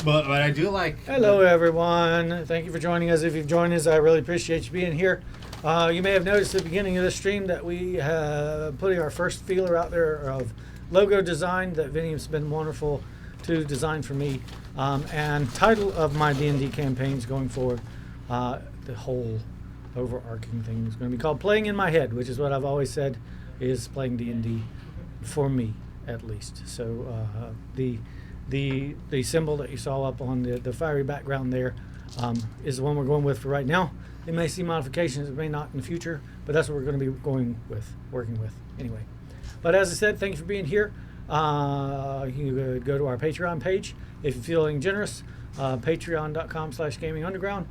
But I do like. Hello, everyone. Thank you for joining us. If you've joined us, I really appreciate you being here. You may have noticed at the beginning of the stream that we putting our first feeler out there of logo design that Vinny's been wonderful to design for me, and title of my D&D campaigns going forward. The whole overarching thing is going to be called Playing in My Head, which is what I've always said is playing D&D for me, at least. So the symbol that you saw up on the fiery background there is the one we're going with for right now. It may see modifications, it may not in the future, but that's what we're going to be working with anyway. But as I said, thank you for being here. You can go to our Patreon page if you're feeling generous. Patreon.com/GamingUnderground.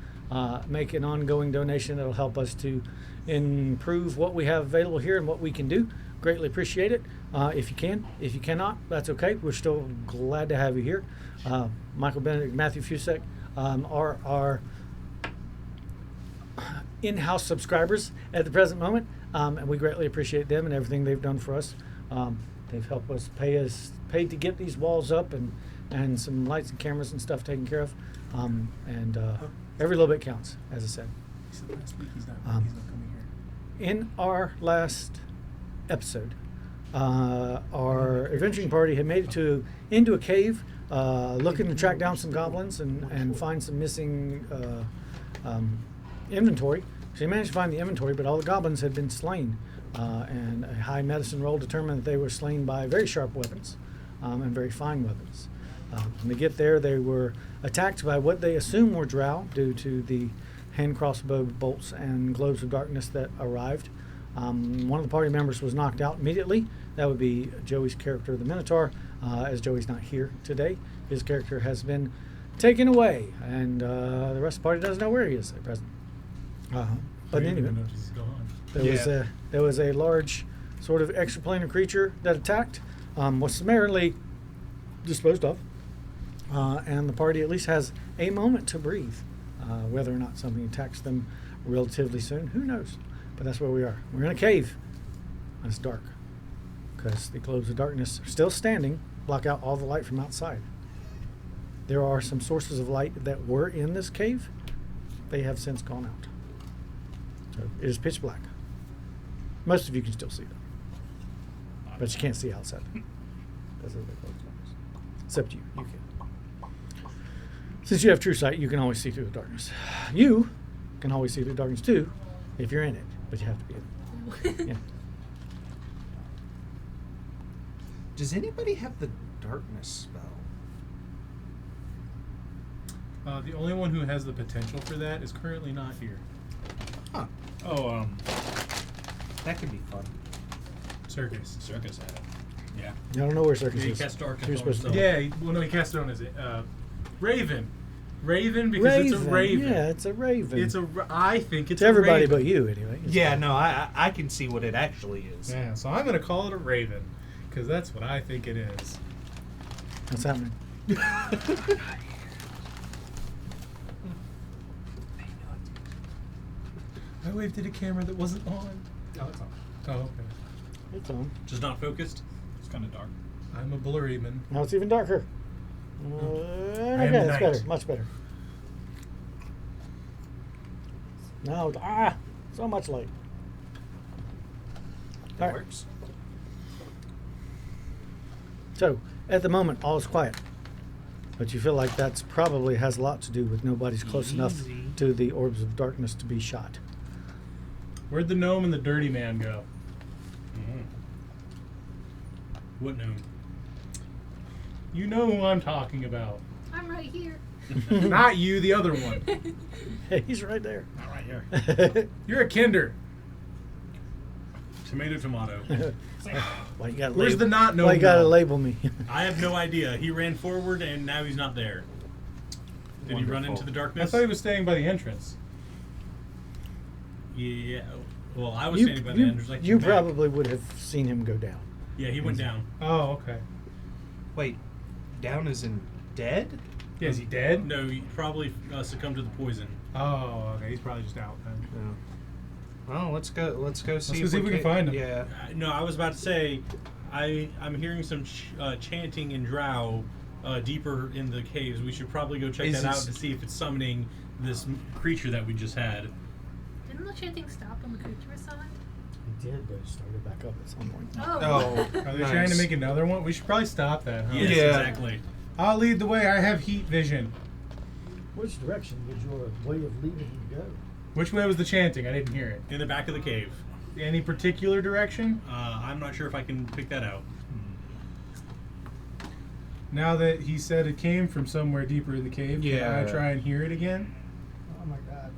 Make an ongoing donation that'll help us to improve what we have available here and what we can do. Greatly appreciate it. If you can. If you cannot, that's okay. We're still glad to have you here. Michael Benedict, Matthew Fusek are our in-house subscribers at the present moment, and we greatly appreciate them and everything they've done for us. They've helped us paid to get these walls up and some lights and cameras and stuff taken care of, and every little bit counts, as I said. He said last week he's not coming here. In our last episode, our adventuring party had made it into a cave, looking to track down some goblins and find some missing inventory. So they managed to find the inventory, but all the goblins had been slain, and a high medicine roll determined that they were slain by very sharp weapons and very fine weapons. When they get there, they were attacked by what they assume were drow due to the hand crossbow bolts and globes of darkness that arrived. One of the party members was knocked out immediately. That would be Joey's character, the Minotaur. As Joey's not here today, his character has been taken away, and the rest of the party doesn't know where he is at present. But anyway, there was a large sort of extraplanar creature that attacked, was summarily disposed of, and the party at least has a moment to breathe. Whether or not something attacks them relatively soon, who knows? But that's where we are. We're in a cave, and it's dark because the globes of darkness are still standing, block out all the light from outside. There are some sources of light that were in this cave. They have since gone out. So it is pitch black. Most of you can still see them, but you can't see outside because of the globes of darkness. Except you can. Since you have true sight, you can always see through the darkness. You can always see through the darkness too, if you're in it, but you have to be in it. Yeah. Does anybody have the darkness spell? The only one who has the potential for that is currently not here. Huh. Oh, That could be fun. Circus. Circus had it. Yeah. I don't know where Circus Yeah, he is. cast darkness You're on supposed to himself. know. Yeah, well, no, he cast it on his Raven. Raven because it's a raven. Yeah, it's a raven. I think it's to everybody a raven. but you, anyway. It's Yeah, fine. no, I can see what it actually is. Yeah, so I'm going to call it a raven because that's what I think it is. What's happening? I waved at a camera that wasn't on. Oh, it's on. Oh, okay. It's on. Just not focused. It's kind of dark. I'm a blurry man. Now it's even darker. am Okay, the that's night. better. Much better. Now, so much light. That All right. works. So, at the moment, all is quiet. But you feel like that's probably has a lot to do with nobody's close enough Easy. to the orbs of darkness to be shot. Where'd the gnome and the dirty man go? Mm-hmm. What gnome? You know who I'm talking about. I'm right here. Not you, the other one. Hey, he's right there. Not right here. You're a kinder. Tomato, tomato. Why you gotta Where's label, the not gnome? why you gotta now? label me? I have no idea. He ran forward and now he's not there. Did he run Wonderful. into the I darkness? thought he was staying by the entrance. Yeah. Well, I was standing by the entrance. Like you back. probably would have seen him go down. Yeah, he went down. Oh, okay. Wait, down is in dead? Yeah, is he dead? No, he probably succumbed to the poison. Oh, okay. He's probably just out then. No. Well, let's go. Let's go see. go see if we can find him. Yeah. No, I was about to say, I'm hearing some chanting in drow deeper in the caves. We should probably go check that out to see if it's summoning this creature that we just had. Didn't the chanting stop when the creature was summoned? It did, but it started back up at some point. Oh. Are they trying to make another one? We should probably stop that, huh? Yes, Yeah. exactly. I'll lead the way. I have heat vision. Which direction would your way of leaving you go? Which way was the chanting? I didn't hear it. In the back of the cave. Any particular direction? I'm not sure if I can pick that out. Now that he said it came from somewhere deeper in the cave, can I try and hear it again? Oh my god.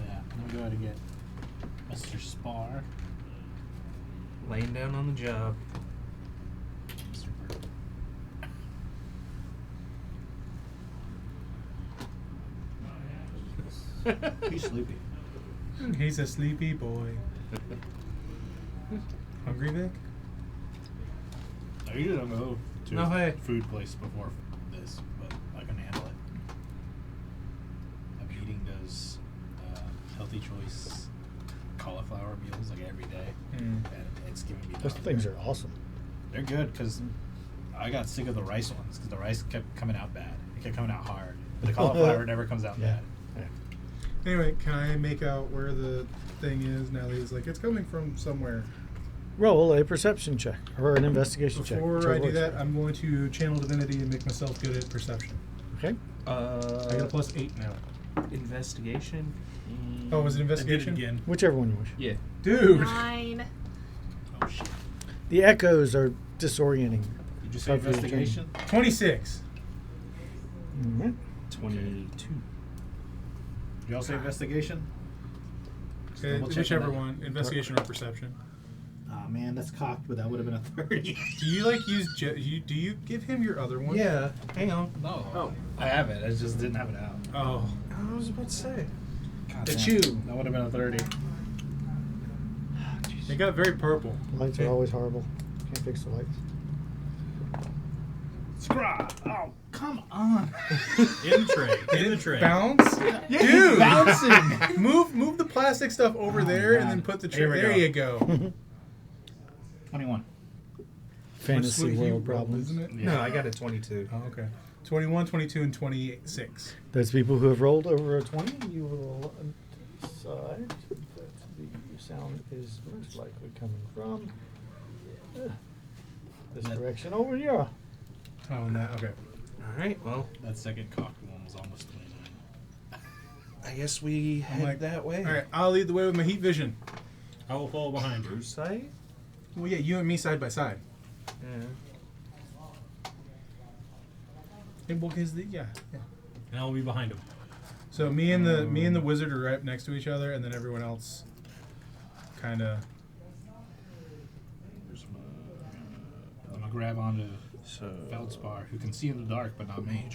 Yeah, I'm gonna go ahead and get Mr. Spar. Laying down on the job. He's sleepy. He's a sleepy boy. Hungry, Vic? I usually don't go to No, a hey. food place before this, but I can handle it. I'm eating those healthy choice cauliflower meals like every day, and it's giving me. Those things are awesome. They're good because I got sick of the rice ones because the rice kept coming out bad. It kept coming out hard, but the cauliflower never comes out bad. Anyway, can I make out where the thing is now that he's like, it's coming from somewhere? Roll a perception check or an investigation check. Before whichever I do works that, for you. I'm going to channel divinity and make myself good at perception. Okay. I got a +8 now. Investigation. Oh, was it I did it investigation? again. Whichever one you wish. Yeah. Dude! 9. Oh shit! The echoes are disorienting. Did you say Of your investigation? 26. Mm-hmm. 22. Did y'all say investigation? Just double checking Whichever that. one, investigation or perception. Oh man, that's cocked, but that would have been a 30. Do you like use? Do you give him your other one? Yeah. Hang on. No. Oh. I have it. I just didn't have it out. Oh. I was about to say. God The damn. chew. That would have been a 30. It got very purple. Lights are always horrible. Can't fix the lights. Scraw! Oh, come on. In the tray. In the tray. Bounce? Yeah, Dude! bouncing. Move the plastic stuff over Oh, there and God. then put the Here we there go. you go. 21. Fantasy Which is what you world rolled, problems. isn't it? No, I got a 22. Oh, okay. 21, 22, and 26. Those people who have rolled over a 20, you will decide that the sound is most likely coming from this direction over here. Oh, and that, okay. All right. Well, That second cocked one was almost 29. I guess we head like- that way. All right, I'll lead the way with my heat vision. I will follow behind you. Bruce side? Well, yeah, you and me side by side. Yeah. And well, 'cause yeah. And I will be behind him. So me and the wizard are right next to each other, and then everyone else kind of. I'm gonna grab onto So. Feldspar, who can see in the dark, but not me.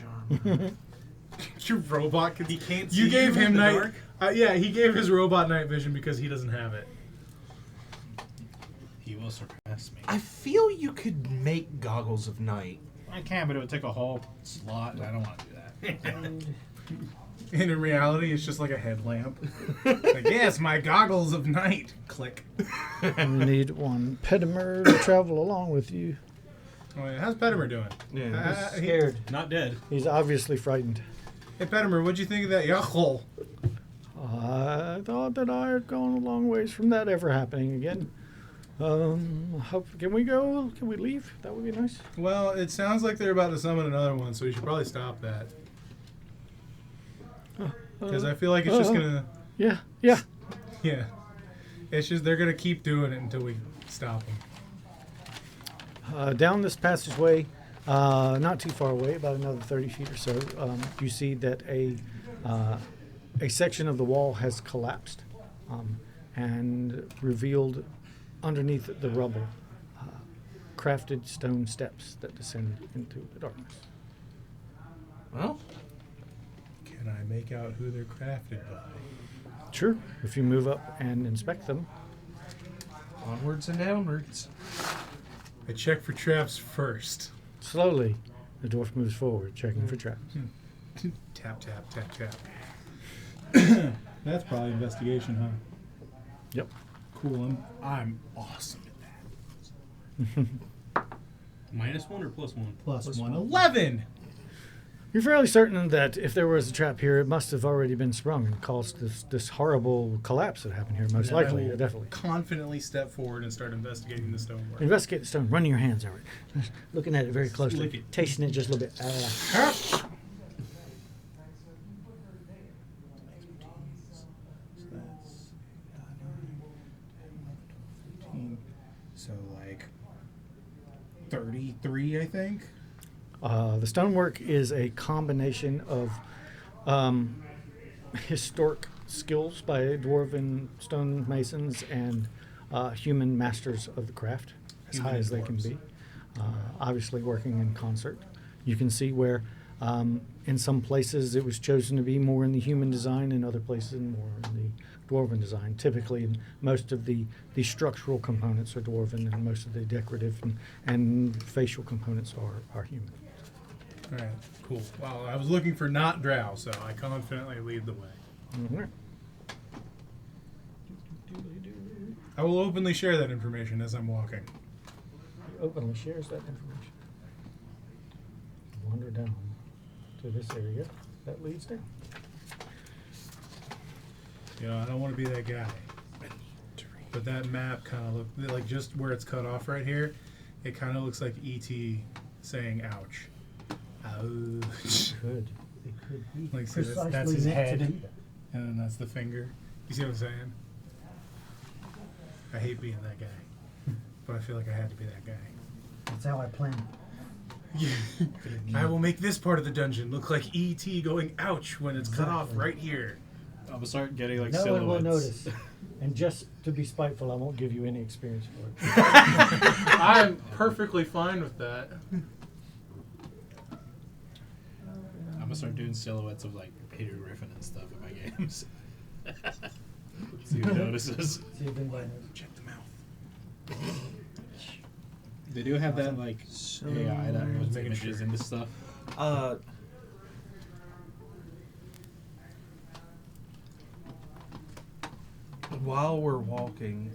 Your robot, cause He can't you see gave you in him the night. dark? Yeah, he gave his robot night vision because he doesn't have it. He will surpass me. I feel you could make goggles of night. I can, but it would take a whole slot, and I don't want to do that. And And in reality, it's just like a headlamp. Like, yes, my goggles of night. Click. you need one Pedimer to travel along with you. Oh, yeah. How's Petimer doing? Yeah. Scared. Not dead. He's obviously frightened. Hey, Petimer, what'd you think of that yachol? I thought that I had gone a long ways from that ever happening again. Can we go? Can we leave? That would be nice. Well, it sounds like they're about to summon another one, so we should probably stop that. Because I feel like it's just gonna, Yeah. yeah. It's just they're gonna keep doing it until we stop them. Down this passageway, not too far away, about another 30 feet or so, you see that a section of the wall has collapsed and revealed underneath the rubble crafted stone steps that descend into the darkness. Well, Can I make out who they're crafted by? Sure, if you move up and inspect them. onwards and downwards. I check for traps first. Slowly, the dwarf moves forward, checking for traps. Tap, tap, tap, tap. That's probably investigation, huh? Yep. Cool. I'm awesome at that. -1 or +1? Plus 1. 11! You're fairly certain that if there was a trap here, it must have already been sprung and caused this horrible collapse that happened here. Most likely, I will definitely. confidently step forward and start investigating the stonework. Investigate the stone. Running your hands over it. Just looking at it very closely. Lick it. Tasting it just a little bit. So like 33, I think. The stonework is a combination of historic skills by dwarven stonemasons and human masters of the craft, as Human high as they can dwarves. be. Obviously working in concert. You can see where in some places it was chosen to be more in the human design, in other places more in the dwarven design. Typically, most of the structural components are dwarven, and most of the decorative and facial components are human. All right, cool. Well, I was looking for not drow, so I confidently lead the way. Mhm. I will openly share that information as I'm walking. He openly shares that information. Wander down to this area that leads down. You know, I don't want to be that guy. But that map kind of look like just where it's cut off right here. It kind of looks like ET saying "ouch." Ouch. Could. It could be. Like, see, that's his head, and then that's the finger. You see what I'm saying? I hate being that guy, but I feel like I had to be that guy. That's how I planned. I will make this part of the dungeon look like ET going "ouch" when it's cut off right here. I'm gonna start getting like No silhouettes. one will notice. And just to be spiteful, I won't give you any experience for it. I'm perfectly fine with that. I'm gonna start doing silhouettes of like Peter Griffin and stuff in my games. See who notices. See if anybody knows. Check the mouth. They do have that like AI that puts making images sure. into stuff. While we're walking,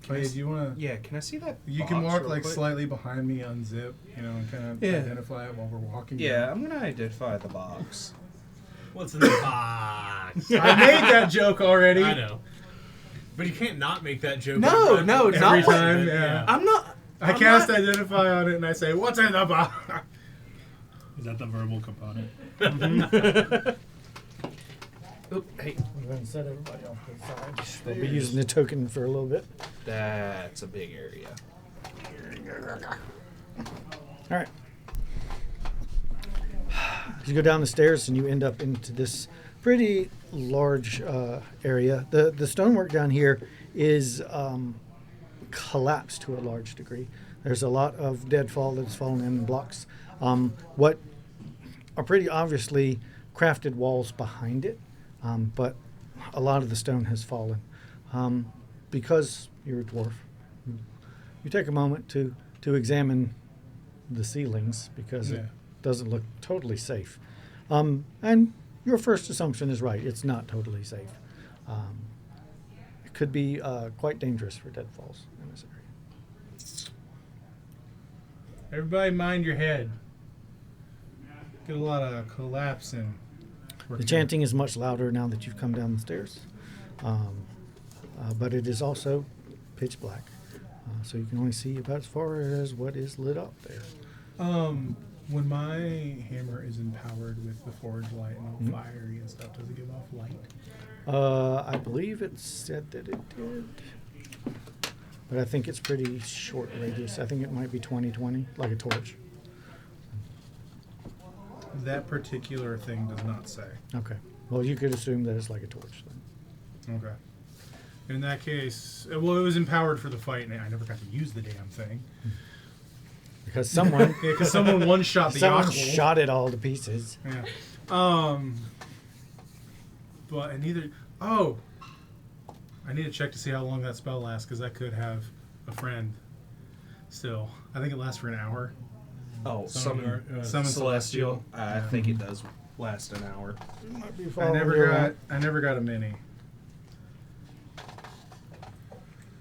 Oh, yeah, do you want to? yeah, can I see that? You can box walk real like quick? slightly behind me, unzip, you know, and kind of Yeah. identify it while we're walking. Yeah, I'm gonna identify the box. What's in the box? I made that joke already. I know. But you can't not make that joke. No, no, Every not what- time, yeah. I'm not. I I'm cast not- identify on it and I say, "What's in the box?" Is that the verbal component? Oop, hey, I'm going to set everybody off to the side. We'll be using the token for a little bit. that's a big area. All right. You go down the stairs and you end up into this pretty large area. The stonework down here is collapsed to a large degree. There's a lot of deadfall that's fallen in blocks. What are pretty obviously crafted walls behind it, but a lot of the stone has fallen. Because you're a dwarf, you take a moment to examine the ceilings because it Yeah. doesn't look totally safe. And your first assumption is right. It's not totally safe. It could be quite dangerous for deadfalls in this area. Everybody, mind your head. Get a lot of collapsing. The chanting is much louder now that you've come down the stairs. But it is also pitch black. So you can only see about as far as what is lit up there. When my hammer is empowered with the forge light and all fiery and stuff, does it give off light? I believe it said that it did. But I think it's pretty short radius. I think it might be 20/20, like a torch. That particular thing does not say. Okay. Well, you could assume that it's like a torch then. Okay. In that case, well, it was empowered for the fight, and I never got to use the damn thing. Because someone Yeah, because someone one-shot the someone Yockel. shot it all to pieces. Yeah. But I neither. Oh. I need to check to see how long that spell lasts, because I could have a friend. Still, I think it lasts for an hour. Oh, Summon summon Celestial. celestial. I think it does last an hour. Might be I following never your got. I never got a mini.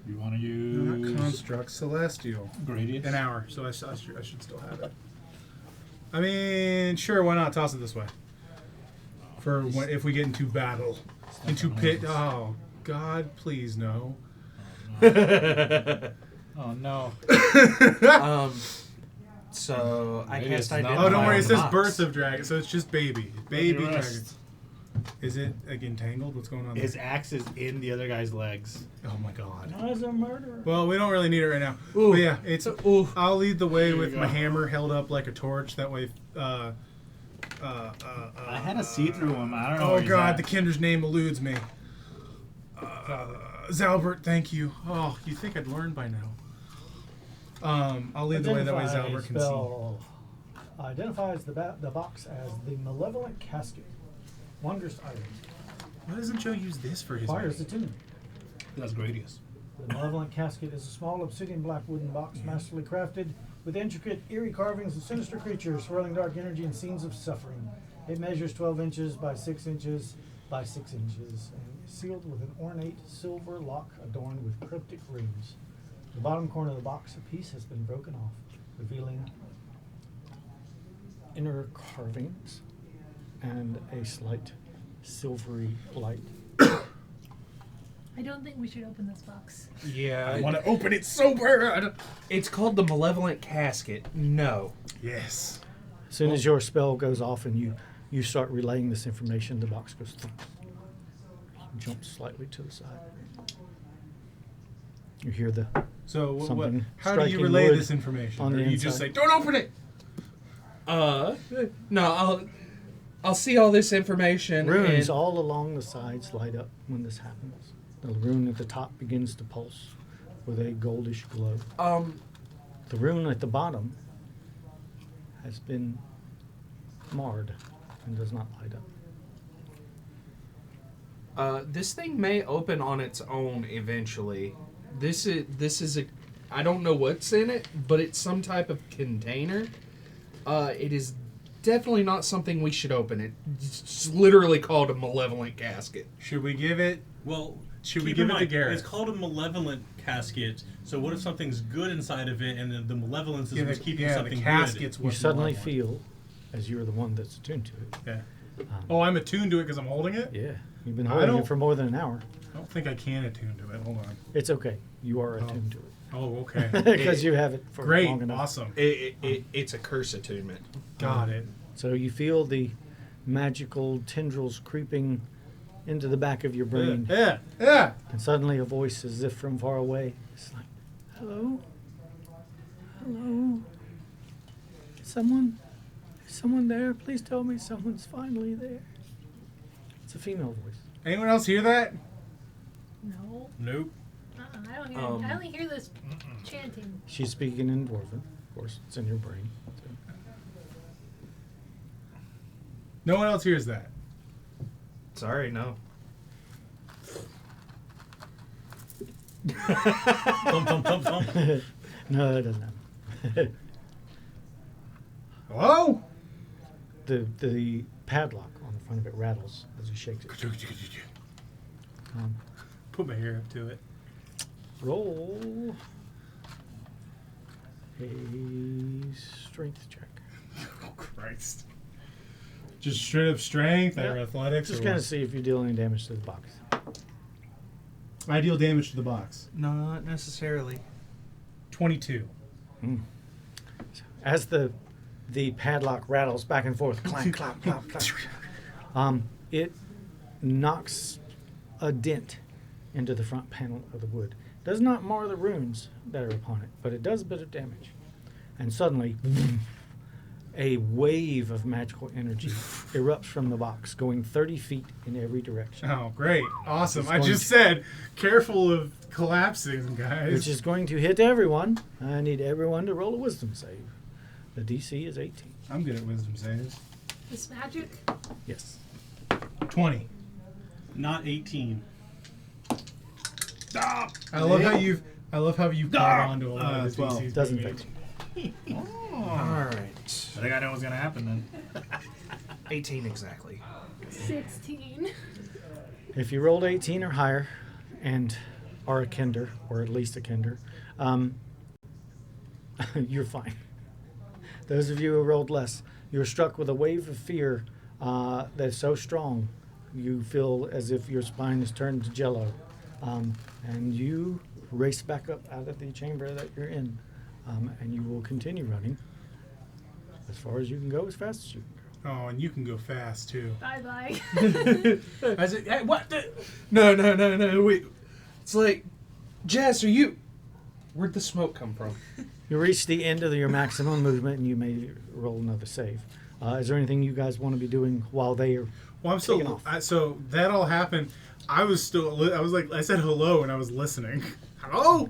You want to Not use construct, celestial. Gradius? An hour, so I should still have it. I mean, sure, why not? Toss it this way. For when, if we get into battle. Into pit. Oh, God, please, no. Oh no. So I Maybe guess it's I not- did. Oh, don't worry, on it the says box. birth of dragon, so it's just baby. Baby Let me dragon. rest. Is it, like, entangled? What's going on His there? axe is in the other guy's legs. Oh, my God. As a murderer. Well, we don't really need it right now. Ooh. But yeah, it's. Ooh. I'll lead the way There you with go. my hammer held up like a torch. That way. I had a see-through one. I don't know. Oh where he's God, at. the kinder's name eludes me. Zalbert, thank you. Oh, you think I'd learn by now? I'll lead the way. That way, Identify Zalbert can see. spell identifies the box as the malevolent casket. Wondrous item. Why doesn't Joe use this for his? Fires the wedding? tune. That's Gradius. The malevolent casket is a small obsidian black wooden box masterfully crafted with intricate, eerie carvings of sinister creatures, swirling dark energy and scenes of suffering. It measures 12 inches by 6 inches by 6 inches and is sealed with an ornate silver lock adorned with cryptic runes. The bottom corner of the box, a piece has been broken off, revealing inner carvings and a slight silvery light. I don't think we should open this box. Yeah. I want to open it so bad. It's called the Malevolent Casket. No. Yes. As soon as your spell goes off and you start relaying this information, the box goes thump, jumps slightly to the side. You hear the So what? Something How do you striking relay wood this information? on Or the do you just inside. say, "Don't open it"? No. I'll see all this information. runes and all along the sides light up when this happens. The rune at the top begins to pulse with a goldish glow. The rune at the bottom has been marred and does not light up. This thing may open on its own eventually. This is a. I don't know what's in it, but it's some type of container. It is definitely not something we should open. It's literally called a Malevolent Casket. Should we give it? Well, Should we keep give in it to mind, Gareth? It's called a malevolent casket. So what if something's good inside of it, and then the malevolence is what's keeping something the casket's You what's suddenly malevolent. feel, as you're the one that's attuned to it. Yeah. Oh, I'm attuned to it because I'm holding it. Yeah, you've been I holding don't- it for more than an hour. I don't think I can attune to it. Hold on. It's okay. You are attuned to it. Oh, okay. Because you have it for Great. long enough. Awesome. It's a curse attunement. Got it. So you feel the magical tendrils creeping into the back of your brain. Yeah. Yeah. And suddenly a voice, as if from far away, it's like, hello? Hello? Someone there? Please tell me someone's finally there. It's a female voice. Anyone else hear that? No. Nope. I don't hear. I only hear this chanting. She's speaking in Dwarven. Of course, it's in your brain. So. No one else hears that. Sorry, no. Thump, thump, thump, thump. No, it doesn't happen. Hello? The padlock on the front of it rattles as he shakes it. Put my hair up to it. Roll a strength check. Oh, Christ. Just straight up strength or Yeah. athletics? Just or kind what? of see if you're dealing any damage to the box. I deal damage to the box. Not necessarily. 22. As the padlock rattles back and forth, clank, clop, clop, clop, it knocks a dent into the front panel of the wood. Does not mar the runes that are upon it, but it does a bit of damage. And suddenly, a wave of magical energy erupts from the box, going 30 feet in every direction, Oh, great. Awesome. It's I going just said, careful of collapsing, guys. which is going to hit everyone. I need everyone to roll a wisdom save. The DC is 18. I'm good at wisdom saves. This magic. Yes. 20. Not 18. Stop. I love how you've caught on to a lot of the 12. DCs. Doesn't being fix. All right. I think I know what's gonna happen then. 18 exactly. 16. If you rolled 18 or higher and are a kender, or at least a kender, you're fine. Those of you who rolled less, you're struck with a wave of fear that's so strong, you feel as if your spine is turned to jello. And you race back up out of the chamber that you're in. And you will continue running as far as you can go, as fast as you can go. Oh, and you can go fast too. Bye bye. I said, hey, what? No. Wait. It's like, Jess, where'd the smoke come from? You reach the end of your maximum movement, and you may roll another save. Is there anything you guys want to be doing while they are? Well, I'm taking still. off? So that all happened. I was still. I was like, I said hello, and I was listening. Hello.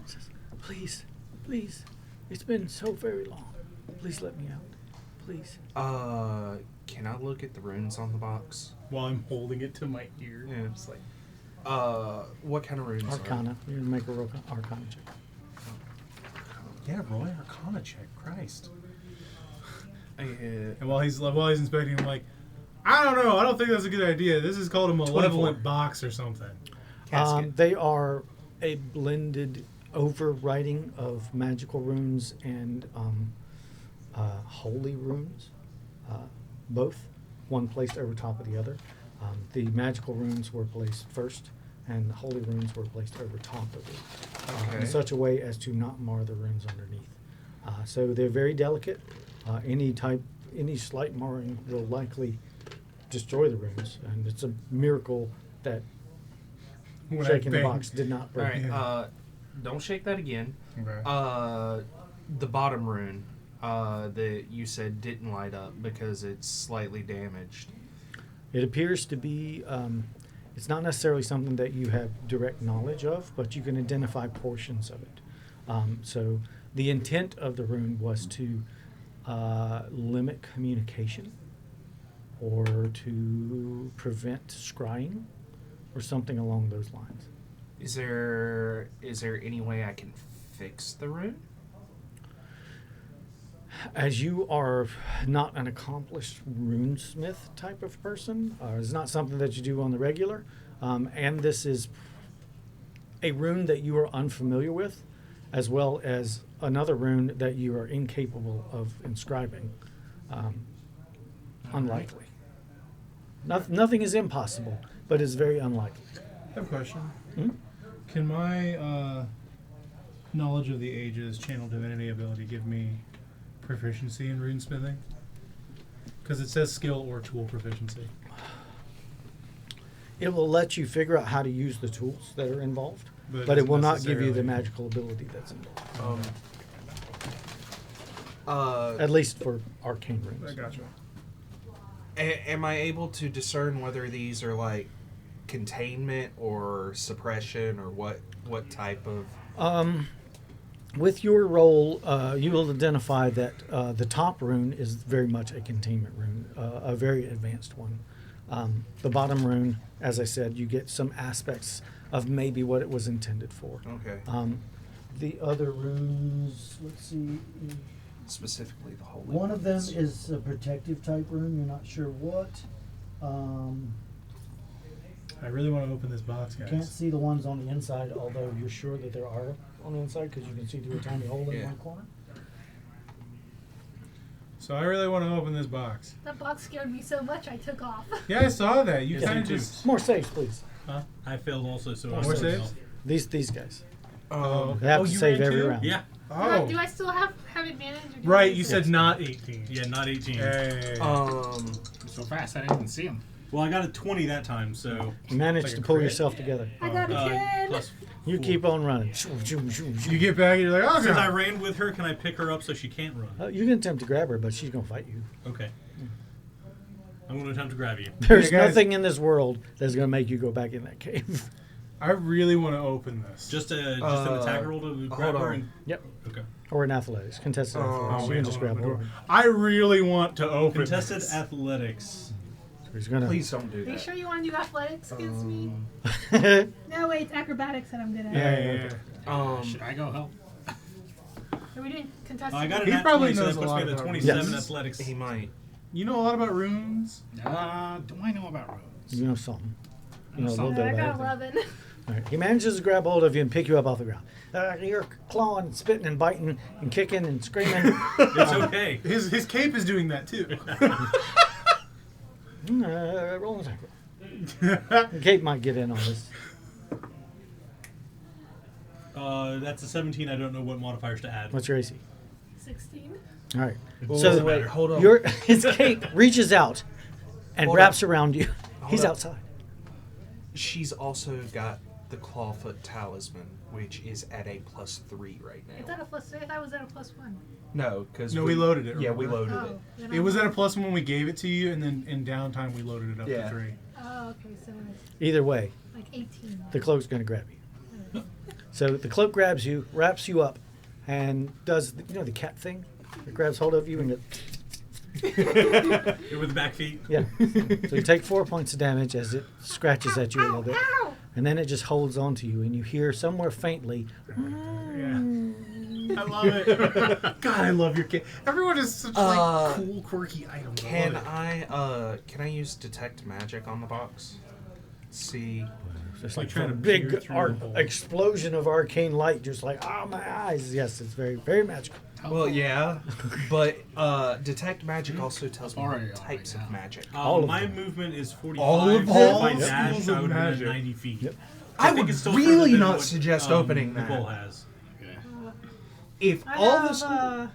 Please, it's been so very long. Please let me out, please. Can I look at the runes on the box? While I'm holding it to my ear. Yeah, it's like, what kind of runes? Arcana. You're gonna make a roll Arcana check. Yeah, Roy, Arcana check. Christ. And And while he's inspecting, I'm like, I don't know. I don't think that's a good idea. This is called a malevolent 24. box or something. Casket. They are a blended overwriting of magical runes and holy runes, both, one placed over top of the other. The magical runes were placed first, and the holy runes were placed over top of it, in Okay. such a way as to not mar the runes underneath. So they're very delicate. Any slight marring will likely destroy the runes, and it's a miracle that When I shaking the banged- box did not All break. right. Don't shake that again. Okay. The bottom rune that you said didn't light up because it's slightly damaged. It appears to be, it's not necessarily something that you have direct knowledge of, but you can identify portions of it. So the intent of the rune was to limit communication or to prevent scrying or something along those lines. Is there any way I can fix the rune? As you are not an accomplished runesmith type of person, it's not something that you do on the regular, and this is a rune that you are unfamiliar with, as well as another rune that you are incapable of inscribing. Unlikely. Nothing is impossible, but it's very unlikely. I have a question. Hmm? Can my knowledge of the ages, channel divinity ability, give me proficiency in runesmithing? Because it says skill or tool proficiency. It will let you figure out how to use the tools that are involved, but it doesn't will not give you the necessarily- magical ability that's involved. At least for arcane runes. I gotcha. Am I able to discern whether these are like containment or suppression or what type of? With your roll, you will identify that the top rune is very much a containment rune, a very advanced one. The bottom rune, as I said, you get some aspects of maybe what it was intended for. Okay. The other runes, let's see. Specifically the holy. One of them ones. is a protective type rune. You're not sure what. I really want to open this box, guys. Can't see the ones on the inside, although you're sure that there are on the inside because you can see through a tiny hole in Yeah. one corner. So I really want to open this box. That box scared me so much I took off. Yeah, I saw that. You Yes, kind me of too. just. More saves, please. I failed also, so More I'm saves? going off. These guys. Um, They have to you save ran every too? round. Yeah. Oh. Do I still have advantage? Or do Right, I you still- said not 18. Yeah, not 18. Hey. So fast, I didn't even see him. Well, I got a 20 that time, so. You managed Like to a pull crit? yourself together. I got a 10. Plus. You keep on running. You get back and you're like, oh, Since I God. ran with her, can I pick her up so she can't run? You can attempt to grab her, but she's going to fight you. Okay. I'm going to attempt to grab you. There's guys- nothing in this world that's going to make you go back in that cave. I really want to open this. Just an attack roll to grab her on. and. Yep. Okay. Or in athletics. Contested athletics. You can just grab hold her. on. I really want to open Contested this. athletics. So he's going please don't do Are you that. sure you want to do athletics against me? to. No, wait, it's acrobatics that I'm good at. Yeah. Should I go help? Are we doing contested? I got a He nat probably 20, so knows that a puts lot me at a about 27 runes. athletics. He might. You know a lot about runes? Do I know about runes? You know something. You know a Something. little bit I about got everything. 11. All right. He manages to grab hold of you and pick you up off the ground. You're clawing, spitting, and biting, and kicking and screaming. It's okay. His cape is doing that too. Roll an attack roll. Kate might get in on this. That's a 17. I don't know what modifiers to add. What's your AC? 16. All right. Well, So wait, hold on. his cape reaches out and Hold wraps around you. He's on. outside. She's also got the clawfoot talisman, which is at a +3 right It's now. at a +3. I thought it was at a +1. No, because No, we loaded it, Yeah, we remember? loaded Oh, it. then It was at a +1 when we gave it to you, and then in downtime we loaded it up Yeah. to 3. Oh, okay. So it's Either way, like 18. the cloak's going to grab you. So the cloak grabs you, wraps you up, and does the cat thing. It grabs hold of you and With the back feet. yeah. So you take 4 points of damage as it scratches at you a little bit, Ow! and then it just holds on to you, and you hear somewhere faintly. Yeah. I love it. God, I love your kid. Everyone is such like cool, quirky items. Can I love can I use detect magic on the box? See. Just Like like trying a to big peer through the hole. explosion of arcane light, just like my eyes. Yes, it's very, very magical. Well, yeah, but detect magic also tells me Alright, what types alright, of magic. All of My them. movement is 45. All of so them? if I All dash, schools I of would be at magic. 90 feet. Yep. I think would it's still really further than not what, suggest opening that. Nicole has. Okay. If I all have, the school,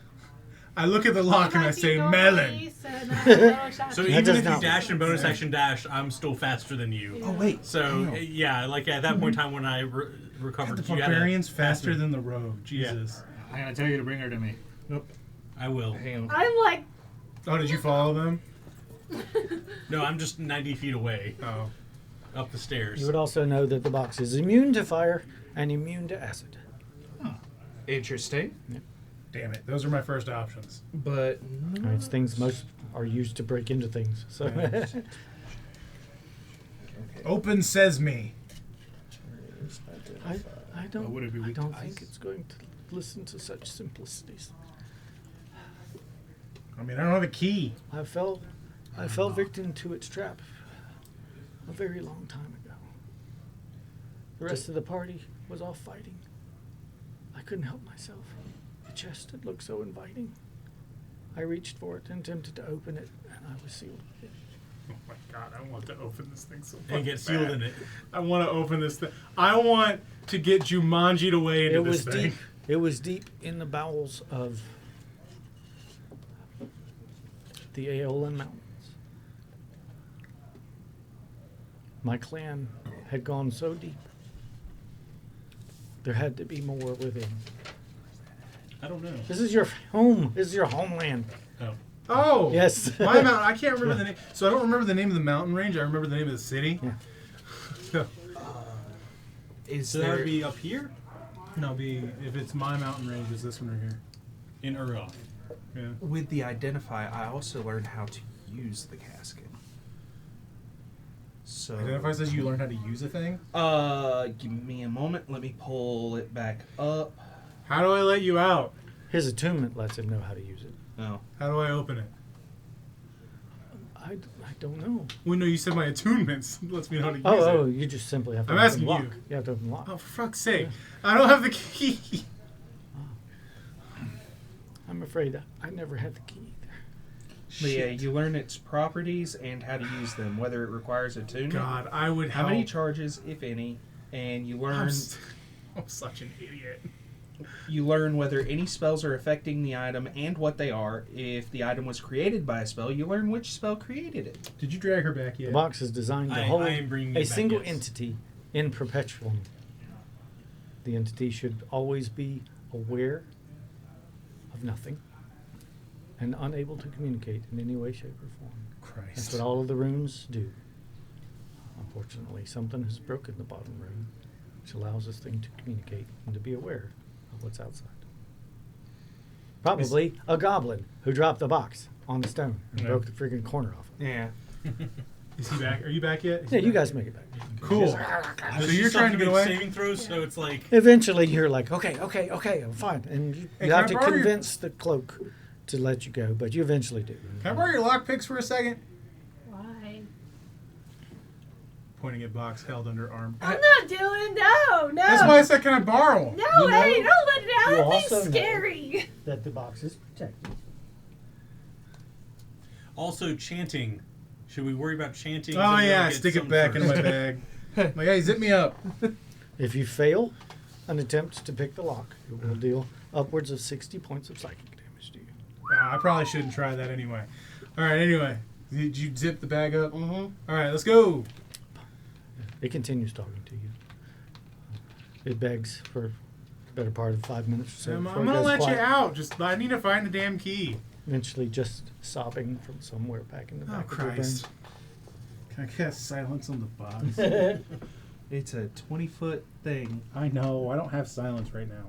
I look at the lock and I say melon. So That even does if you not- dash and bonus action dash, I'm still faster than you. oh wait, So damn. yeah, like at that point in time when I recovered, The you gotta barbarian's pass faster me. than the rogue. Jesus. I'm gonna tell you to bring her to me. I will. Hang on. I'm like, Oh, did you follow them? No, I'm just 90 feet away Oh. up the stairs. You would also know that the box is immune to fire and immune to acid. Interesting, Damn it. Those are my first options. but It's things most are used to break into things. So Yeah. Open sesame. I don't. would it be I weak to don't ice? think it's going to listen to such simplicities. I mean, I don't have a key. I fell victim to its trap a very long time ago. The rest of the party was off fighting. I couldn't help myself. The chest had looked so inviting. I reached for it and attempted to open it, and I was sealed. Oh my god, I want to open this thing so and fucking get sealed bad. in it. I want to open this thing. I want to get Jumanji'd away into It this was thing. deep. It was deep in the bowels of the Aeolian Mountains. My clan had gone so deep. There had to be more within. I don't know. This is your home. This is your homeland. Oh. Oh, Yes. my mountain. I can't remember the name. So I don't remember the name of the mountain range. I remember the name of the city. Yeah. is So that there? would be up here No, if it's my mountain range, it's this one right here. in Uroth. Yeah. With the identify, I also learned how to use the casket. So Identify says you learn how to use a thing. give me a moment. Let me pull it back up. How do I let you out? His attunement lets him know how to use it. No. How do I open it? I don't know. Well, no, you said my attunements lets me know how to use Oh, it. you just simply have to I'm open asking lock. you. You have to open lock. Oh, for fuck's sake! I don't have the key. I'm afraid I never had the key either. But yeah, you learn its properties and how to use them, whether it requires attunement, God, I would. how many help. charges, if any, and you I'm, learn I'm such an idiot. you learn whether any spells are affecting the item and what they are. If the item was created by a spell, you learn which spell created it. Did you drag her back yet? The box is designed to I hold am bringing a it back, single yes. entity in perpetuum. The entity should always be aware of nothing and unable to communicate in any way, shape, or form. That's Christ. what all of the rooms do. Unfortunately, something has broken the bottom room, which allows this thing to communicate and to be aware of what's outside. Probably a goblin who dropped the box on the stone and Yeah. broke the friggin' corner off it. Yeah. Is he back? Are you back yet? Yeah, you guys make it back. Cool. So you're trying to get away? Saving throws, so it's like Eventually, you're like, okay, I'm fine. And you Hey, have can to I borrow your- convince the cloak to let you go, but you eventually do. Can I borrow your lockpicks for a second? why? pointing at box held under arm. I'm not doing it. No. That's why I said, can I borrow? No, You know, hey, don't let it out. you That thing's also know scary. that the box is protected. Also, chanting. Should we worry about chanting? Oh, Then yeah, we'll get stick it some back in first. my bag. Like, hey, zip me up. If you fail an attempt to pick the lock, it will deal upwards of 60 points of psychic damage to you. I probably shouldn't try that anyway. All right, anyway. Did you zip the bag up? Mm-hmm. All right, let's go. It continues talking to you. It begs for the better part of 5 minutes or so. I'm before it going to goes let you quiet. out. Just I need to find the damn key. Eventually just sobbing from somewhere back in the Oh, back of your brain. Christ. Can I cast silence on the box? It's a 20-foot thing. I know. I don't have silence right now.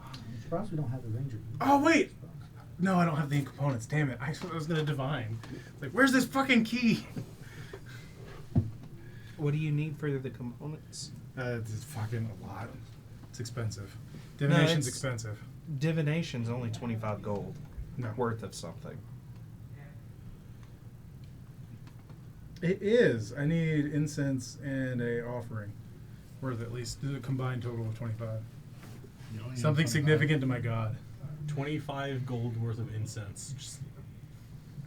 I'm surprised we don't have the ranger. Oh, wait. No, I don't have the components. Damn it. I was going to divine. Like, where's this fucking key? What do you need for the components? It's fucking a lot. It's expensive. Divination's it's- expensive. Divination's only 25 gold No. worth of something. It is. I need incense and a offering. Worth at least a combined total of 25. You don't need Something 25. significant to my god. 25 gold worth of incense. Just,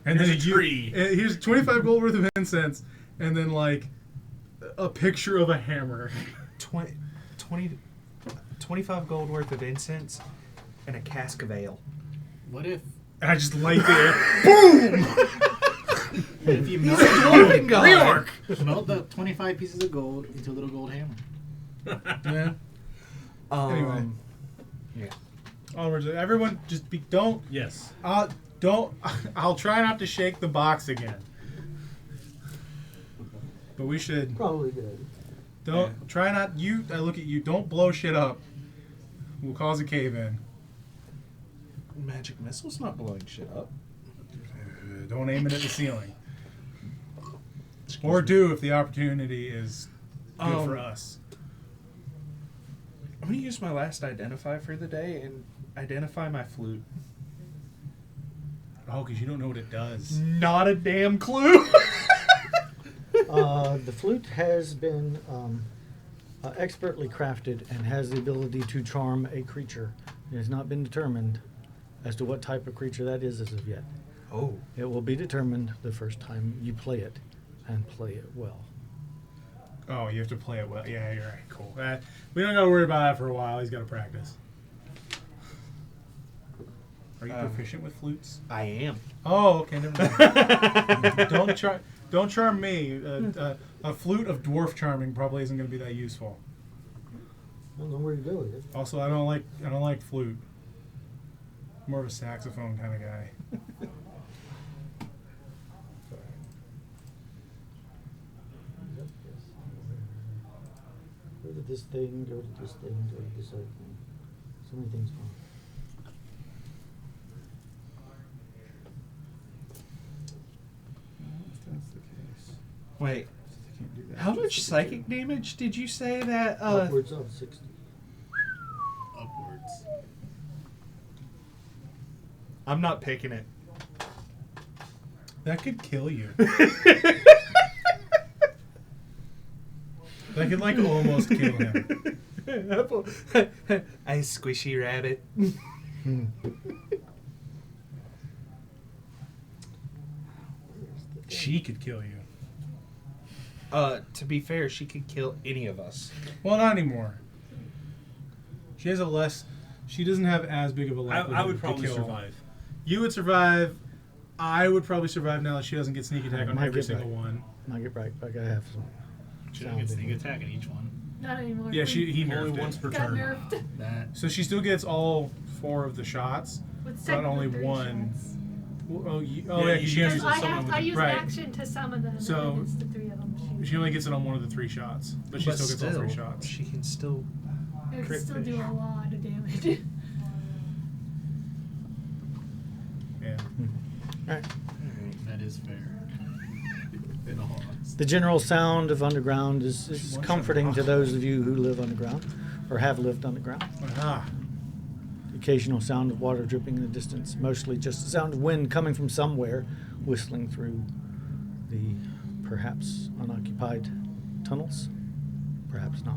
And Here's then a you- tree. here's 25 gold worth of incense, and then like a picture of a hammer. 25 gold worth of incense and a cask of ale. What if And I just light the boom? if you melt, Dwarven god. melt the 25 pieces of gold into a little gold hammer? Yeah. Anyway. Yeah. Onwards. Everyone, just don't. yes. Don't. I'll try not to shake the box again. But we should. Probably good. Don't try not. You. I look at you. Don't blow shit up. We'll cause a cave in. Magic missile's not blowing shit up. Don't aim it at the ceiling. Or do if the opportunity is good for us. I'm gonna use my last identify for the day and identify my flute. Oh, because you don't know what it does. Not a damn clue. The flute has been expertly crafted and has the ability to charm a creature. It has not been determined as to what type of creature that is as of yet. Oh. It will be determined the first time you play it, and play it well. Oh, you have to play it well. Yeah, you're right. Cool. We don't got to worry about that for a while. He's got to practice. Are you proficient with flutes? I am. Oh, okay. Never mind. Don't charm me. A flute of dwarf charming probably isn't going to be that useful. I don't know where to go with it. Also, I don't like flute. I'm more of a saxophone kind of guy. Go to this thing, go to this thing, go to this other thing. So many things wrong. If that's the case, Wait. I can't do that. How much psychic damage did you say that? Upwards of 60. Upwards. I'm not picking it. That could kill you. That could like almost kill him. I squishy rabbit. She could kill you. To be fair, she could kill any of us. Well, not anymore. She has a less. She doesn't have as big of a likelihood I would to probably kill. survive. You would survive. I would probably survive now that she doesn't get sneak attack on Might every get single back. one. Might get right, but I gotta have some. She doesn't get sneak attack in each one. Not anymore. Yeah, he Only nerfed once it. per got turn. nerfed. That So she still gets all 4 of the shots. With But only 3 one. shots. Oh, Yeah, yeah, you she, use Because has, I use right. action to summon them, So- and it's the 3 of them. she only gets it on one of the 3 shots, but she still gets all 3 shots. She can still. It can crit still fish. do a lot of damage. Yeah. Alright. that is fair. In all honesty. The general sound of underground is comforting to those of you who live underground or have lived underground. Aha. The occasional sound of water dripping in the distance, mostly just the sound of wind coming from somewhere, whistling through the perhaps unoccupied tunnels, perhaps not.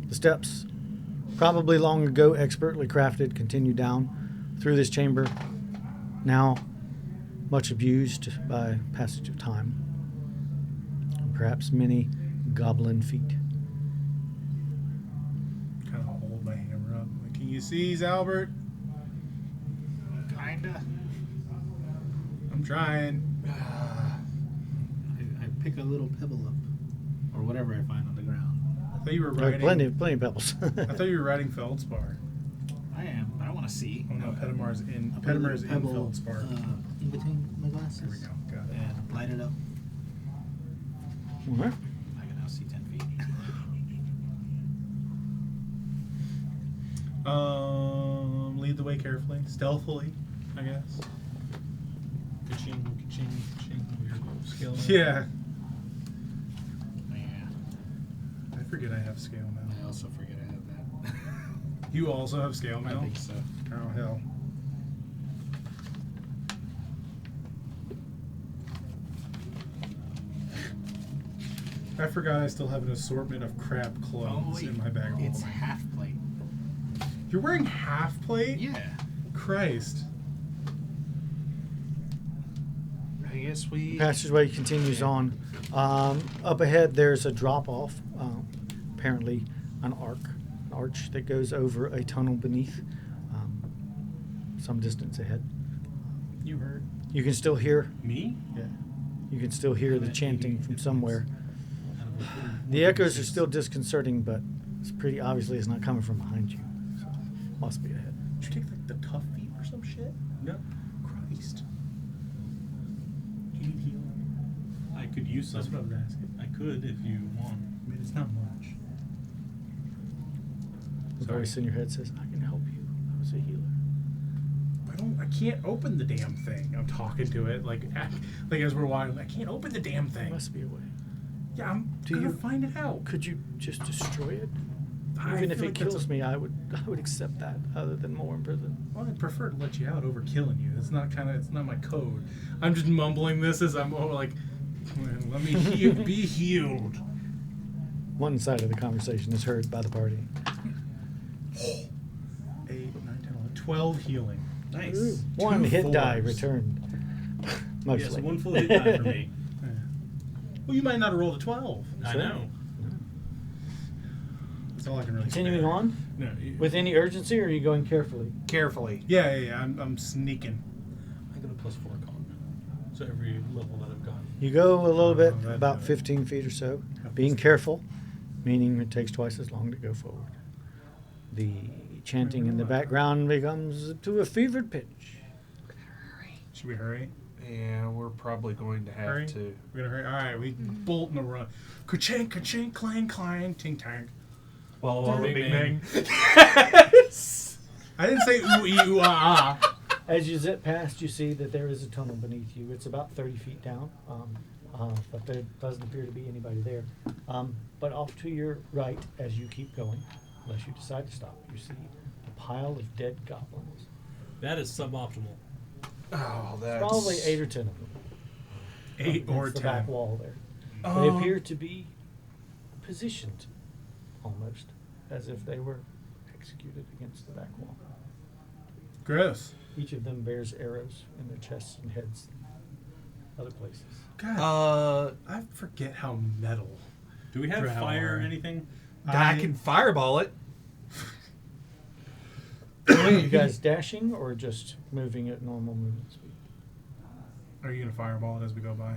The steps, probably long ago expertly crafted, continue down through this chamber, now much abused by passage of time, and perhaps many goblin feet. Kind of hold my hammer up. Like, can you see, Albert? Kinda. I'm trying. I pick a little pebble up, or whatever I find on the ground. I thought you were There are riding. plenty of pebbles. I thought you were riding Feldspar. I am, but I want to see. Oh no, Petimar's in. I'll put a little Petimar's in pebble, Feldspar. in between my glasses. There we go. Got it. And light it up. All right. I can now see 10 feet. Lead the way carefully, stealthily, I guess. Ka-ching, ka-ching, ka-ching. We're scaling up. Yeah. Yeah. I forget I have scale mail. I also forget I have that. You also have scale I mail? think so. Oh hell. I forgot I still have an assortment of crap clothes in my bag. of It's holding. half plate. You're wearing half plate? Yeah. Christ. I guess we. Passageway continues on. Up ahead, there's a drop off, apparently an arch that goes over a tunnel beneath, some distance ahead. You heard. You can still hear, Me? you can still hear the chanting from somewhere. The echoes are still disconcerting, but it's pretty obviously it's not coming from behind you. So must be ahead. Did you take like the tough feet or some shit? No. Christ. Do you need healing? I could use some. That's what I was asking. I could if you want. I mean, it's not much. The Sorry. voice in your head says, "I can help you. I was a healer." I can't open the damn thing. I'm talking to it like as we're walking. I can't open the damn There thing. must be a way. Yeah, I'm Do gonna you- find it out. Could you just destroy it? I Even if feel it like that's kills a- me, I would accept that. Other than more in prison. Well, I'd prefer to let you out over killing you. It's not my code. I'm just mumbling this as I'm like, let me be healed. One side of the conversation is heard by the party. 8, 9, 10, 11, 12 healing. Nice. Ooh, one Two hit die fours. returned. Mostly. Yes, one full hit die for me. Yeah. Well, you might not have rolled a 12. I know. That's all I can really Continuing spare. on No. with any urgency, or are you going carefully? Carefully. Yeah. I'm sneaking. I got a +4 con. So every level that I've gotten. You go a little bit, that'd about do it. 15 feet or so, That being was- careful, meaning it takes twice as long to go forward. The chanting in the background becomes to a fevered pitch. Should we hurry? Yeah, we're probably going to have Hurry? to. We're gonna hurry. All right, we bolt and a run. Ka-chink, ka-chink, clang, clang, ting, tang. Well, Big Big Bang. Bang. I didn't say ooh, ee, ooh, ah, ah. As you zip past, you see that there is a tunnel beneath you. It's about 30 feet down, but there doesn't appear to be anybody there. But off to your right, as you keep going, unless you decide to stop, you see a pile of dead goblins. That is suboptimal. Oh, that's Probably 8 or 10 of them. 8 or Against the 10. back wall there. They Oh. appear to be positioned almost as if they were executed against the back wall. Gross. Each of them bears arrows in their chests and heads, other places. God, I forget how metal. Do we have Drow fire or are- anything? I can fireball it. Are you guys dashing or just moving at normal movement speed? Are you gonna fireball it as we go by?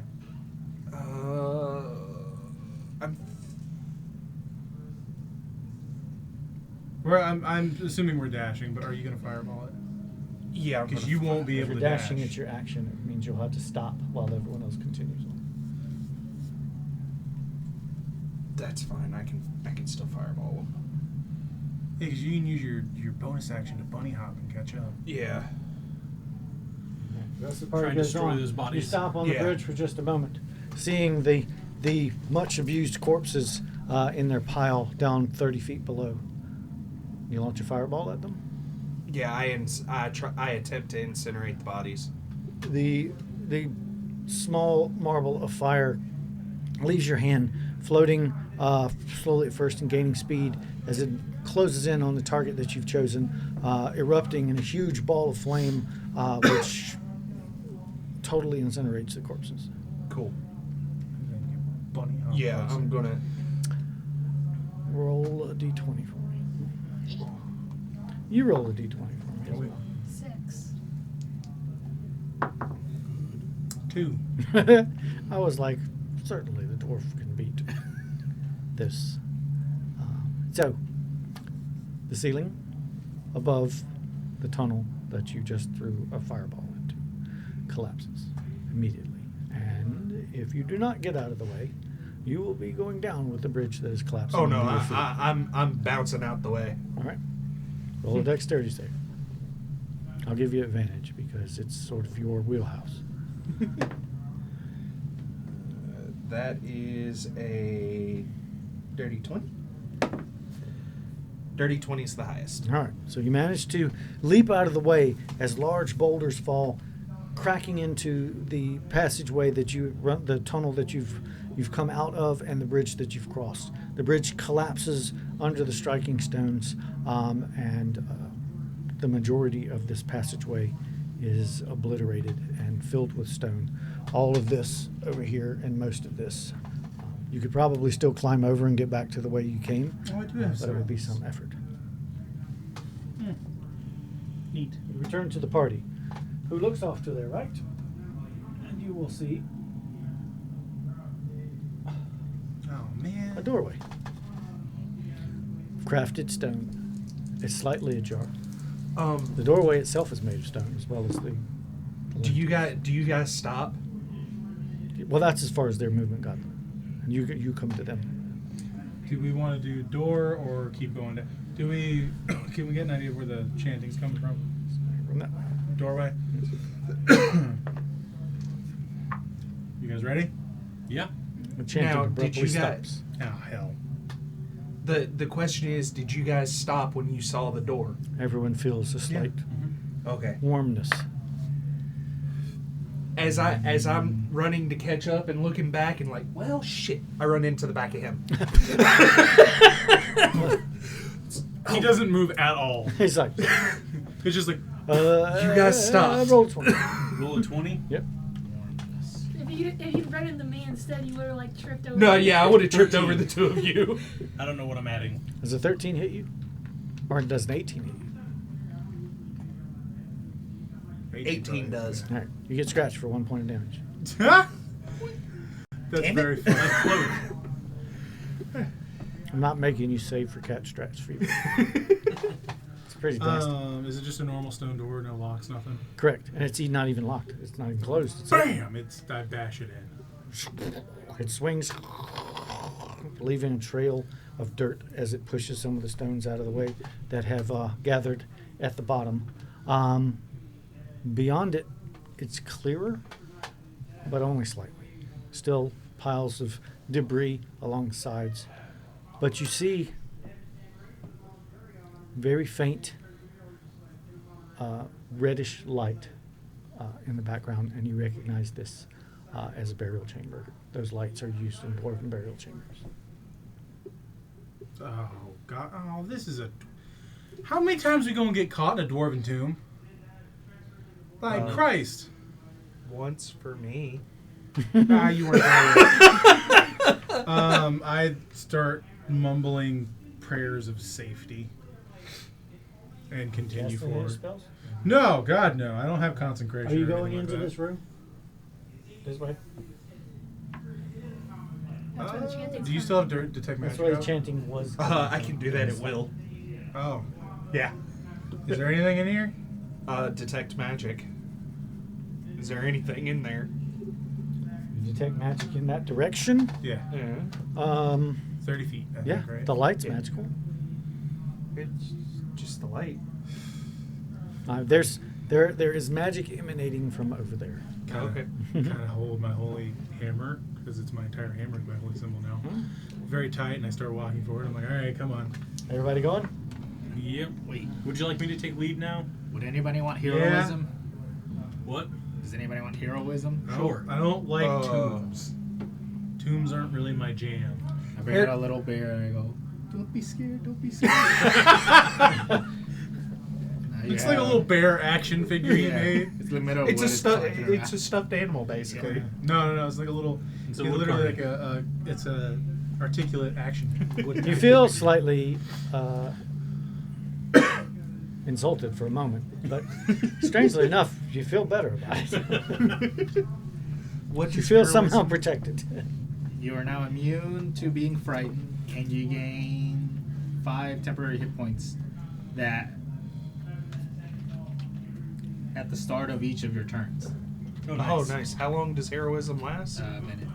I'm. I'm assuming we're dashing, but are you gonna fireball it? Yeah, I'm Because gonna you won't be If able you're to dashing, dash. it's your action. It means you'll have to stop while everyone else continues on. That's fine. I can still fireball. Yeah, because you can use your bonus action to bunny hop and catch up. Yeah. The rest of the party Try and goes destroy on. those You bodies. stop on the Yeah. bridge for just a moment, seeing the much abused corpses in their pile down 30 feet below. You launch a fireball at them. Yeah, I attempt to incinerate the bodies. The small marble of fire leaves your hand, floating slowly at first and gaining speed as it closes in on the target that you've chosen, erupting in a huge ball of flame, which totally incinerates the corpses. Cool. Bunny hop Yeah, closer. I'm gonna. Roll a d20 for me. You roll a d20 for me. 6. 2. I was like, certainly the dwarf can beat this. So, the ceiling above the tunnel that you just threw a fireball into collapses immediately. And if you do not get out of the way, you will be going down with the bridge that is collapsing. Oh no, under your feet. I'm bouncing out the way. All right. Roll a dexterity save. I'll give you advantage because it's sort of your wheelhouse. That is a dirty 20. Dirty 20 is the highest. All right. So you manage to leap out of the way as large boulders fall, cracking into the passageway that you run, the tunnel that you've come out of, and the bridge that you've crossed. The bridge collapses under the striking stones, and the majority of this passageway is obliterated and filled with stone. All of this over here and most of this. You could probably still climb over and get back to the way you came, Oh, I do have but it would be stones. some effort. Neat. You return to the party, who looks off to their right, and you will see Oh man. a doorway. Crafted stone. It's slightly ajar. The doorway itself is made of stone, as well as the. Do you guys stop? Well, that's as far as their movement got them, and you come to them. Do we want to do door or keep going down? Do we? Can we get an idea of where the chanting's coming from? From that way. Doorway. You guys ready? Yeah. The chanting Now, abruptly did you stops. Oh hell. The question is, did you guys stop when you saw the door? Everyone feels a slight Okay. warmness. As I'm running to catch up and looking back and like, well, shit, I run into the back of him. He doesn't move at all. He's like, It's just like You guys stopped. Roll 20. Roll a 20. Yep. If you'd run into me instead, you would have like tripped over. No, me. yeah, I would have tripped over the two of you. I don't know what I'm adding. Does a 13 hit you? Or does an 18 hit you? 18 does. All right. You get scratched for 1 point of damage. That's Damn it. very funny. I'm not making you save for cat strats for you. It's pretty nasty. Is it just a normal stone door? No locks, nothing? Correct. And it's not even locked. It's not even closed. It's open. Bam! I bash it in. It swings, leaving a trail of dirt as it pushes some of the stones out of the way that have gathered at the bottom. Beyond it, it's clearer, but only slightly. Still piles of debris along the sides. But you see very faint reddish light in the background, and you recognize this as a burial chamber. Those lights are used in dwarven burial chambers. Oh god! Oh, this is a. How many times we gonna get caught in a dwarven tomb? Like Christ! Once for me. Ah, you weren't there. I start mumbling prayers of safety and continue forward. Spells? No, God, no! I don't have consecration. Are you or going anything into like this room? This way? That's where the that. chanting's Do you still have detect That's magic? where the out? chanting was. I can do that at will. Oh, Yeah. is there anything in here? Detect magic. Is there anything in there? You detect magic in that direction. Yeah, Yeah. 30 feet. I Yeah, think, right? the light's Yeah. magical. It's just the light. There is magic emanating from over there. Okay. Kind of hold my holy hammer because it's my entire hammer is my holy symbol now. Very tight, and I start walking forward. I'm like, all right, come on. Everybody going? Yep. Wait. Would you like me to take lead now? Would anybody want Yeah. heroism? What? Does anybody want heroism? Sure. I don't like tombs. Tombs aren't really my jam. I bring out a little bear and I go, don't be scared, don't be scared. It's like a little bear action figure he made. It's the middle of It's what a stuffed animal, basically. Yeah. No. It's like a little. It's a wood literally carving. like it's a articulate action. You feel slightly insulted for a moment, but strangely enough, you feel better about it. What You feel somehow protected. You are now immune to being frightened, and you gain 5 temporary hit points that at the start of each of your turns. Oh, nice. How long does heroism last? A minute.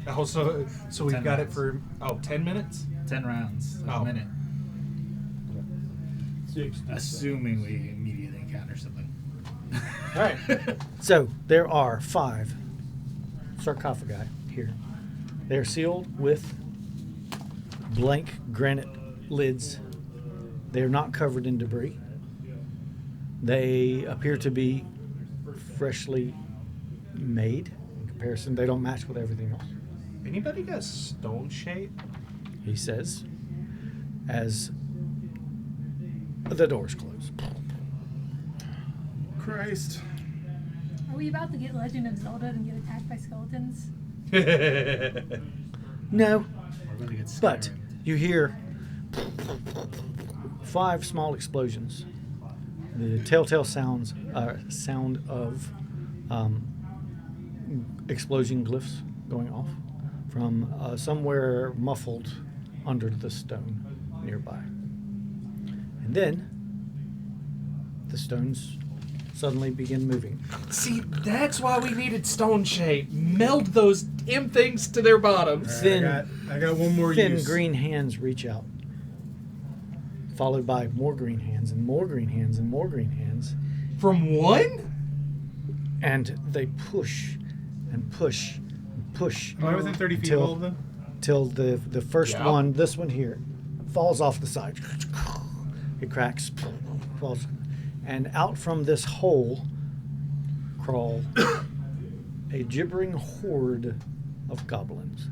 Oh, so we've 10 got it rounds. for 10 minutes. 10 rounds. A minute. 6. Assuming we immediately encounter something. All right. So there are 5 sarcophagi here. They're sealed with blank granite lids. They're not covered in debris. They appear to be freshly made in comparison. They don't match with everything else. Anybody got stone shape? He says, as the doors close. Christ. Are we about to get Legend of Zelda and get attacked by skeletons? No, We're going to get but scared. you hear 5 small explosions. The telltale sound of explosion glyphs going off from somewhere muffled under the stone nearby. And then the stones suddenly begin moving. See, that's why we needed stone shape. Meld those damn things to their bottoms. Thin, I got one more thin use. green hands reach out, followed by more green hands and more green hands and more green hands. From one? And they push and push and push Am I within 30 feet of all of them? till the first Yeah. one, this one here, falls off the side. It cracks, falls, and out from this hole crawl a gibbering horde of goblins.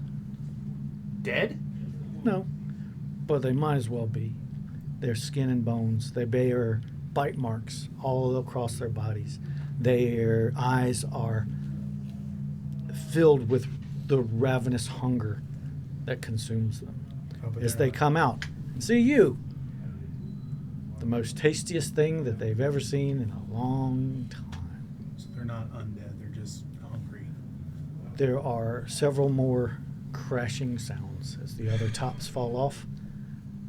Dead? No, but they might as well be. Their skin and bones. They bear bite marks all across their bodies. Their eyes are filled with the ravenous hunger that consumes them. Oh, but As they're they come out and see you, the most tastiest thing that they've ever seen in a long time. So they're not undead. They're just hungry. There are several more crashing sounds as the other tops fall off.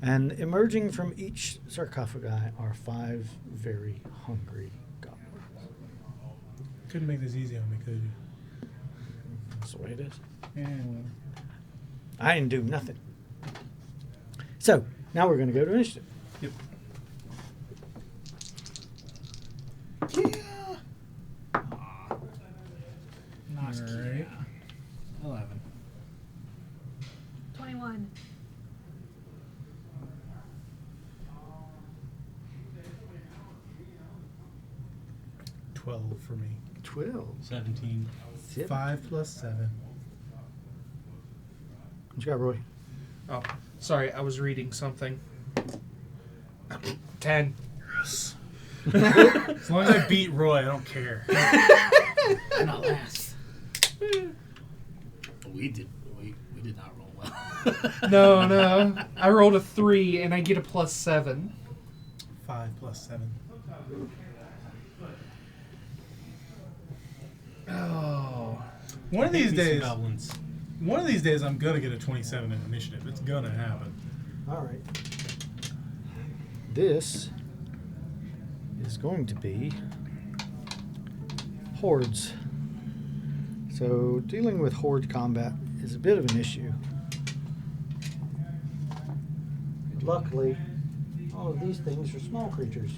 And emerging from each sarcophagi are 5 very hungry goblins. Couldn't make this easy on me, could you? That's the way it is. Yeah, well. I didn't do nothing. So, now we're going to go to initiative. Yep. Yeah. Aw. Not Alright. 11. 21. $12 for me. 12. 17. 5 plus 7. What you got, Roy? Oh, sorry, I was reading something. 10. As long as I beat Roy, I don't care. I'm not last. We did not roll well. No. I rolled a 3 and I get a +7. 5 plus 7. Oh. One of these Maybe some days, goblins. I'm gonna get a 27 in initiative. It's gonna happen. All right. This is going to be hordes. So dealing with horde combat is a bit of an issue. Luckily, all of these things are small creatures.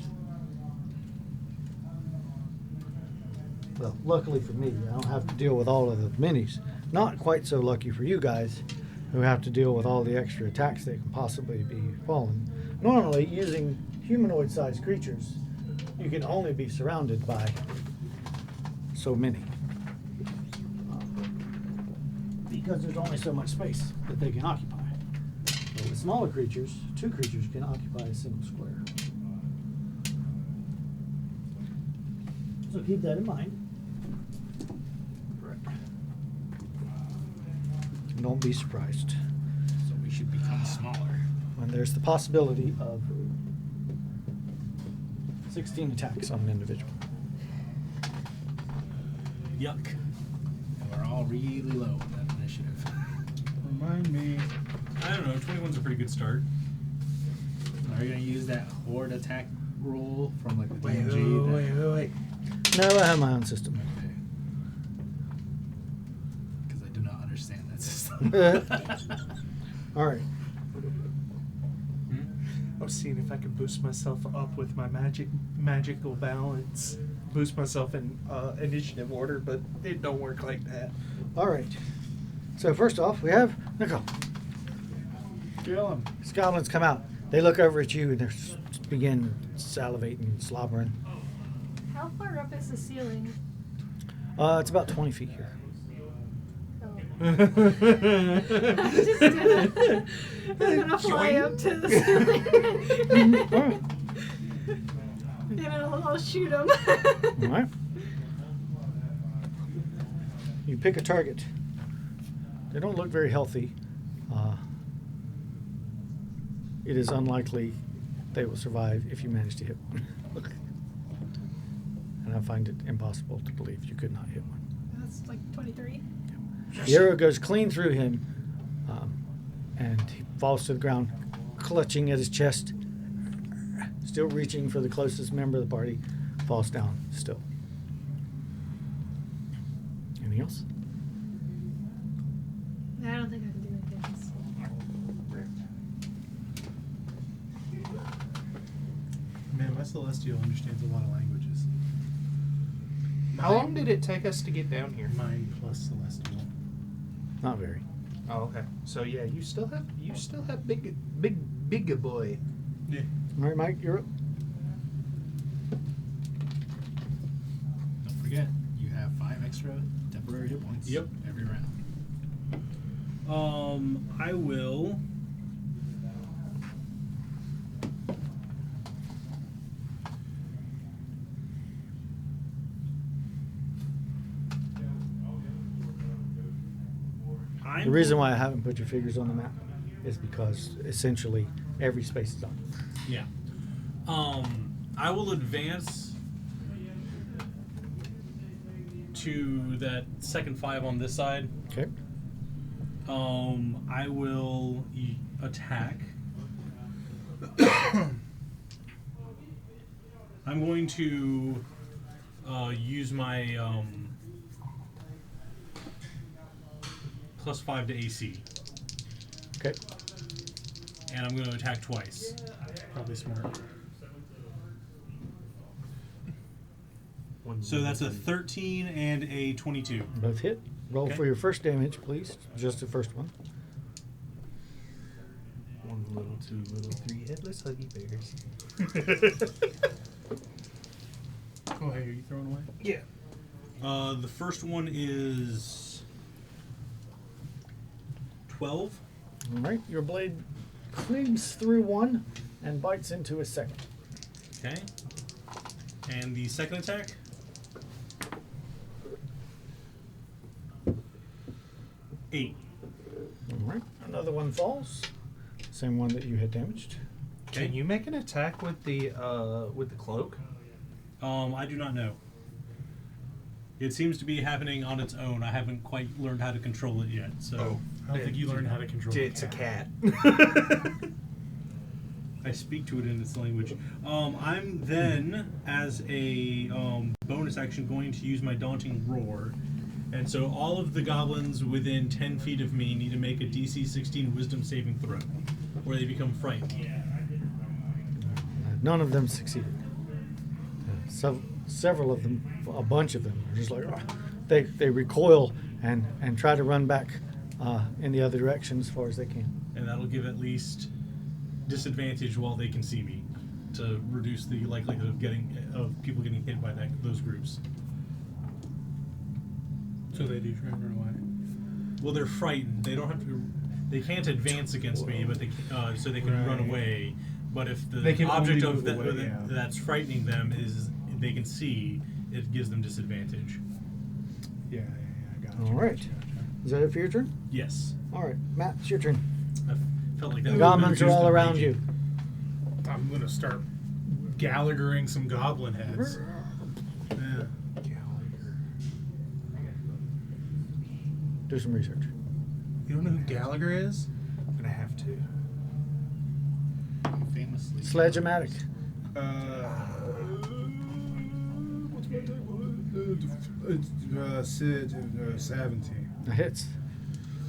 Well, luckily for me, I don't have to deal with all of the minis. Not quite so lucky for you guys, who have to deal with all the extra attacks that can possibly be fallen. Normally, using humanoid-sized creatures, you can only be surrounded by so many. Because there's only so much space that they can occupy. But with smaller creatures, 2 creatures can occupy a single square. So keep that in mind. Right. Don't be surprised So we should become smaller. when there's the possibility of 16 attacks on an individual. Yuck. And we're all really low on that initiative. Remind me. I don't know. 21's a pretty good start. Are you gonna use that horde attack rule from like the Wait, DMG? wait. No, I have my own system. Because I do not understand that system. All right. I was seeing if I could boost myself up with my magical balance. Boost myself in initiative order, but it don't work like that. All right. So first off, we have Nicole. Kill him. These goblins come out. They look over at you and they begin salivating, slobbering. How far up is the ceiling? It's about 20 feet here. Oh. I'm just gonna fly up to the ceiling. And I'll shoot him. All right. You pick a target. They don't look very healthy. It is unlikely they will survive if you manage to hit one. And I find it impossible to believe you could not hit one. That's like 23. The arrow goes clean through him, and he falls to the ground, clutching at his chest, still reaching for the closest member of the party, falls down still. Anything else? I don't think I can do anything else. Man, my Celestial understands a lot of languages. How long did it take us to get down here? 9 plus Celestial. Not very. Oh, okay. So yeah, you still have big boy. Yeah. All right, Mike, you're up. Don't forget, you have 5 extra temporary hit points. Yep. Every round. I will. The reason why I haven't put your figures on the map is because essentially every space is on. Yeah. I will advance to that second 5 on this side. Okay. I will attack. I'm going to use my +5 to AC, Okay. and I'm going to attack twice. Probably smart. So that's a 13 and a 22. Both hit. Roll Okay. for your first damage, please. Just the first one. 1 little, 2 little, 3 headless huggy bears. Oh, hey, are you throwing away? Yeah. The first one is 12. All right. Your blade cleaves through one and bites into a second. Okay. And the second attack? Eight. All right. Another one falls. Same one that you had damaged. Can you make an attack with the cloak? I do not know. It seems to be happening on its own. I haven't quite learned how to control it yet. So I don't think you learned how to control It's a cat. I speak to it in its language. I'm then, as a bonus action, going to use my Daunting Roar. And so all of the goblins within 10 feet of me need to make a DC 16 Wisdom saving throw, or they become frightened. None of them succeeded. Several of them, a bunch of them, are just like they recoil and try to run back in the other direction as far as they can. And that'll give at least disadvantage while they can see me, to reduce the likelihood of people getting hit by those groups. So they do try and run away. Well, they're frightened. They don't have to. They can't advance against me, but they so they can run Right. away. But if the They can object only of move away, yeah. that's frightening them is they can see, it gives them disadvantage. Yeah, I got it. All right. Is that it for your turn? Yes. All right, Matt, it's your turn. I felt like that. The would goblins are reduce all the around raging. you. I'm gonna start Gallaghering some goblin heads. Yeah. Do some research. You don't know who Gallagher is? I'm gonna have to. Famously. Sledge-o-matic. What's my type? It's 17. That hits.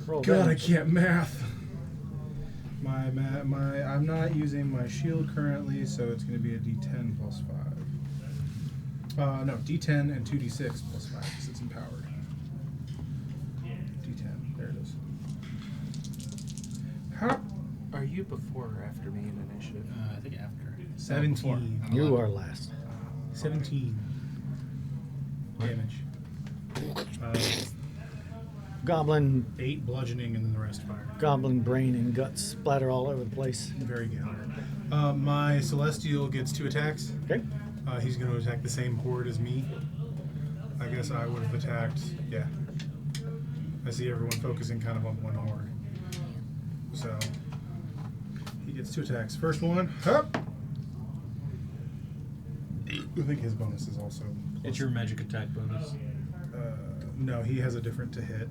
Roll God, I damage. can't math. I'm not using my shield currently, so it's going to be a D10 plus 5. No, D10 and 2D6 plus 5 because it's empowered. D10, there it is. How? Are you before or after me in initiative? I think after. 17. I'm You 11. are last. 17 damage. Goblin, 8 bludgeoning and then the rest fire. goblin brain and guts splatter all over the place. Very good. My Celestial gets 2 attacks. Okay. He's going to attack the same horde as me. I guess I would have attacked. Yeah. I see everyone focusing kind of on one horde. So he gets 2 attacks. First one, up. I think his bonus is also. It's your magic attack bonus. No, he has a different to hit.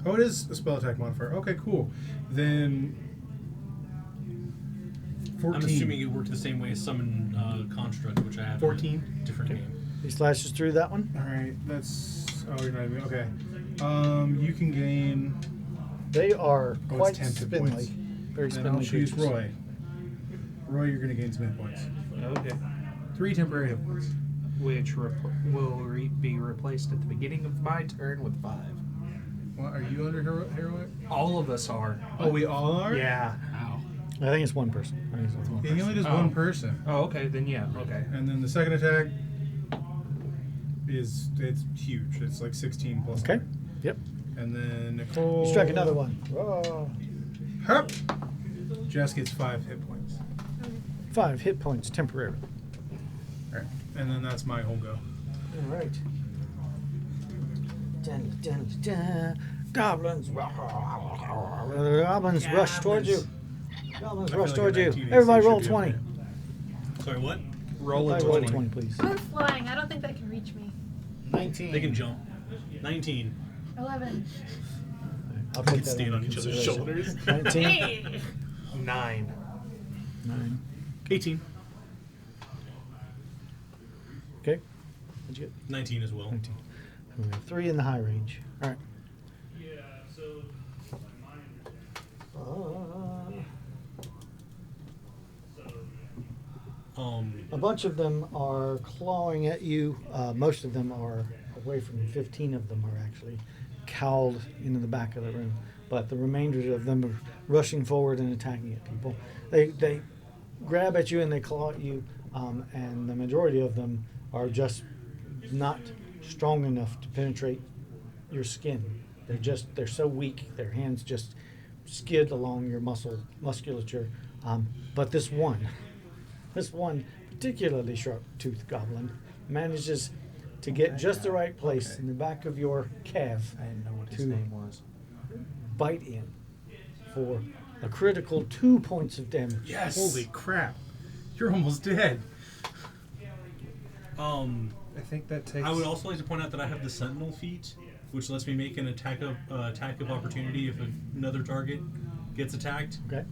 Oh, it is a spell attack modifier. Okay, cool. Then 14. I'm assuming it worked the same way as summon construct, which I have. 14. In a different game. He slashes through that one. All right, that's. Oh, you're not even. Okay. You can gain. They are Oh, quite it's 10 hit spindly. points. Very Then I'll spindly choose creatures. Roy. Roy, you're going to gain some hit points. Okay. 3 temporary hit points. Which will be replaced at the beginning of my turn with 5. What, are you under heroic? All of us are. Oh, we all are? Yeah. Ow. I think it's one person. I think it's only one Yeah, he only does Oh. one person. Oh, okay. Then yeah. Okay. And then the second attack it's huge. It's like 16 plus. Okay. 9. Yep. And then Nicole. You strike another one. Oh. Hup! Jess gets 5 hit points. 5 hit points temporarily. All right. And then that's my whole go. All right. Dun, dun, dun. Goblins. The goblins rush towards you. Goblins I feel rush like towards a you. 19 Everybody AC roll should be 20. okay. Sorry, what? Roll a Everybody 20. 20, please. I'm flying. I don't think that can reach me. 19. They can jump. 19. 11. I'll We put can that stand under on each other's consideration. shoulders. 19. Hey! 9. 9. 18. Okay. What'd you get? 19 as well. 19. And we have 3 in the high range. All right. A bunch of them are clawing at you. Most of them are away from you. 15 of them are actually cowled into the back of the room. But the remainder of them are rushing forward and attacking at people. They grab at you and they claw at you, and the majority of them are just not strong enough to penetrate your skin. They're so weak. Their hands just skid along your musculature. But this one particularly sharp-toothed goblin manages to get just the right place in the back of your calf I didn't know what his to name was. bite in for a critical 2 points of damage. Yes. Holy crap. You're almost dead. I think that takes. I would also like to point out that I have the Sentinel feat, which lets me make an attack of opportunity if another target gets attacked. Okay.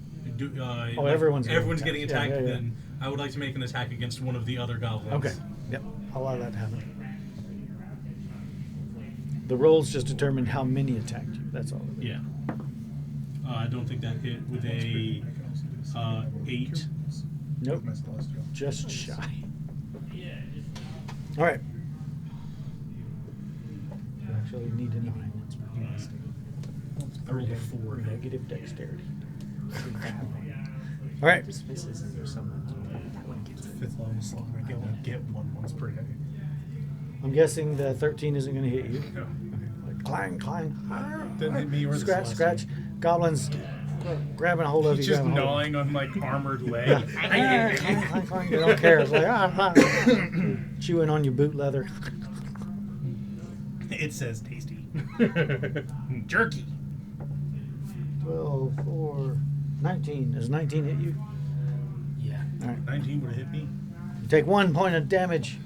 Everyone's everyone's getting getting attacked. attacked. Yeah. Then I would like to make an attack against one of the other goblins. Okay. Yep. I'll allow that to happen. The rolls just determine how many attacked you. That's all. Yeah. I don't think that hit with a 8. Nope. My Celestial. Just shy. All right. You actually need a 9. I rolled a 4. Negative dexterity. All right. Misses or something. That one gets 5th level slot. I can only get one once per day. I'm guessing the 13 isn't going to hit you. No. Okay. clang, clang. Didn't hit me or the Scratch, Solace. scratch. Goblins grabbing a hold of He's you. just grabbing a hold gnawing on like armored of you. leg. Clang, clang, clang. They don't care. It's like, chewing on your boot leather. It says tasty. Jerky. 12, 4, 19. Does 19 hit you? Yeah. All right. 19 would have hit me. You take 1 point of damage.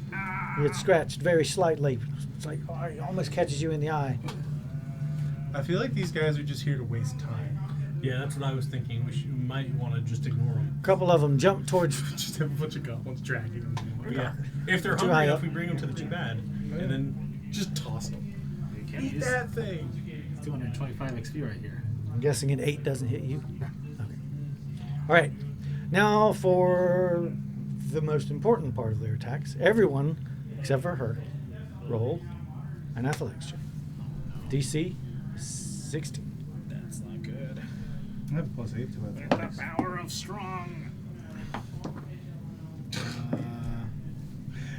You get scratched very slightly. It's like, oh, it almost catches you in the eye. I feel like these guys are just here to waste time. Yeah, that's what I was thinking. We might want to just ignore them. A couple of them jump towards. Just have a bunch of goblins dragging them. Yeah. If they're Too hungry high enough, up. we bring them to the too bad, and then Just toss them. You can't Eat use that thing. 225 XP right here. I'm guessing an 8 doesn't hit you. Okay. All right. Now for the most important part of their attacks. Everyone, except for her, roll an athletics check. DC 16. That's not good. I have a +8 to it. The power of strong.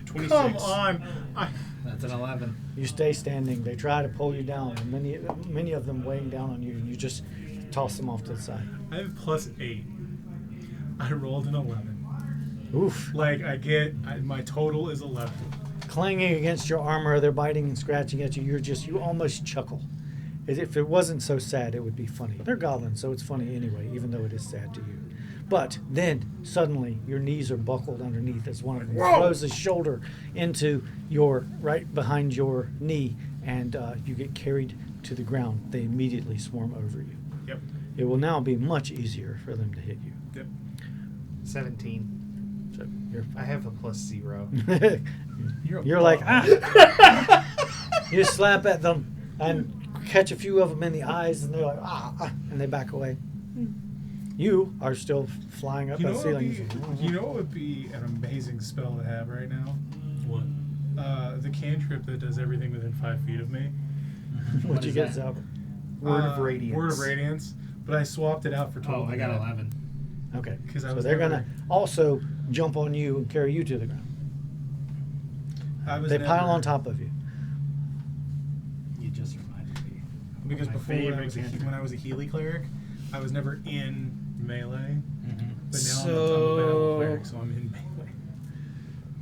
26. Come on. That's an 11. You stay standing. They try to pull you down, and many of them weighing down on you, and you just toss them off to the side. I have +8. I rolled an 11. Oof. Like my total is 11. Clanging against your armor, they're biting and scratching at you. You almost chuckle. If it wasn't so sad, it would be funny. They're goblins, so it's funny anyway, even though it is sad to you. But then suddenly your knees are buckled underneath as one of them throws his shoulder into your right behind your knee, and you get carried to the ground. They immediately swarm over you. Yep. It will now be much easier for them to hit you. Yep. 17. So you're I have a +0. You're like, ah! You slap at them and catch a few of them in the eyes, and they're like, and they back away. You are still flying up You that know, what ceiling. would be an amazing spell to have right now? What? The cantrip that does everything within 5 feet of me. What you is get, that? Zalber? Word of Radiance. Word of Radiance. But I swapped it out for 12. Oh, I got 11. Okay. 'Cause I So was they're never- going to also jump on you and carry you to the ground. They pile on top of you. You just reminded me. Because My before when I, favorite was cantrip. when I was a Healy cleric, I was never in melee. Mm-hmm. But now I'm a battle So- cleric, so I'm in melee.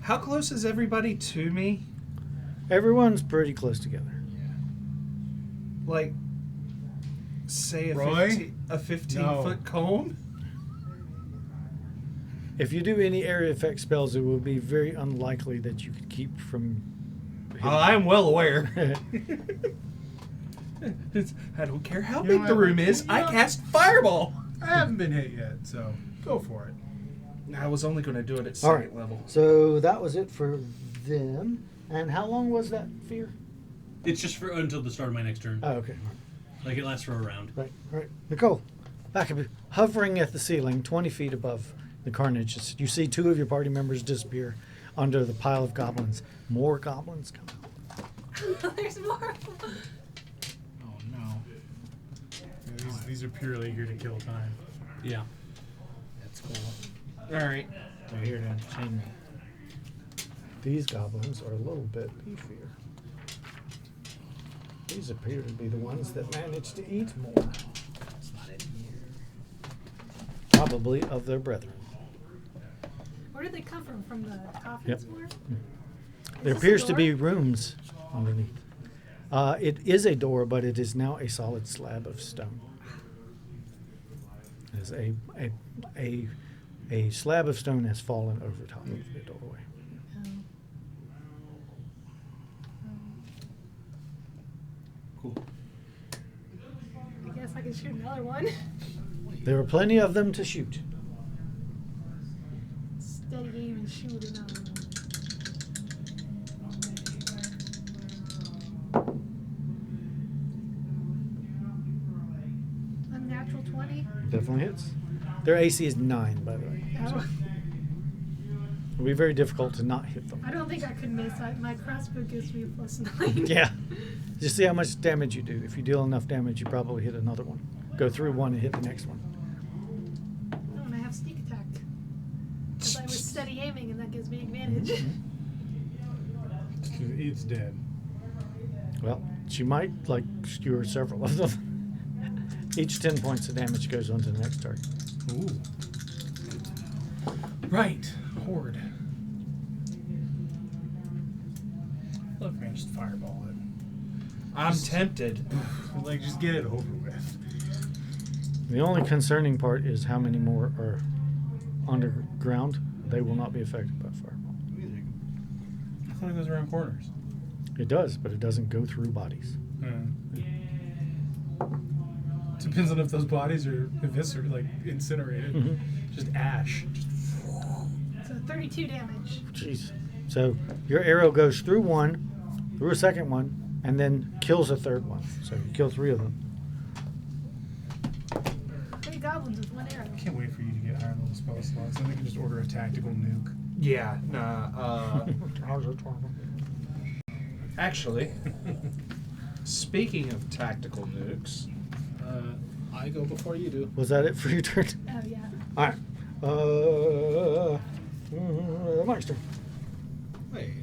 How close is everybody to me? Everyone's pretty close together. Like, say Roy? a 15 No. foot cone? If you do any area effect spells, it will be very unlikely that you could keep from. I'm well aware. I don't care how You big know, the room is. I cast Fireball. I haven't been hit yet, so go for it. I was only going to do it at All second right. level. So that was it for them. And how long was that fear? It's just for until the start of my next turn. Oh, okay. Like it lasts for a round. Right, right. Nicole, back up, hovering at the ceiling, 20 feet above the carnage. You see 2 of your party members disappear under the pile of goblins. More goblins come out. There's more. Oh, no. Yeah, these are purely here to kill time. Yeah. That's cool. All right. They're here to entertain me. These goblins are a little bit beefier. These appear to be the ones that manage to eat more, That's not in here. probably of their brethren. Where did they come from? From the coffins Yep. floor? There this a appears to be door? rooms underneath. It is a door, but it is now a solid slab of stone. As a slab of stone has fallen over top of the doorway. Cool. I guess I can shoot another one. There are plenty of them to shoot. Steady aim and shoot another one. Unnatural 20. Definitely hits. Their AC is 9, by the way. Oh, It'll be very difficult to not hit them. I don't think I could miss. My crossbow gives me a +9. Yeah. Just see how much damage you do. If you deal enough damage, you probably hit another one. Go through one and hit the next one. Oh, and I have sneak attack. Because I was steady aiming, and that gives me advantage. It's dead. Well, She might like skewer several of them. Each 10 points of damage goes on to the next target. Ooh. Right. Horde. Look, man, just fireball it. I'm tempted. Like, just get it over with. The only concerning part is how many more are underground. They will not be affected by fireball. I thought it goes around corners. It does, but it doesn't go through bodies. Depends on if those bodies are eviscerated, like incinerated. Mhm. Just ash. So 32 damage. Jeez. So your arrow goes through one, through a second one, and then kills a third one. So you kill 3 of them. 3 goblins with 1 arrow. Can't wait for you to get higher level spell slots. Then they can just order a tactical nuke. Yeah, nah. Actually, speaking of tactical nukes, I go before you do. Was that it for your turn? Oh, yeah. All right. Mike's turn. Wait.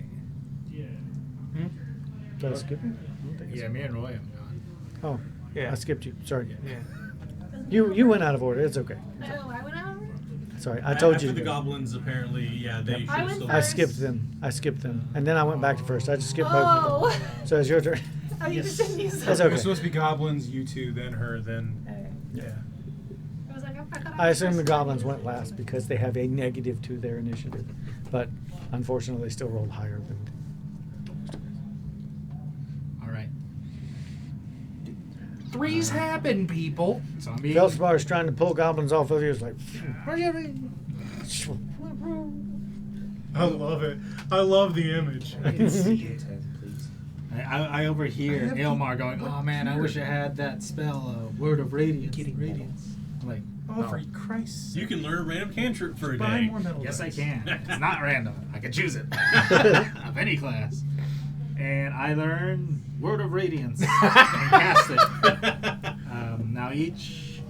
Did I skip you? I don't think I Yeah, me and Roy am gone. Oh, yeah, I skipped you. Sorry. yeah. You went out of order. It's okay. Oh, I went out? Sorry, I told After you. the to go. goblins, apparently, yeah, they Yep. I should went still. I skipped them. And then I went back to first. I just skipped both of Oh! them. So it's your turn. Oh, you just didn't use That's that. It was okay. supposed to be goblins, you two, then her, then. Okay. Yeah. I was like, I thought I assume the was goblins first. went last because they have a negative to their initiative. But unfortunately, they still rolled higher than. All right. 3s happen, people. Zombie. Felspar is trying to pull goblins off of you. It's like. I love it. I love the image. I can see it. I overhear Aelmar going, "Oh man, I wish I had that spell, Word of Radiance." Getting Radiance. I'm like, Oh, for Christ's sake. You can learn a random cantrip for a Buy day. more metal yes, I dice. can. It's not random. I can choose it of any class. And I learn Word of Radiance and cast it. Now each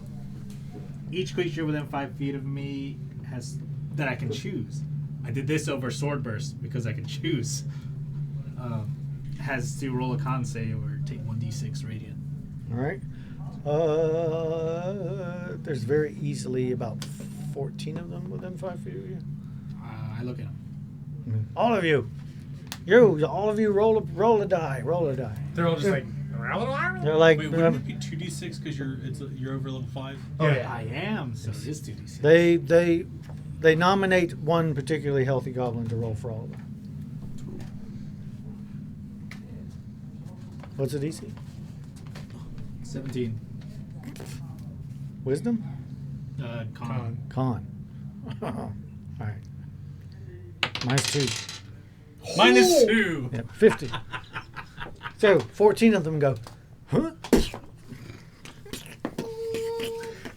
creature within 5 feet of me has that I can choose. I did this over Sword Burst because I can choose. Has to roll a con save or take 1d6 radiant. All right. There's very easily about 14 of them within 5 feet of you. I look at them. All of you. All of you roll a die. Roll a die. They're all just like. They're like, Wait, wouldn't it be 2d6 because you're over level 5? Oh, yeah. I am, so it is 2d6. they nominate one particularly healthy goblin to roll for all of them. What's the DC? 17. Wisdom? Con. Con. All right. Minus 2. Minus 2. Yeah, 50. So 14 of them go. Huh?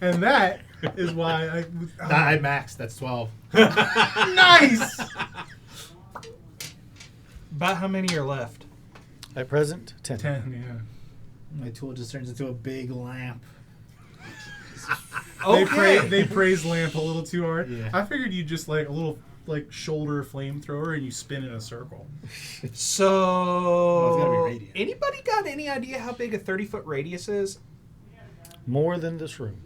And that is why I. I maxed. That's 12. Nice! About how many are left? At present, 10. 10, yeah. My tool just turns into a big lamp. They praise lamp a little too hard. Yeah. I figured you'd just like a little like shoulder flamethrower and you spin in a circle. So, Well, it's gotta be radiant. anybody got any idea how big a 30-foot radius is? More than this room.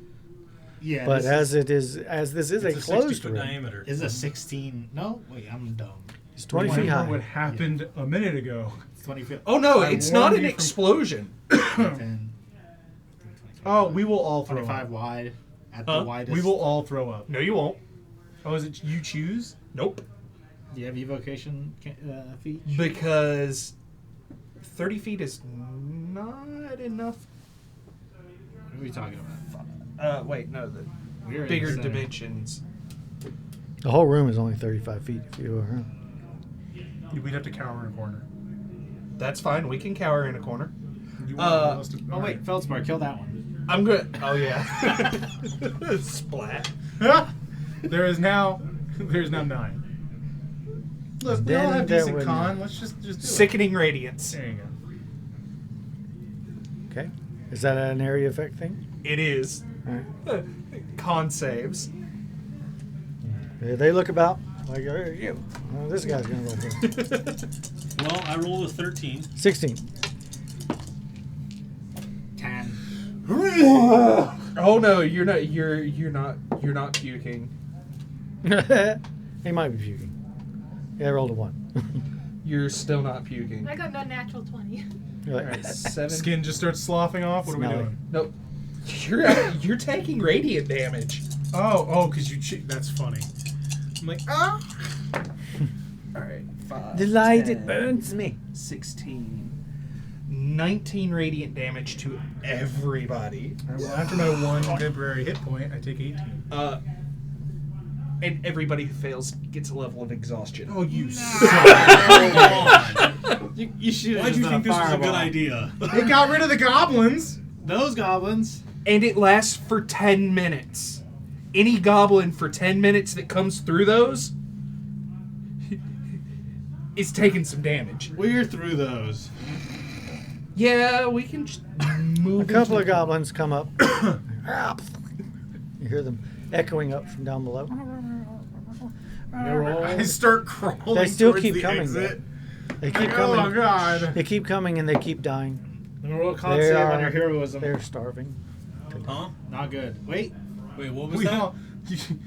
Yeah. But this this is a It's a closed 60-foot room. diameter. is a 16. No, wait, I'm dumb. It's 20 feet Remember high. what happened a minute ago. It's 20 feet. Oh no, I it's warned not an you from- explosion. 10. Oh, we will all throw 25 up. wide. At Huh? the widest. We will all throw up. No, you won't. Oh, is it you choose? Nope. Do you have evocation feat? Because 30 feet is not enough. What are we talking about? Wait, no, the We're in bigger the center. dimensions. The whole room is only 35 feet if you go around. We'd have to cower in a corner. That's fine. We can cower in a corner. You want us to, Oh wait, Feldspar, kill that one. I'm good. Oh yeah. Splat. There's now 9. Look, we all Then have there decent were con. none. Let's just do it. Sickening radiance. There you go. Okay. Is that an area effect thing? It is. All right. Con saves. They look about like, you. Well, this guy's going to roll for it. Well, I rolled a 13. 16. Oh no, you're not. You're not puking. He might be puking. Yeah, I rolled a 1. You're still not puking. I got an unnatural 20. You're All like, right, 7. Skin just starts sloughing off. What are we Smelly. doing? Nope. You're taking radiant damage. Oh, because that's funny. I'm like, ah. All right. 5. The light, 10, it burns me. 16. 19 radiant damage to everybody. Well, after my 1 temporary hit point, I take 18. And everybody who fails gets a level of exhaustion. Oh, you You should. Why'd you think this was a good idea? It got rid of the goblins. Those goblins. And it lasts for 10 minutes. Any goblin for 10 minutes that comes through those is taking some damage. We're through those. Yeah, we can just move. A couple into- of goblins come up. You hear them echoing up from down below. I start crawling. They still towards keep the coming. exit. They keep Oh coming. God! They keep coming and they keep dying. Roll con They save are- on your heroism. They're starving. Huh? Not good. Wait. Wait, what was We that? all,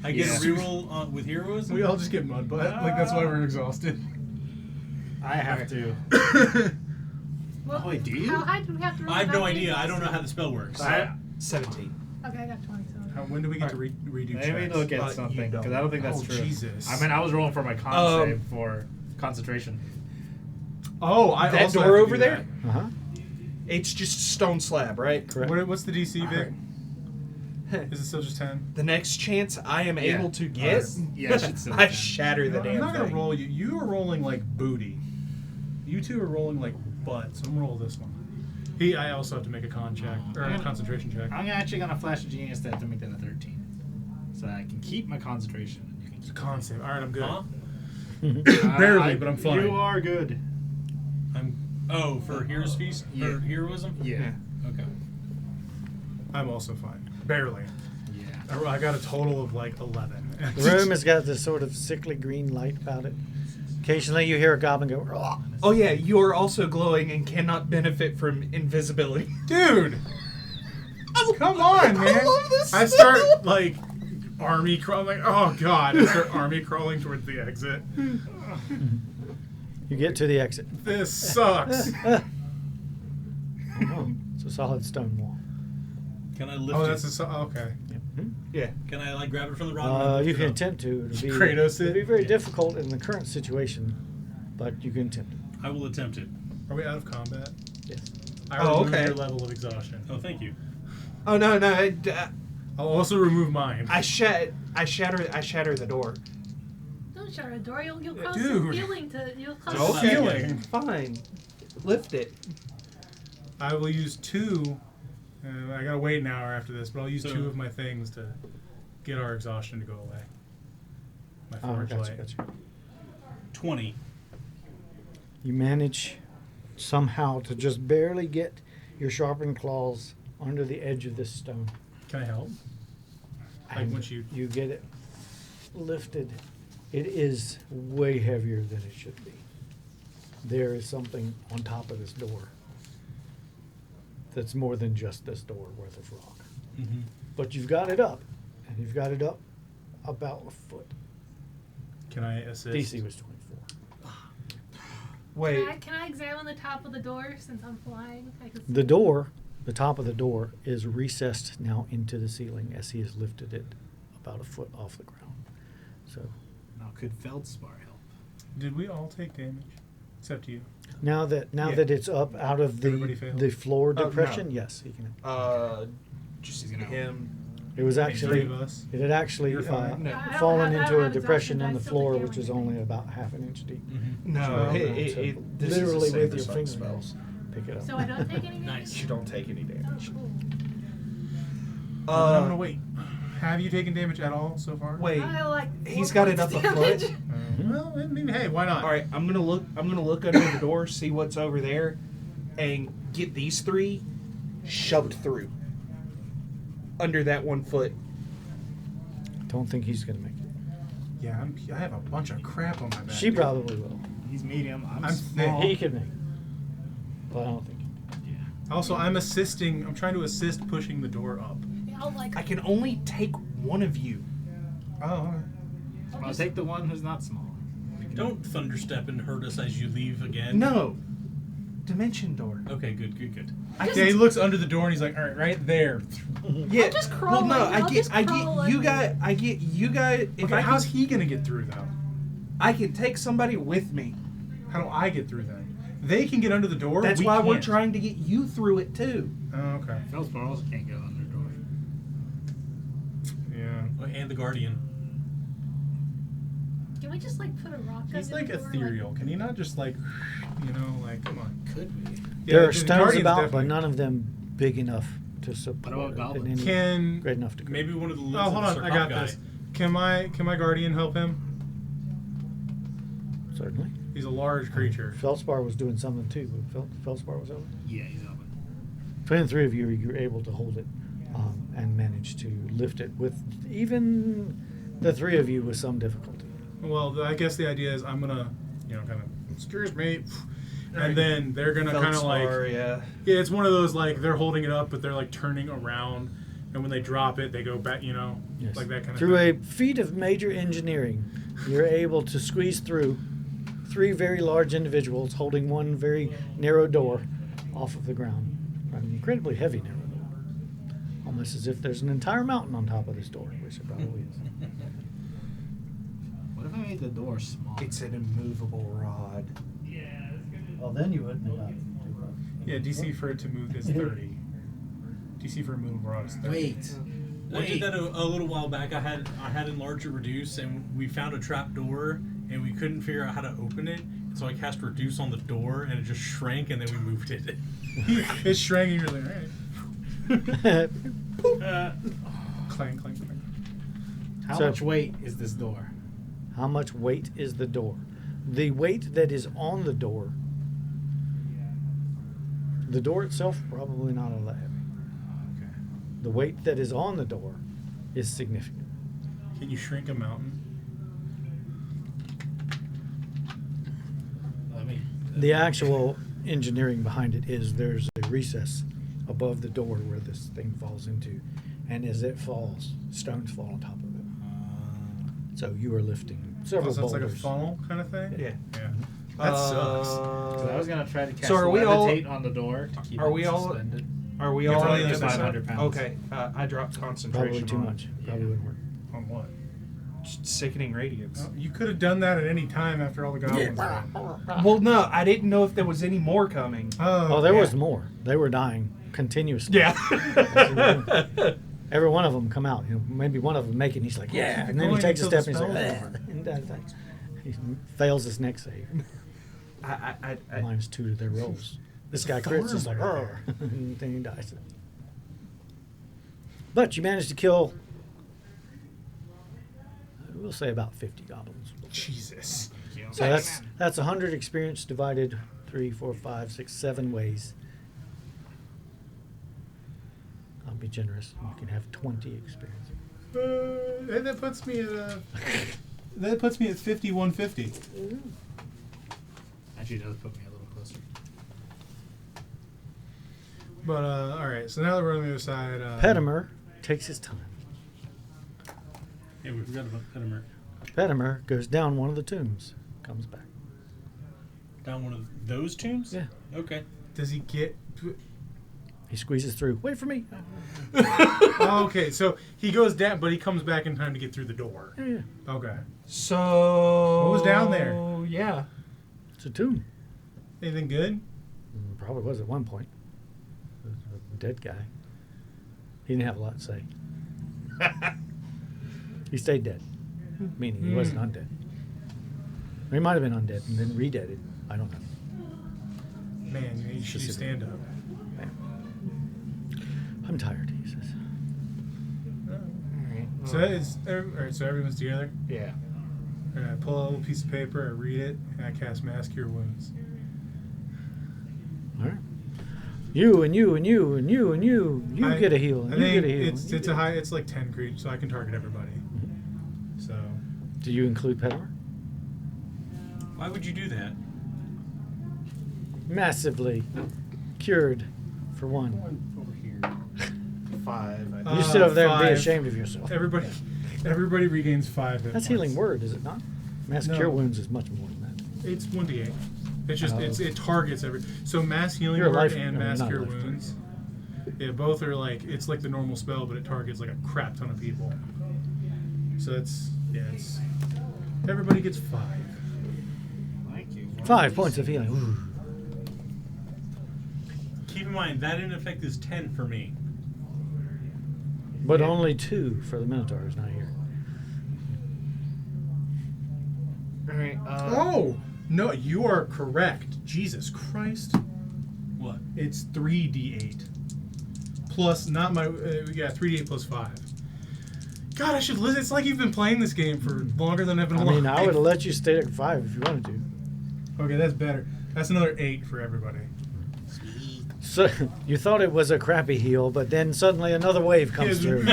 I get Yeah. a reroll with heroism? we all just get mud butt. Like that's why we're exhausted. I have to. Well, wait, do you? How high do we have to roll? I have no that idea. base? I don't know how the spell works. 17. Okay, I got 20. So. When do we get to redo Let me checks? look at You something don't. because I don't think that's Oh, true. Jesus. I mean, I was rolling for my con Um, save for concentration. Oh, I That also door have to over do there? Uh-huh. It's just a stone slab, right? Correct. What's the DC, Vic? Is it still just 10? The next chance I am Yeah. able to get, Yeah, it should still I be 10. shatter the I'm damn not gonna thing. roll you. You are rolling like booty. You two are rolling like butt. So I'm gonna roll this one. I also have to make a con check or a concentration check. I'm actually gonna flash a genius stat to make that a 13, so that I can keep my concentration. And you can It's a keep con save. All right, I'm good. Huh? Barely, but I'm fine. You are good. For Hero's Feast? Yeah. For heroism? Yeah. Okay. I'm also fine. Barely. Yeah. I got a total of like 11. The room has got this sort of sickly green light about it. Occasionally you hear a goblin go, "Raw." Oh yeah, you are also glowing and cannot benefit from invisibility. Dude! Come on, man! I love this I spell. start like army crawling. Oh god! I start army crawling towards the exit. You get to the exit. This sucks. Oh, it's a solid stone wall. Can I lift Oh, it? that's okay. Yeah. Can I like grab it from the rod? and lift You it can up? attempt to. It'll be, Kratos it'll be it? very difficult in the current situation, but you can attempt it. I will attempt it. Are we out of combat? Yes. I Oh, remove okay. your level of exhaustion. Oh, thank you. Oh no. I'll also remove mine. I shatter the door. Don't shut a door. You'll cause Dude. some feeling to. You'll cause Just some Okay. feeling. Fine. Lift it. I will use 2. I gotta wait an hour after this, but I'll use So- 2 of my things to get our exhaustion to go away. My Oh, forge gotcha, light. gotcha. 20. You manage somehow to just barely get your sharpened claws under the edge of this stone. Can I help? Like And once you. get it lifted, it is way heavier than it should be. There is something on top of this door that's more than just this door worth of rock. Mm-hmm. But you've got it up, and you've got it up about a foot. Can I assist? DC was 24. Wait. Can I examine the top of the door since I'm flying? I can see. The door, the top of the door, is recessed now into the ceiling as he has lifted it about a foot off the ground. So Now, could Feldspar help? Did we all take damage? Except you. now that Yeah. it's up out of Everybody failed? the floor Oh, no. depression, yes, he can. Just He's gonna him. It was Three actually of us. it had actually You're fine. No. I don't fallen have- I into don't a have depression exhaustion, in but the I still floor, take which is damage. only about half an inch deep. Mm-hmm. No, So this is literally the with same your as some fingernails, spells. pick it up. So I don't take any damage? Nice. You don't take any damage. Oh, cool. I'm gonna wait. Have you taken damage at all so far? Wait. I like He's 4 got it points up a damage. foot. Well, I mean, hey, why not? All right, I'm gonna look under the door, see what's over there, and get these 3 shoved through under that 1 foot. Don't think he's gonna make it. Yeah, I have a bunch of crap on my back. She probably will. He's medium. I'm I'm small. He could make it, but I don't think. Also, I'm trying to assist pushing the door up. Yeah, I'll like. I can only take one of you. Oh, all right. I'll take the one who's not small. Don't thunderstep and hurt us as you leave again. No. Dimension door. Okay, good. Yeah, he looks under the door and he's like, all right, right there. Yeah. just crawling. Well, no, I'll just I crawl get you under. guys. I get you guys. If Okay, I how's can, he gonna get through though? I can take somebody with me. How do I get through then? They can get under the door. That's we why we're can't. trying to get you through it too. Oh, okay. Feldspar also can't get under the door. Yeah. Oh, and the Guardian. Can we just like put a rock? He's under like the door, ethereal. Can he not just like, come on? Could be. There Yeah, are the stones Guardian's about, but definitely- none of them big enough to support about it in goblins? any Can great enough to go. Maybe one of the limbs hold of on, the I got guy. this. Can my guardian help him? Certainly. He's a large creature. Feldspar was doing something too, but Feldspar was over. Yeah, he's open. Between the three of you, you're able to hold it and manage to lift it with even the three of you with some difficulty. Well, I guess the idea is I'm gonna, kind of, excuse me, and then they're gonna kind of like, yeah. yeah, it's one of those like they're holding it up, but they're like turning around, and when they drop it, they go back, Yes. like that kind of Through thing. a feat of major engineering, you're able to squeeze through three very large individuals holding one very narrow door off of the ground. An incredibly heavy narrow door. Almost as if there's an entire mountain on top of this door, which it probably is. What if I made the door small? It's an immovable rod. Well, then you wouldn't have Yeah, DC for it to move is 30. DC for a move rod is 30. Wait. I did that a little while back. I had enlarge or reduce, and we found a trap door, and we couldn't figure out how to open it. So I cast reduce on the door, and it just shrank, and then we moved it. It's shrank, and you're like, all right. Clang, clang, clang. How So- much weight is this door? How much weight is the door? The weight that is on the door itself, probably not all that heavy. Okay. The weight that is on the door is significant. Can you shrink a mountain? Let me. The actual engineering behind it is there's a recess above the door where this thing falls into, and as it falls, stones fall on top of it. So you are lifting several So it's like a boulders. funnel kind of thing? Yeah. Yeah. That sucks. So I was gonna try to cast So are we all- levitate on the door to keep Are it we all- suspended. Are we It's all only on the like other side? 500 pounds. Okay, I dropped concentration. Probably too on much. Probably wouldn't work. On what? Sickening radiance. Oh, you could have done that at any time after all the goblins. Well, no, I didn't know if there was any more coming. Oh, there was more. They were dying continuously. Yeah. Every one of them come out. Maybe one of them make it, and he's like, yeah. And then he Going takes a until step, the and he's like, spell's over. and that thing. He fails his next save. I Minus 2 to their rolls. This guy crits, he's like, "Arr," and then he dies. But you managed to kill, we'll say about 50 goblins. Jesus. So that's 100 experience divided 3, 4, 5, 6, 7 ways. I'll be generous. You can have 20 experience. And that puts me at 5150. Actually, it does put me a little closer. But all right, so now that we're on the other side, Petimer takes his time. Yeah, we forgot about Petimer. Petimer goes down one of the tombs, comes back. Down one of those tombs? Yeah. Okay. does he get? He squeezes through. Wait for me. Oh, okay, so he goes down, but he comes back in time to get through the door. Yeah. Okay. So What was down there? Yeah. It's a tomb. Anything good? Probably was at one point. A dead guy. He didn't have a lot to say. He stayed dead, meaning he wasn't undead. Or he might have been undead and then re-deaded. I don't know. Man, you should stand up. I'm tired, he says. So it's all right. So everyone's together. Yeah. And I pull out a little piece of paper, I read it, and I cast Mass Cure Wounds. All right. You and you and you and you and you. You I- get a heal. And I you think get a heal. it's a high. It's like 10 creatures, so I can target everybody. So Do you include Petimer? Why would you do that? Massively cured for one. over here. 5. I think. You sit over there and be 5. ashamed of yourself. Everybody regains 5 hit That's points. healing word, is it not? Mass No. cure wounds is much more than that. It's 1d8. It's just Oh. it targets every. So mass healing You're a word life- and no, mass not cure life wounds. Yeah, both are like it's like the normal spell, but it targets like a crap ton of people. So it's everybody gets 5. Thank you. 5 points of healing. Ooh. Keep in mind that in effect is 10 for me. But only 2 for the Minotaurs not here. All right. Oh no, you are correct. Jesus Christ! What? It's 3d8 plus not my 3d8 plus 5. God, I should listen. It's like you've been playing this game for longer than I've been I alive. mean, I would have let you stay at 5 if you wanted to. Okay, that's better. That's another 8 for everybody. So you thought it was a crappy heal, but then suddenly another wave comes through.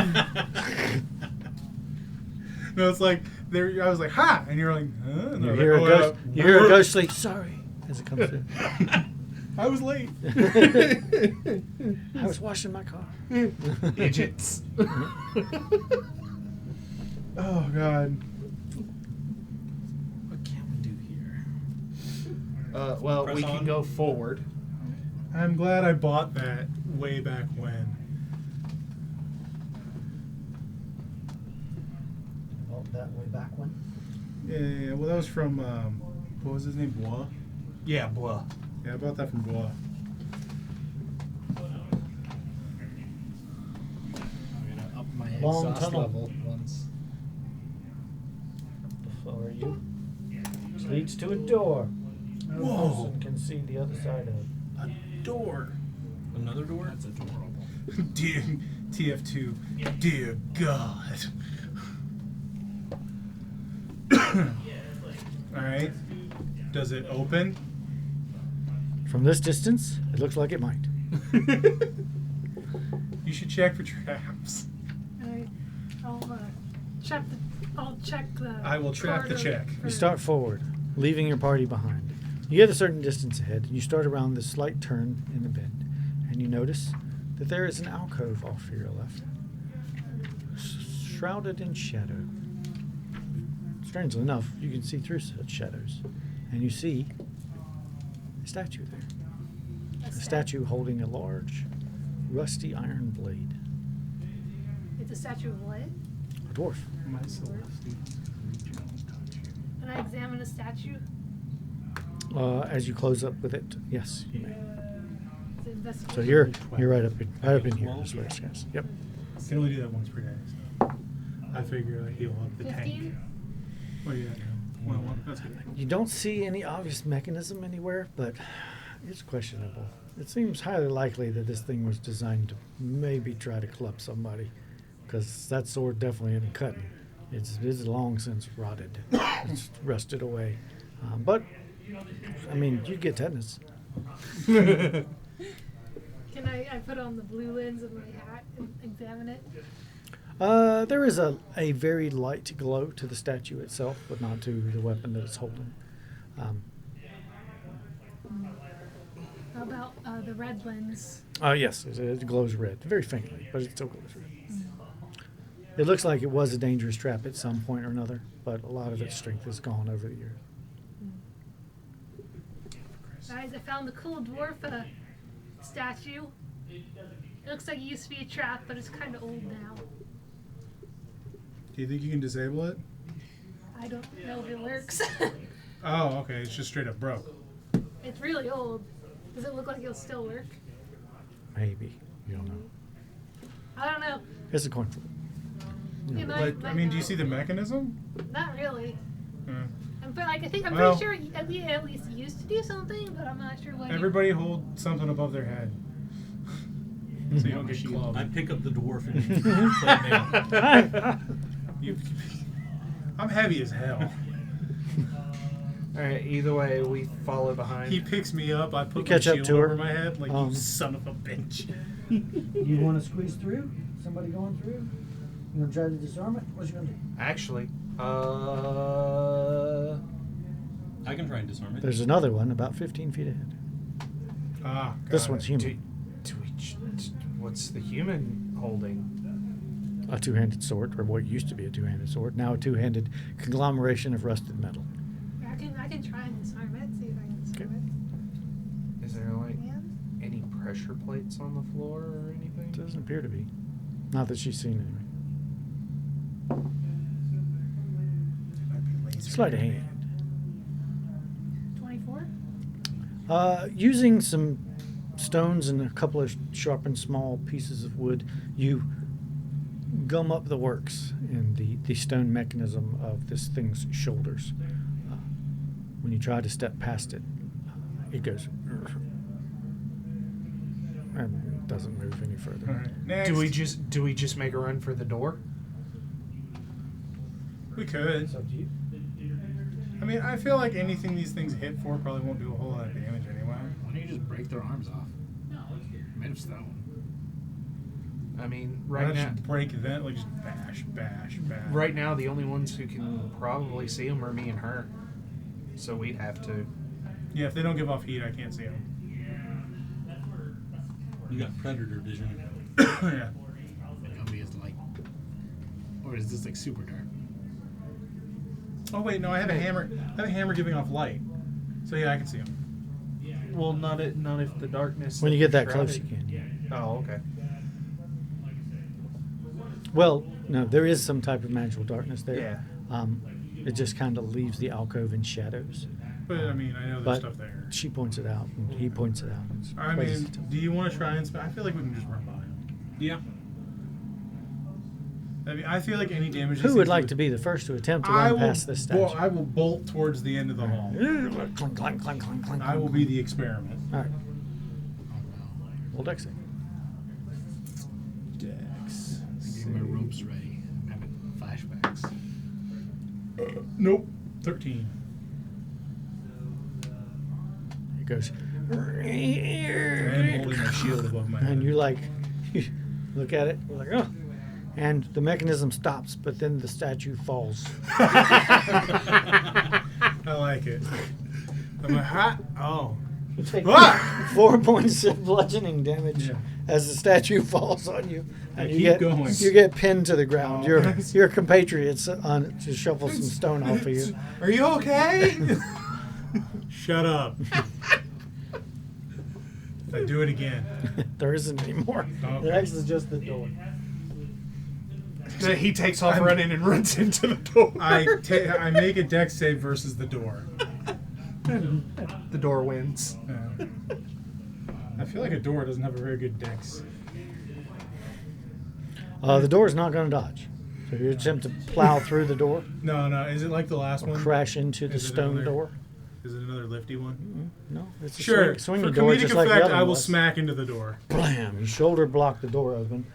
No, it's like there. I was like, "Ha!" and you're like, "Huh?" And You they're hear, like, a "Oh, ghost, you hear a ghostly sorry as it comes through. I was late. I was washing my car. Idiots. Oh God. What can we do here? Well, Press we on. can go forward. I'm glad I bought that way back when. Oh, that way back one. Yeah. Well, that was from what was his name? Bois. Yeah, blah. Yeah, I bought that from Bois. I'm gonna up my Long exhaust tunnel. level once. Before you. Which leads to a door. No Whoa. person can see the other side of it. A door. Another door? That's adorable. Dear TF2. Dear God. All right. Does it open? From this distance, it looks like it might. You should check for traps. Alright, I'll check the. I will trap the corridor check. You for- start forward, leaving your party behind. You get a certain distance ahead, and you start around this slight turn in the bend, and you notice that there is an alcove off to your left, shrouded in shadow. Strangely enough, you can see through such shadows, and you see a statue there. A statue holding a large, rusty iron blade. It's a statue of what? A dwarf. My Solace. Can I examine a statue? As you close up with it, yes, you may. Is it investigation? So you're right up in here. This way, yes. Yep. Can only do that once per day. So I figure like he'll up the 15? tank. Oh yeah. Well, that's good. You don't see any obvious mechanism anywhere, but it's questionable. It seems highly likely that this thing was designed to maybe try to club somebody, because that sword definitely isn't cutting. It's long since rotted. It's rusted away. But, I mean, you get tetanus. Can I put on the blue lens of my hat and examine it? There is a very light glow to the statue itself, but not to the weapon that it's holding. How about the red lens? Yes, it glows red, very faintly, but it still glows red. It looks like it was a dangerous trap at some point or another, but a lot of its strength is gone over the years. Guys, I found the cool dwarf statue. It looks like it used to be a trap, but it's kind of old now. Do you think you can disable it? I don't know if it works. Oh, okay. It's just straight up broke. It's really old. Does it look like it'll still work? Maybe. You don't know. I don't know. It's a coin flip. It might- Like, I might mean, do you not. see the mechanism? Not really. Yeah. But like, I'm Well- pretty sure at least it used to do something, but I'm not sure what. Everybody hold something above their head. So you don't get clubbed. I pick up the dwarf and play nail. You- I'm heavy as hell. All right. Either way, we follow behind. He picks me up. I put You my catch up shield to her. over my head like Um, you son of a bitch. You want to squeeze through? Somebody going through? You going to try to disarm it? What you going to do? Actually, I can try and disarm it. There's another one about 15 feet ahead. Ah, This got one's it. human. what's the human holding? a two-handed sword, or what used to be a two-handed sword, now a two-handed conglomeration of rusted metal. I can try and disarm it. See if I can disarm Is there like it. Man. any pressure plates on the floor or anything? Doesn't appear to be. Not that she's seen anyway. Sleight of hand. 24. Using some stones and a couple of sharpened small pieces of wood, you gum up the works in the stone mechanism of this thing's shoulders. When you try to step past it, it goes and doesn't move any further. All right. Next. Do we just make a run for the door? We could. It's up to you. I mean, I feel like anything these things hit for probably won't do a whole lot of damage anyway. Why don't you just break their arms off? Made of stone. I mean, Why right not now, just break that, like just bash, bash, bash. right now, the only ones who can probably see them are me and her. So we'd have to. Yeah, if they don't give off heat, I can't see them. You got predator vision. Yeah. Nobody is like, or is this like super dark? Oh wait, no, I have a hammer. I have a hammer giving off light. So yeah, I can see them. Well, not if the darkness. When you get that close, you can. Yeah. Oh, okay. Well, no, there is some type of magical darkness there. Yeah. It just kind of leaves the alcove in shadows. But I mean, I know there's But stuff there. she points it out, and he points it out. It's I places mean, to tell. do you want to try and? I feel like we can just run by them. Yeah. I mean, I feel like any damage. Who would like to be the first to attempt to run past this statue? Well, I will bolt towards the end of the hall. Clink, clink, clink, clink, clink, I will clink. be the experiment. All right. Roll dex save. Dex. Getting my ropes ready. I'm having flashbacks. Nope. 13. It goes. I'm holding my shield above my head. And you like, you look at it, you're like, oh. And the mechanism stops, but then the statue falls. I like it. I'm like, hot. Oh. You take Ah! 4 points of bludgeoning damage Yeah. as the statue falls on you, and keep you get going. you get pinned to the ground. Oh. Your compatriots on to shovel some stone off of you. Are you okay? Shut up. I do it again. There isn't any more. Okay. The next is just the door. He takes off running and runs into the door. I make a dex save versus the door. The door wins. I feel like a door doesn't have a very good dex. The door is not going to dodge. So you attempt to plow through the door, No, is it like the last one? crash into the Is it stone another- door. Is it another lifty one? No, it's a Sure. swinging For door, comedic just like the effect, other I one will was. smack into the door. Blam! You shoulder block the door open.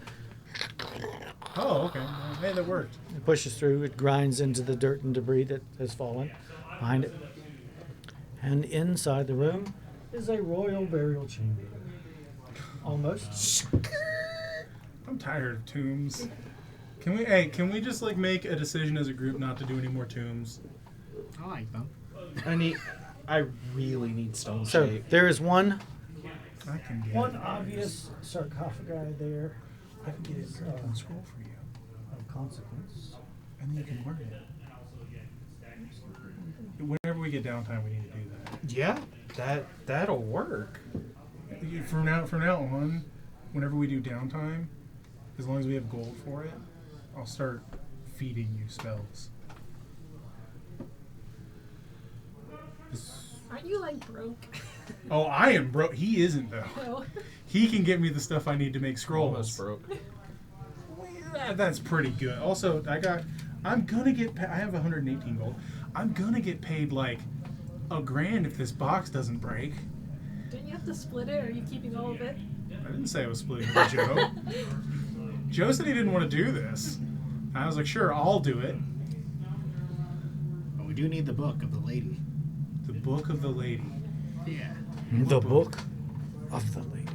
Oh, okay. Hey, that worked. It pushes through. It grinds into the dirt and debris that has fallen behind it. And inside the room is a royal burial chamber. Almost. I'm tired of tombs. Can we just like make a decision as a group not to do any more tombs? I like them. I really need stone So shape. there is one I can get One obvious sarcophagi there is I can scroll for you, of consequence. and then you can learn it. Whenever we get downtime, we need to do that. Yeah, that'll work. From now on, whenever we do downtime, as long as we have gold for it, I'll start feeding you spells. Aren't you like broke? Oh, I am broke. He isn't though. No. He can get me the stuff I need to make scrolls. Almost broke. That's pretty good. Also, I'm gonna get. I have 118 gold. I'm gonna get paid like $1,000 if this box doesn't break. Didn't you have to split it, or are you keeping all of it? I didn't say I was splitting with Joe. Joe said he didn't want to do this. I was like, sure, I'll do it. But we do need the book of the lady. The Book of the Lady. Yeah. The Book of the Lady.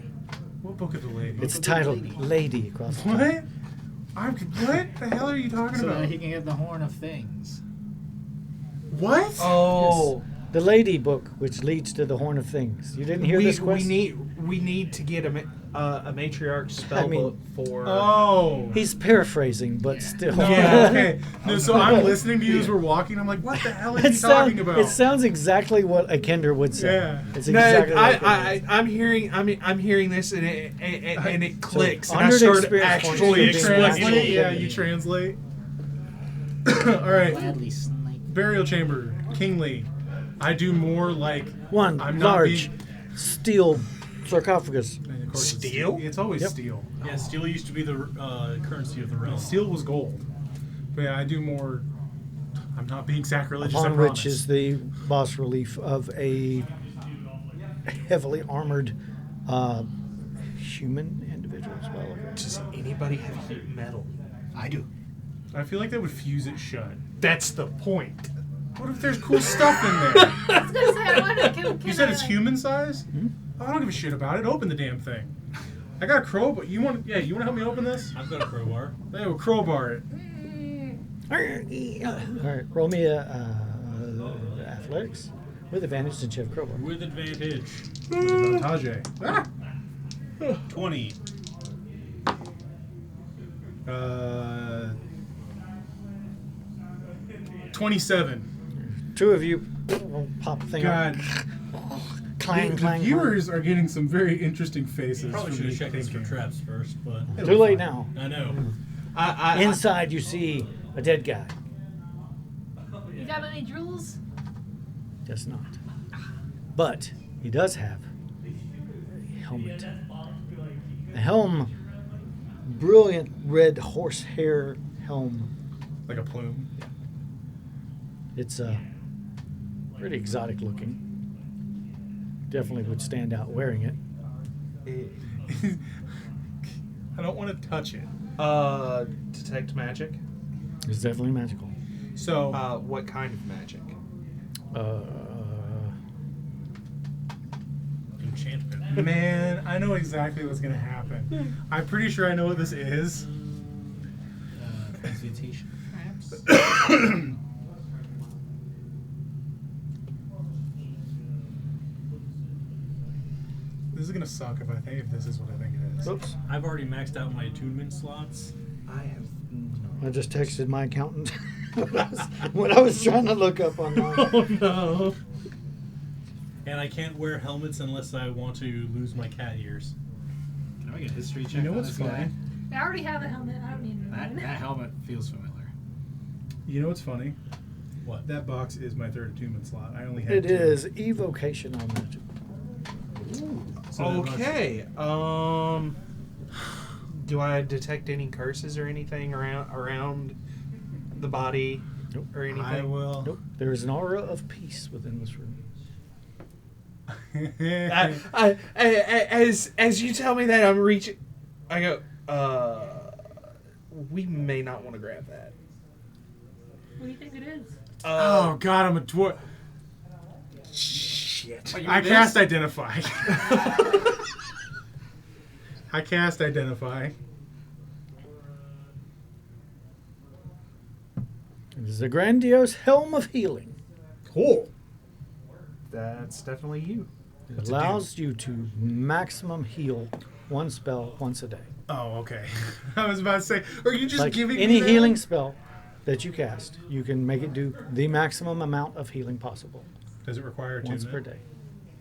What Book of the Lady? It's of the titled Lady. Lady across the top. What? What the hell are you talking So about? that he can get the Horn of Things. What? Oh, The Lady Book, which leads to the Horn of Things. You didn't hear this quest? we need to get him. a matriarch spell I mean- book for. Oh. He's paraphrasing, but still. No, Yeah. okay. No, so I'm listening to you as we're walking. I'm like, what the hell is he It, talking about? it sounds exactly what a Kender would say. Yeah. It's No, exactly what a Kender would say. I'm hearing. I'm hearing this, and it clicks. And I under the started experience points, actually you You can explaining. translate? actually- Yeah, you translate. All right. Gladly snipe. Burial chamber, kingly. I do more like One I'm not large being- steel sarcophagus. and of course it's Steel? It's always Yep. steel. Yeah, steel used to be the currency of the realm. Steel was gold. But yeah, I do more. I'm not being sacrilegious. I Upon promise. which is the bas relief of a heavily armored human individual as well. Does anybody have heat metal? I do. I feel like that would fuse it shut. That's the point. What if there's cool stuff in there? I was gonna say, I wonder, can You said I, it's like- human size? Oh, I don't give a shit about it. Open the damn thing. I got a crowbar. You want? Yeah, you want to help me open this? I've got a crowbar. Yeah, we'll crowbar it. All right, roll me a athletics with advantage since you have crowbar. With advantage. Advantage. Ah! 20. 27. Two of you pop the thing God, up. Clang, the clang, viewers are getting some very interesting faces. Probably from should have me checked this for thinking. traps first, but It'll Too be late fine. now. I know. Inside, you see a dead guy. You got any jewels? Does not. But he does have a helmet. A helm, brilliant red horsehair helm. Like a plume. It's pretty exotic looking. Definitely would stand out wearing it. I don't want to touch it. Detect magic. It's definitely magical. So What kind of magic? Enchantment. man, I know exactly what's gonna happen. I'm pretty sure I know what this is. Transmutation, perhaps? This is gonna suck if this is what I think it is. Oops. I've already maxed out my attunement slots. I have. I just texted my accountant when I was trying to look up online. Oh no. And I can't wear helmets unless I want to lose my cat ears. Can I make a history check? You know on what's this guy? funny? I already have a helmet. I don't need That one. helmet feels familiar. You know what's funny? What? That box is my third attunement slot. I only had It two. is evocational magic. So that much- Okay. Do I detect any curses or anything around the body Nope. or anything? I will. Nope. There is an aura of peace within this room. As you tell me that, I'm reaching. I go. We may not want to grab that. What do you think it is? Oh God, I'm a dwarf. Shit. Wait, you I mean cast this? identify. I cast identify. It is a grandiose helm of healing. Cool. That's definitely you. It allows you to maximum heal one spell once a day. Oh, okay. I was about to say, are you just Like giving any me that? healing spell that you cast, you can make it do the maximum amount of healing possible Does it require once per attunement? day.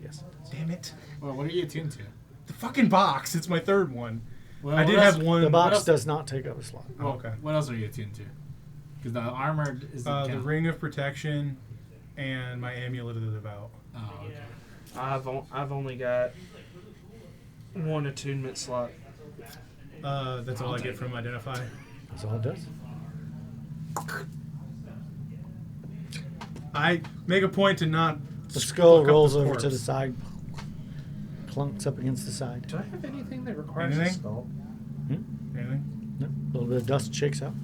Yes. it does. Damn it. Well, what are you attuned to? The fucking box. It's my third one. Well, I did what else- have one. The box else- does not take up a slot. Oh, okay. What else are you attuned to? Because the armor is The ring of protection and my amulet of the devout. Oh, okay. I've only got one attunement slot. That's all I get from identify. That's all it does. I make a point to not. The skull fuck up rolls this over corpse. to the side, clunks up against the side. Do I have anything that requires Anything? a skull? Anything? Nope. A little bit of dust shakes out.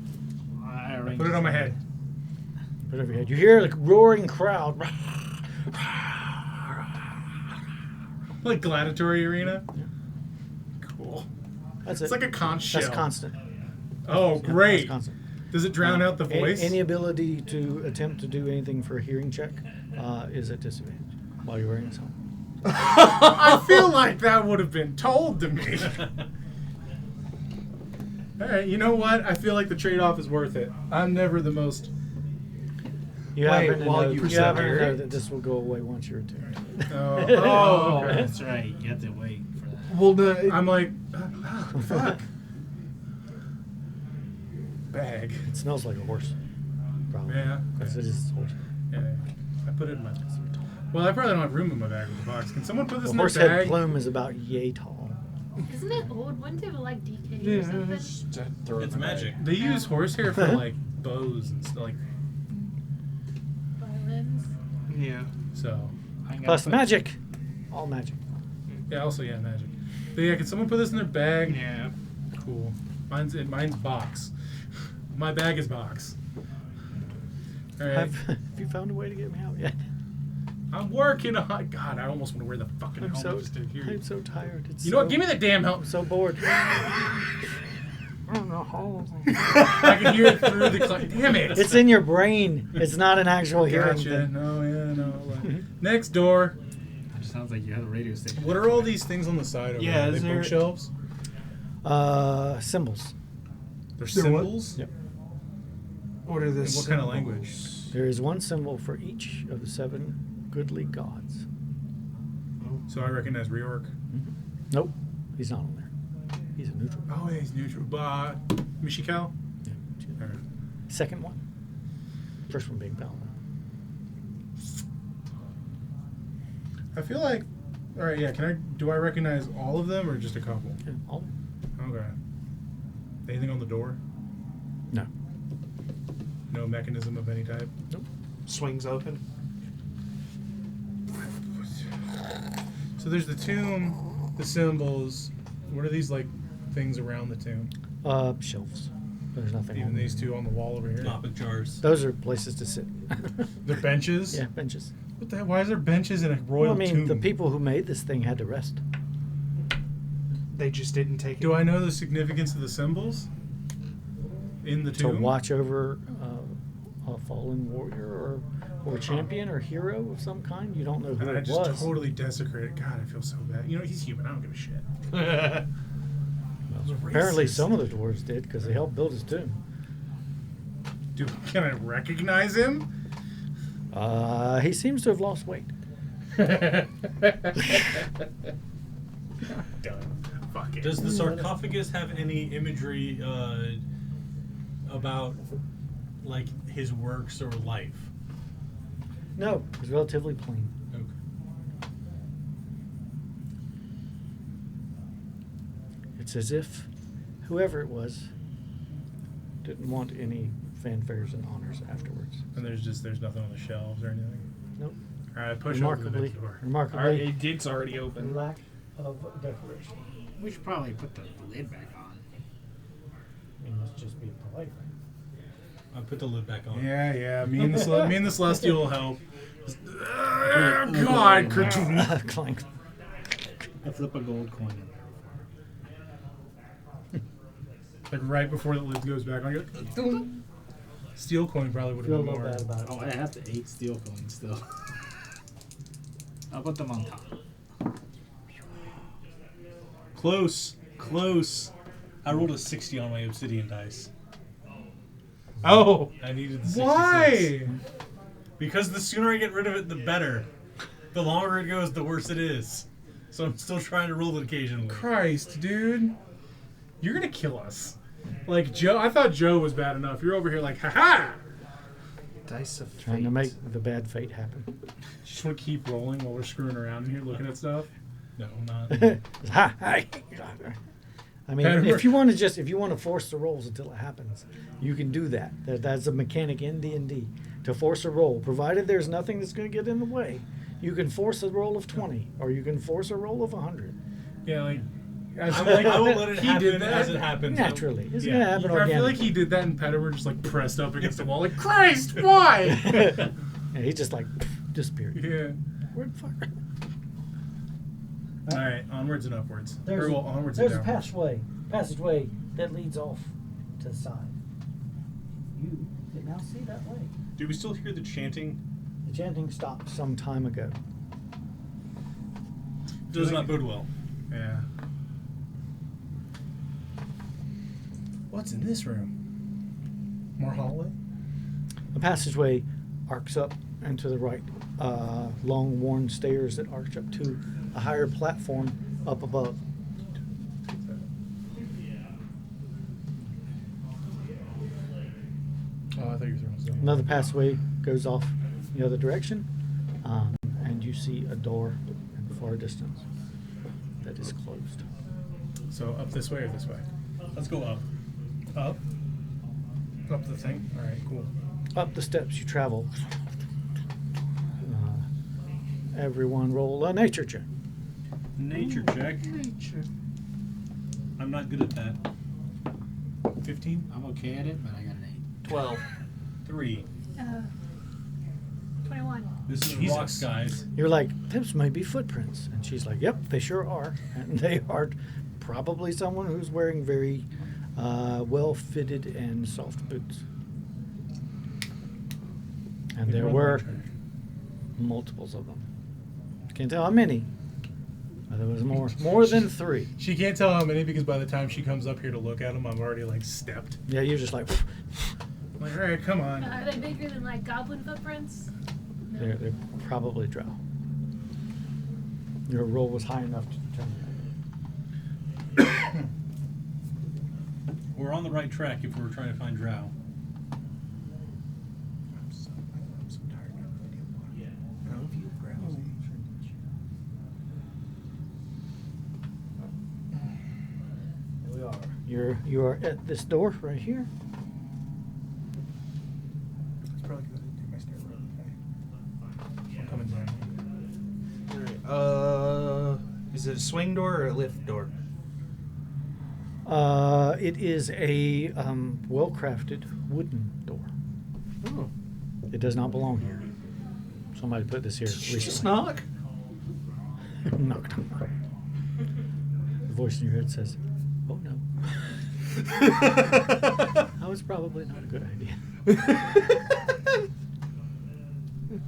I arranged Put it on my head. Put it over your head. You hear a roaring crowd. Like gladiatory arena. Cool. That's It's it. like a conch shell. That's constant. Oh, That's great. constant. Does it drown out the voice? Any ability to attempt to do anything for a hearing check is at disadvantage while you're wearing this helmet. I feel like that would have been told to me. All right, you know what? I feel like the trade-off is worth it. I'm never the most. You Wait, happen to while know, you you happen to persevere? know that this will go away once you're attuned. Oh, okay. That's right. You have to wait for that. Well, the, I'm like, fuck. Bag. It smells like a horse. Probably. Yeah. Because it is a horse. Yeah. I put it in my. Well, I probably don't have room in my bag with the box. Can someone put this The in their horse head bag? plume is about yay tall. Isn't it old? Wouldn't it like decay or yeah, something? just throw it It's in the bag. magic. They use horsehair for like bows and stuff. Like Violins. Yeah. so. I ain't Plus gotta put- magic. All magic. Yeah. Also, yeah, magic. But yeah, can someone put this in their bag? Yeah. Cool. Mine's box. My bag is box. All right. Have you found a way to get me out yet? I'm working on. God, I almost want to wear the fucking I'm helmet so, just to hear you. I'm so tired. It's You know what? Give me the damn I'm helmet. so bored. I can hear it through the. Damn it! It's in your brain. It's not an actual hearing Gotcha. thing. No, yeah, no. Next door. It just sounds like you have a radio station. What are all these things on the side of Yeah, Are is they there- bookshelves? Symbols. They're They're what? symbols? Yep. What are this? What kind of language? There is one symbol for each of the 7 goodly gods. So I recognize Reorg. Nope, he's not on there. He's a neutral. Oh, yeah, he's neutral. Mishikal? Yeah. All right. Second one. First one being Paladin. I feel like. All right, yeah. Do I recognize all of them or just a couple? Yeah, all. Okay. Anything on the door? No. No mechanism of any type? Nope. Swings open. So there's the tomb, the symbols. What are these like things around the tomb? Shelves. There's nothing. Even on these two on the wall over here. Mop jars. Those are places to sit. They're benches. Yeah, benches. What the hell? Why is there benches in a royal Well, I mean, tomb? the people who made this thing had to rest. They just didn't take Do it. I know the significance of the symbols in the To tomb? watch over a fallen warrior or champion or hero of some kind. You don't know who And I it just was. totally desecrated. God, I feel so bad. You know, he's human. I don't give a shit. Well, apparently, racist. some of the dwarves did because they helped build his tomb. Can I recognize him? He seems to have lost weight. Done. Fuck it. Does the sarcophagus have any imagery about like his works or life? No, it's relatively plain. Okay. It's as if whoever it was didn't want any fanfares and honors afterwards. And there's nothing on the shelves or anything. Nope. All right, push over the Remarkably, next door. remarkably, It's already open. lack of decoration. We should probably put the lid back on. It must just be polite. I put the lid back on. Yeah. Me and the Celestial will help. God, Clank. I flip a gold coin in there. like right before the lid goes back on. You go, steel coin probably would Feel a have been little more. bad about it. Oh, I have the 8 steel coins still. I'll put them on top. Close. I rolled a 60 on my obsidian dice. Oh, I needed the 66. why? Because the sooner I get rid of it, the better. The longer it goes, the worse it is. So I'm still trying to roll it occasionally. Christ, dude, you're gonna kill us. Like Joe, I thought Joe was bad enough. You're over here like, haha. Dice of Trying to fate. make the bad fate happen. Just want to keep rolling while we're screwing around in here looking at stuff. No, I'm not. Ha! I mean, Better- if you want to force the rolls until it happens, you can do that. That's a mechanic in D&D to force a roll, provided there's nothing that's going to get in the way. You can force a roll of 20, or you can force a roll of 100. Yeah, like. I will let it He happen did that. as it happens. Naturally, it's Yeah. going to happen I feel like organically. he did that in Pettimer, just like pressed up against the wall, like Christ, why? And he just like disappeared. Yeah. Where the fuck? All right, onwards and upwards. There's, Or, well, onwards there's and a downwards. passageway that leads off to the side. You can now see that way. Do we still hear the chanting? The chanting stopped some time ago. Does not bode well. Yeah. What's in this room? More hallway? The passageway arcs up and to the right. Long, worn stairs that arch up to a higher platform up above. Oh, I thought you were throwing something. Another passageway goes off the other direction, and you see a door in the far distance that is closed. So up this way or this way? Let's go up. Up? Up the thing? Alright, cool. Up the steps you travel. Everyone roll a nature check. Nature check. Nature. I'm not good at that. 15? I'm okay at it, but I got an 12. 3. 21. This is Jesus. rocks, guys. You're like, those might be footprints. And she's like, yep, they sure are. And they are probably someone who's wearing very well-fitted and soft boots. And there were multiples of them. Can't tell how many. But there was more than 3. She can't tell how many because by the time she comes up here to look at them, I'm already like stepped. Yeah, you're just like, I'm like, alright, come on. Are they bigger than like goblin footprints? No. they're probably drow. Your roll was high enough to determine We're on the right track if we're trying to find drow. I'm so tired of video watching. I don't feel drowsy. that. We are. You are at this door right here. It's probably because I didn't do my stair road today. I'm coming down. Alright. Is it a swing door or a lift door? It is a well-crafted wooden door. Oh. It does not belong here. Somebody put this here recently. Just knock. Knock, knock, knock. The voice in your head says, "Oh no." That was probably not a good idea.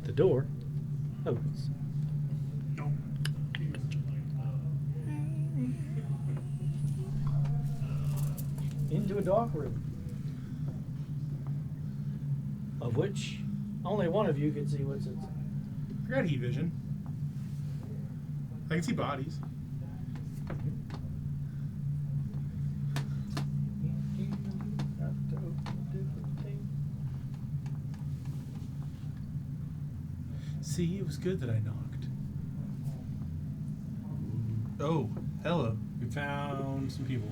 The door opens. Into a dark room, of which only one of you can see what's inside. I got heat vision. I can see bodies. See, it was good that I knocked. Oh, hello. We found some people.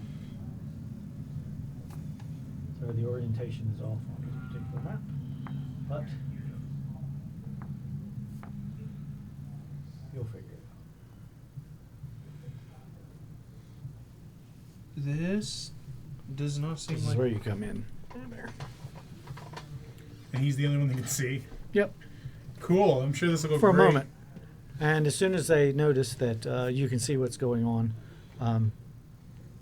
So the orientation is off on this particular map, but you'll figure it out. This does not seem This is like. where you come in. There. And he's the only one that can see. Yep. Cool. I'm sure this will go For great. a moment. And as soon as they notice that you can see what's going on,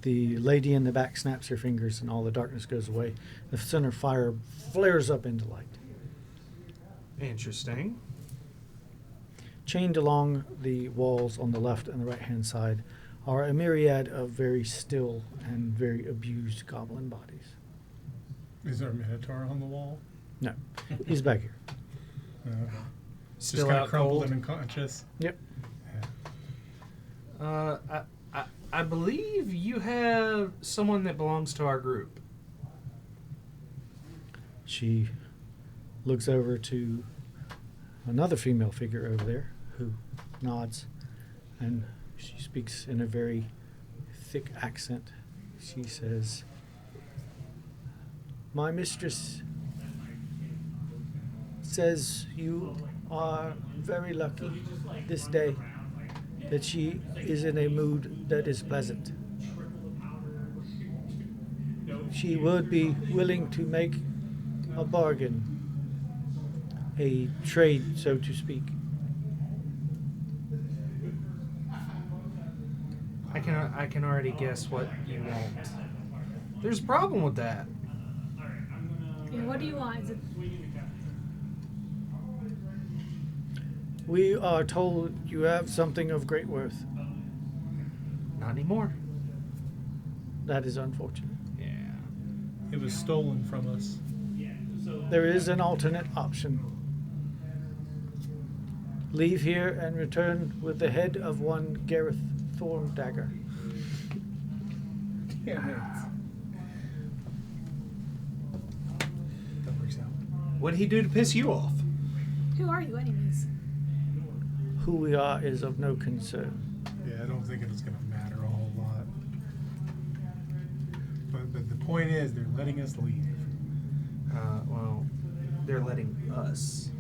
the lady in the back snaps her fingers and all the darkness goes away. The center fire flares up into light. Interesting. Chained along the walls on the left and the right-hand side are a myriad of very still and very abused goblin bodies. Is there a minotaur on the wall? No, he's back here. Oh, okay. Still Just kind out of crumpled cold. and unconscious. Yep. Yeah. I believe you have someone that belongs to our group. She looks over to another female figure over there who nods, and she speaks in a very thick accent. She says, "My mistress says you are very lucky this day, that she is in a mood that is pleasant. She would be willing to make a bargain, a trade, so to speak." I can already guess what you want. There's a problem with that. Yeah, what do you want? Is it We are told you have something of great worth. Not anymore. That is unfortunate. Yeah. It was stolen from us. There is an alternate option. Leave here and return with the head of one Gareth Thorndagger. Damn it. That works out. What'd he do to piss you off? Who are you, anyways? Who we are is of no concern. Yeah, I don't think it's going to matter a whole lot. But the point is, they're letting us leave. Well, they're letting us.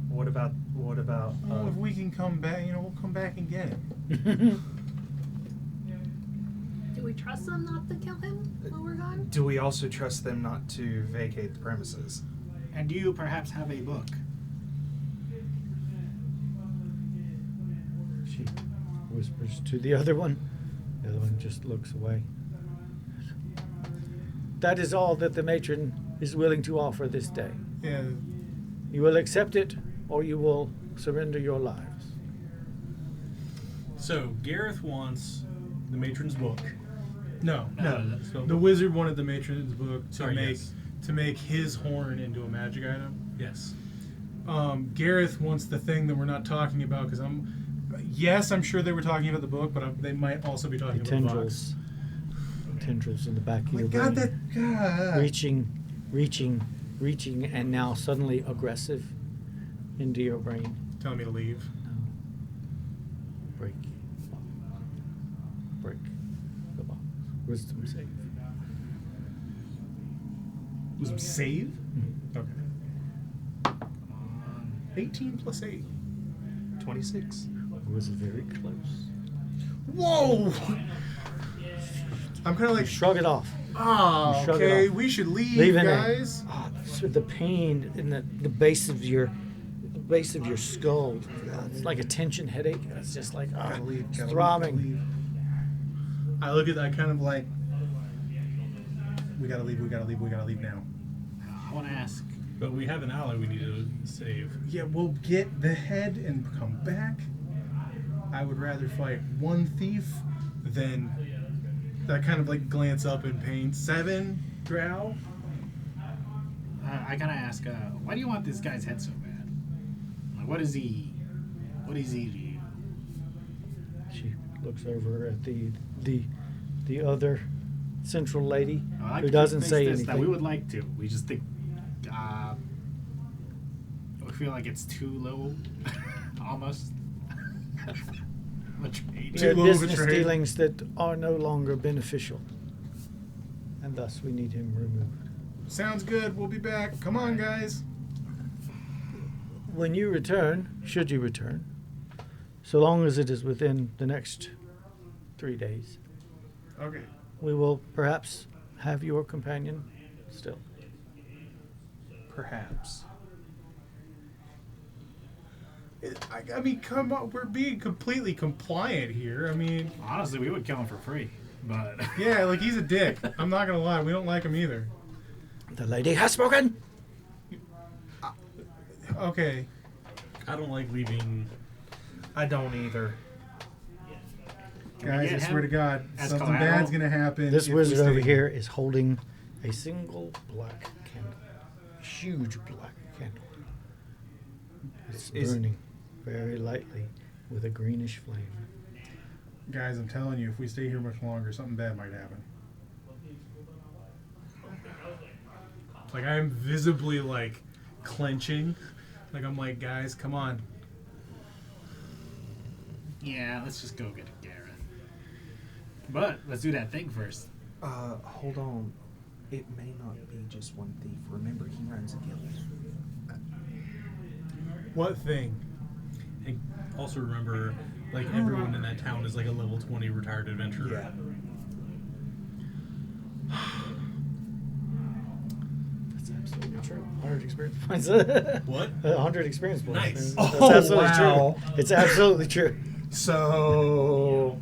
What about? Well, if we can come back, we'll come back and get him. Do we trust them not to kill him while we're gone? Do we also trust them not to vacate the premises? And do you perhaps have a book? She whispers to the other one. The other one just looks away. That is all that the matron is willing to offer this day. Yeah. You will accept it, or you will surrender your lives. So Gareth wants the matron's book. No. So The wizard wanted the matron's book to Sorry, make yes. to make his horn into a magic item. Yes. Gareth wants the thing that we're not talking about because I'm sure they were talking about the book, but they might also be talking The about tendrils. Tendrils in the back of the your box. My brain. God, that Reaching, and now suddenly aggressive into your brain. telling me to leave. Break the box. Wisdom save. Wisdom save? Mhm. Okay. 18 plus 8. 26. It was very close. Whoa! I'm kind of You like, shrug it off. oh, shrug it okay, off. we should leave, Leaving guys. So the pain in the base of your skull. It's like a tension headache. It's just like Gotta leave, it's gotta throbbing. leave. I look at that kind of like, we gotta leave now. I want to ask. But we have an ally we need to save. Yeah, we'll get the head and come back. I would rather fight one thief than that kind of like glance up in pain. 7 drow? I gotta ask. Why do you want this guy's head so bad? Like, what is he to you? She looks over at the other central lady I who doesn't think say this, anything. That we would like to. We just think. We feel like it's too low, almost. We Too have low of a business trade. dealings that are no longer beneficial, and thus we need him removed. Sounds good. We'll be back. Come on, guys. When you return, should you return, so long as it is within the next 3 days, Okay. we will perhaps have your companion still. Perhaps. I mean, come on. We're being completely compliant here. I mean, Honestly, we would kill him for free, but yeah, like he's a dick. I'm not gonna lie. We don't like him either. The lady has spoken. Okay. I don't like leaving. I don't either. Can we Guys, I get swear him to God, as something collateral? bad's gonna happen. This if we wizard stay over here is holding a single black candle, huge black candle. It's Is- burning very lightly with a greenish flame. Guys, I'm telling you, if we stay here much longer, something bad might happen. Like, I'm visibly, like, clenching. Like, I'm like, guys, come on. yeah, let's just go get Gareth. But let's do that thing first. Hold on. It may not be just one thief. Remember, he runs a guild. What thing? And also remember, like everyone in that town is like a level 20 retired adventurer. Yeah. That's absolutely true. 100 experience points. What? 100 experience points. Nice. That's Oh, absolutely wow. true. It's absolutely true. So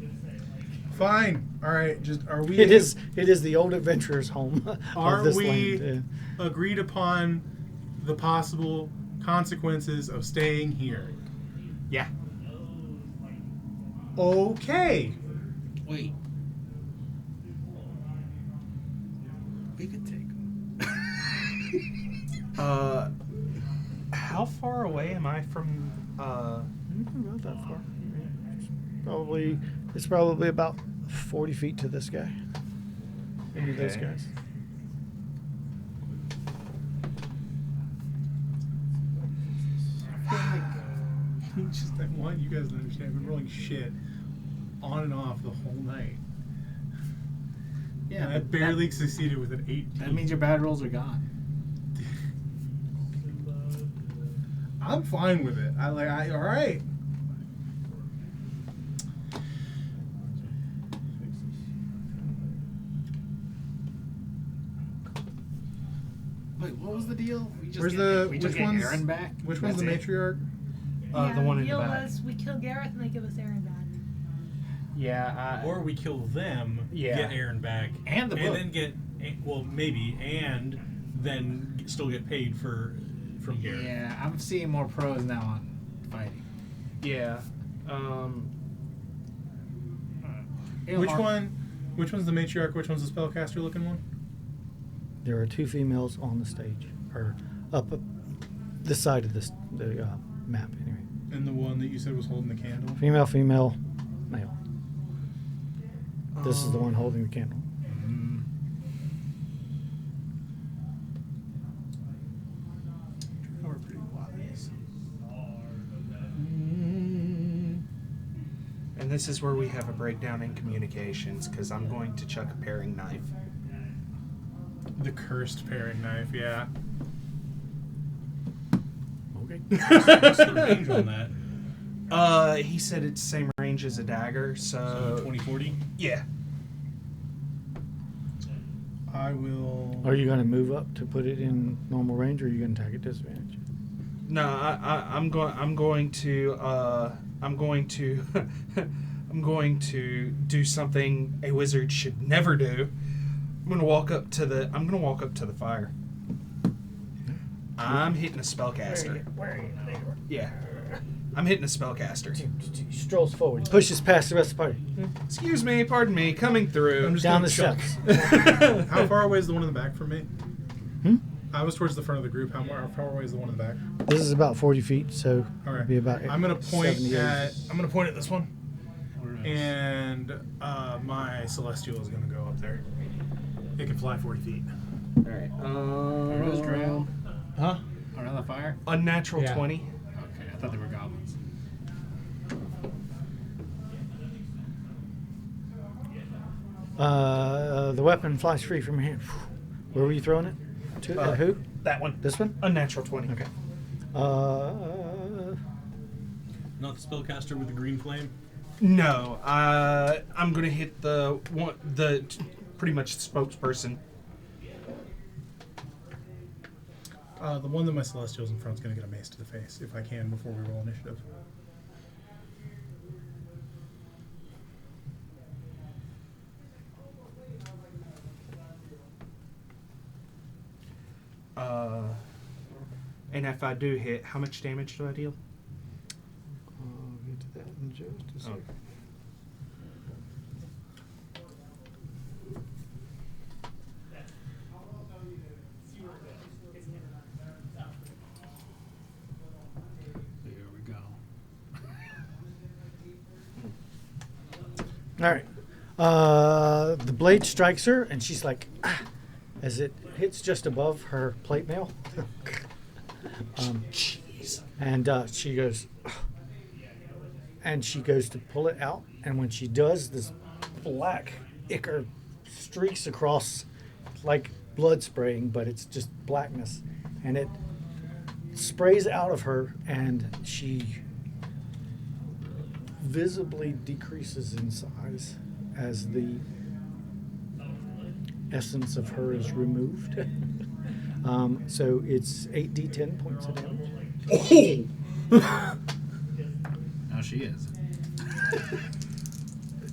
Fine. All right. Just are we? It is the old adventurer's home Are of this we land. agreed upon the possible consequences of staying here? yeah. Okay. Wait. We could take them. How far away am I from? Not that far. It's probably about 40 feet to this guy. Maybe those Okay. guys. Just I want you guys to understand. I've been rolling shit on and off the whole night. Yeah, And I but barely succeeded with an 18. That means your bad rolls are gone. I'm fine with it. All right. Wait, what was the deal? We just Where's get, the we just which get one's Aaron back? Which one's the That's it? matriarch? Yeah, The one in the deal back. was we kill Gareth and they give us Aaron back. Yeah. Or we kill them, Yeah. get Aaron back, And the book. then get maybe, and then still get paid from Gareth. Yeah, I'm seeing more pros now on fighting. Yeah. Which one's the matriarch? Which one's the spellcaster looking one? There are 2 females on the stage, or up this side of the map, anyway. And the one that you said was holding the candle? Female, male. This is the one holding the candle. We're pretty wise. And this is where we have a breakdown in communications because I'm going to chuck a paring knife. The cursed paring knife, yeah. Okay. What's the range on that? He said it's the same range as a dagger, So so 20-40? yeah. I will. Are you going to move up to put it in normal range, or are you going to attack at disadvantage? No, I'm going to I'm going to do something a wizard should never do. I'm gonna walk up to the fire. I'm hitting a spellcaster. Yeah. I'm hitting a spellcaster. He strolls forward. He pushes past the rest of the party. Excuse me, pardon me, coming through. I'm just Down gonna the chuck. steps. How far away is the one in the back from me? Hmm? I was towards the front of the group. How far away is the one in the back? This is about 40 feet, so All right. it'll be about I'm gonna point 70, 80. I'm gonna point at this one, Alright. and my celestial is gonna go up there. It can fly 40 feet. Alright. Are those drow? Huh? Around the fire? Unnatural Yeah. 20. Okay, I thought they were goblins. The weapon flies free from your hand. Where were you throwing it? To at who? That one. This one? Unnatural 20. Okay. Not the spellcaster with the green flame? No, I'm gonna hit the pretty much spokesperson. The one that my celestial's in front is gonna get a mace to the face if I can before we roll initiative. And if I do hit, how much damage do I deal? I'll get to that in just a second. There we go. All right. The blade strikes her, and she's like, ah, as it hits just above her plate mail. Jeez. And she goes, "Ugh." And she goes to pull it out, and when she does, this black ichor streaks across like blood spraying, but it's just blackness, and it sprays out of her, and she visibly decreases in size as the essence of her is removed. So it's 8d10 points of damage. Now she is.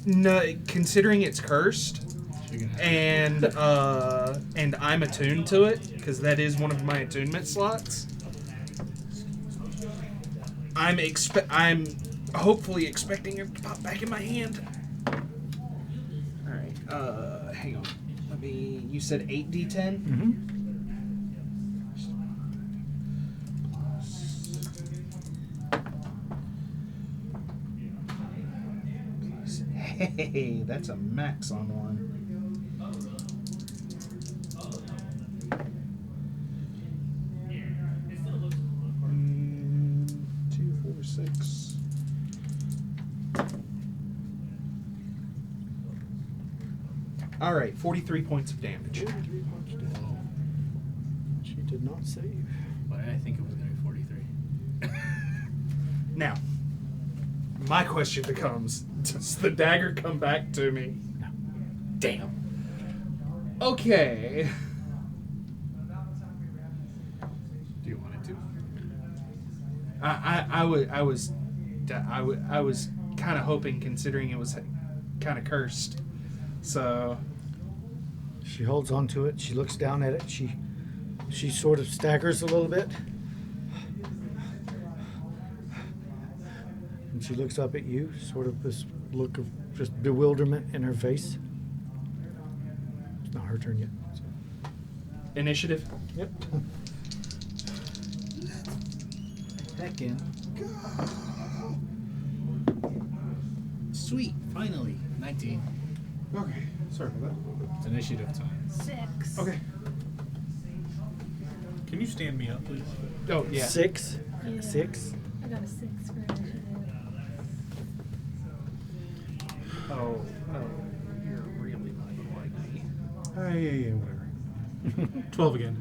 No, considering it's cursed, She can have and I'm attuned to it because that is one of my attunement slots. I'm hopefully expecting it to pop back in my hand. Hang on. You said 8d10? Mm-hmm. Hey, that's a max on one. 2, 4, 6. All right, 43 points of damage. She did not save. But I think it was going to be 43. Now, my question becomes: does the dagger come back to me? No. Damn. Okay. Do you want it to? I was kind of hoping, considering it was kind of cursed. So She holds on to it. She looks down at it. She sort of staggers a little bit. And she looks up at you, sort of this look of just bewilderment in her face. It's not her turn yet. So. initiative. Yep. Heck in. Sweet, finally. 19. Okay, sorry about It's initiative time. 6. that. Okay. Can you stand me up, please? Oh yeah. 6. Yeah. 6. I got a 6 for initiative. Oh no, you're really not gonna like me. Yeah, whatever. 12 again.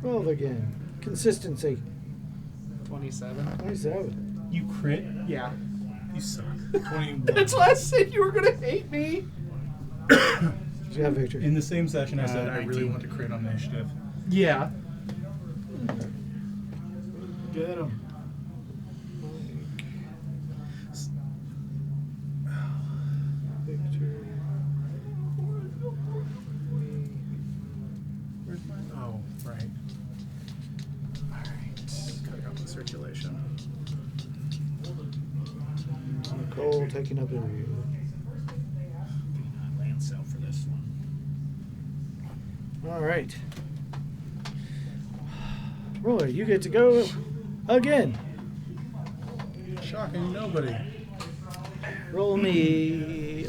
12 again. Consistency. 27. 27. You crit? Yeah. You suck. 21. That's why I said you were gonna hate me. Yeah, Victor. In the same session, I said I 19. really want to crit on initiative. Yeah. Get him. Victor. Where's my? Oh, right. Alright. Gotta go to circulation. Nicole taking up the rear. Land sale for this one. All right. Roy, you get to go again. Shocking nobody. Roll me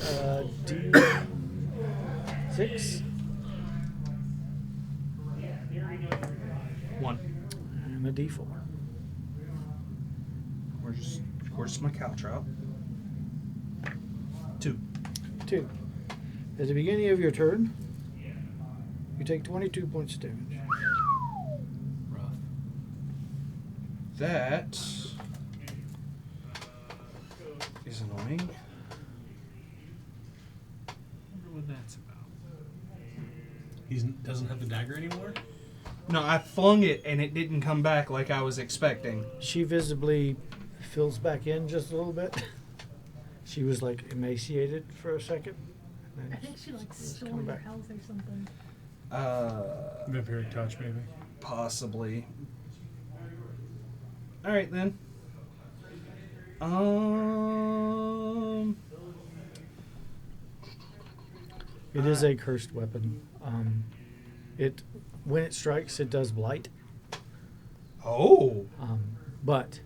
D6 1. and a D4. Where's my cow trout? 2. 2. At the beginning of your turn, you take 22 points of damage. Rough. That is annoying. I wonder what that's about. He doesn't have the dagger anymore? No, I flung it and it didn't come back like I was expecting. She visibly fills back in just a little bit. She was like emaciated for a second. and I then think she like just stole come your back. health or something. Vampiric touch, maybe. Possibly. All right then. It is a cursed weapon. It when it strikes, it does blight. Oh. But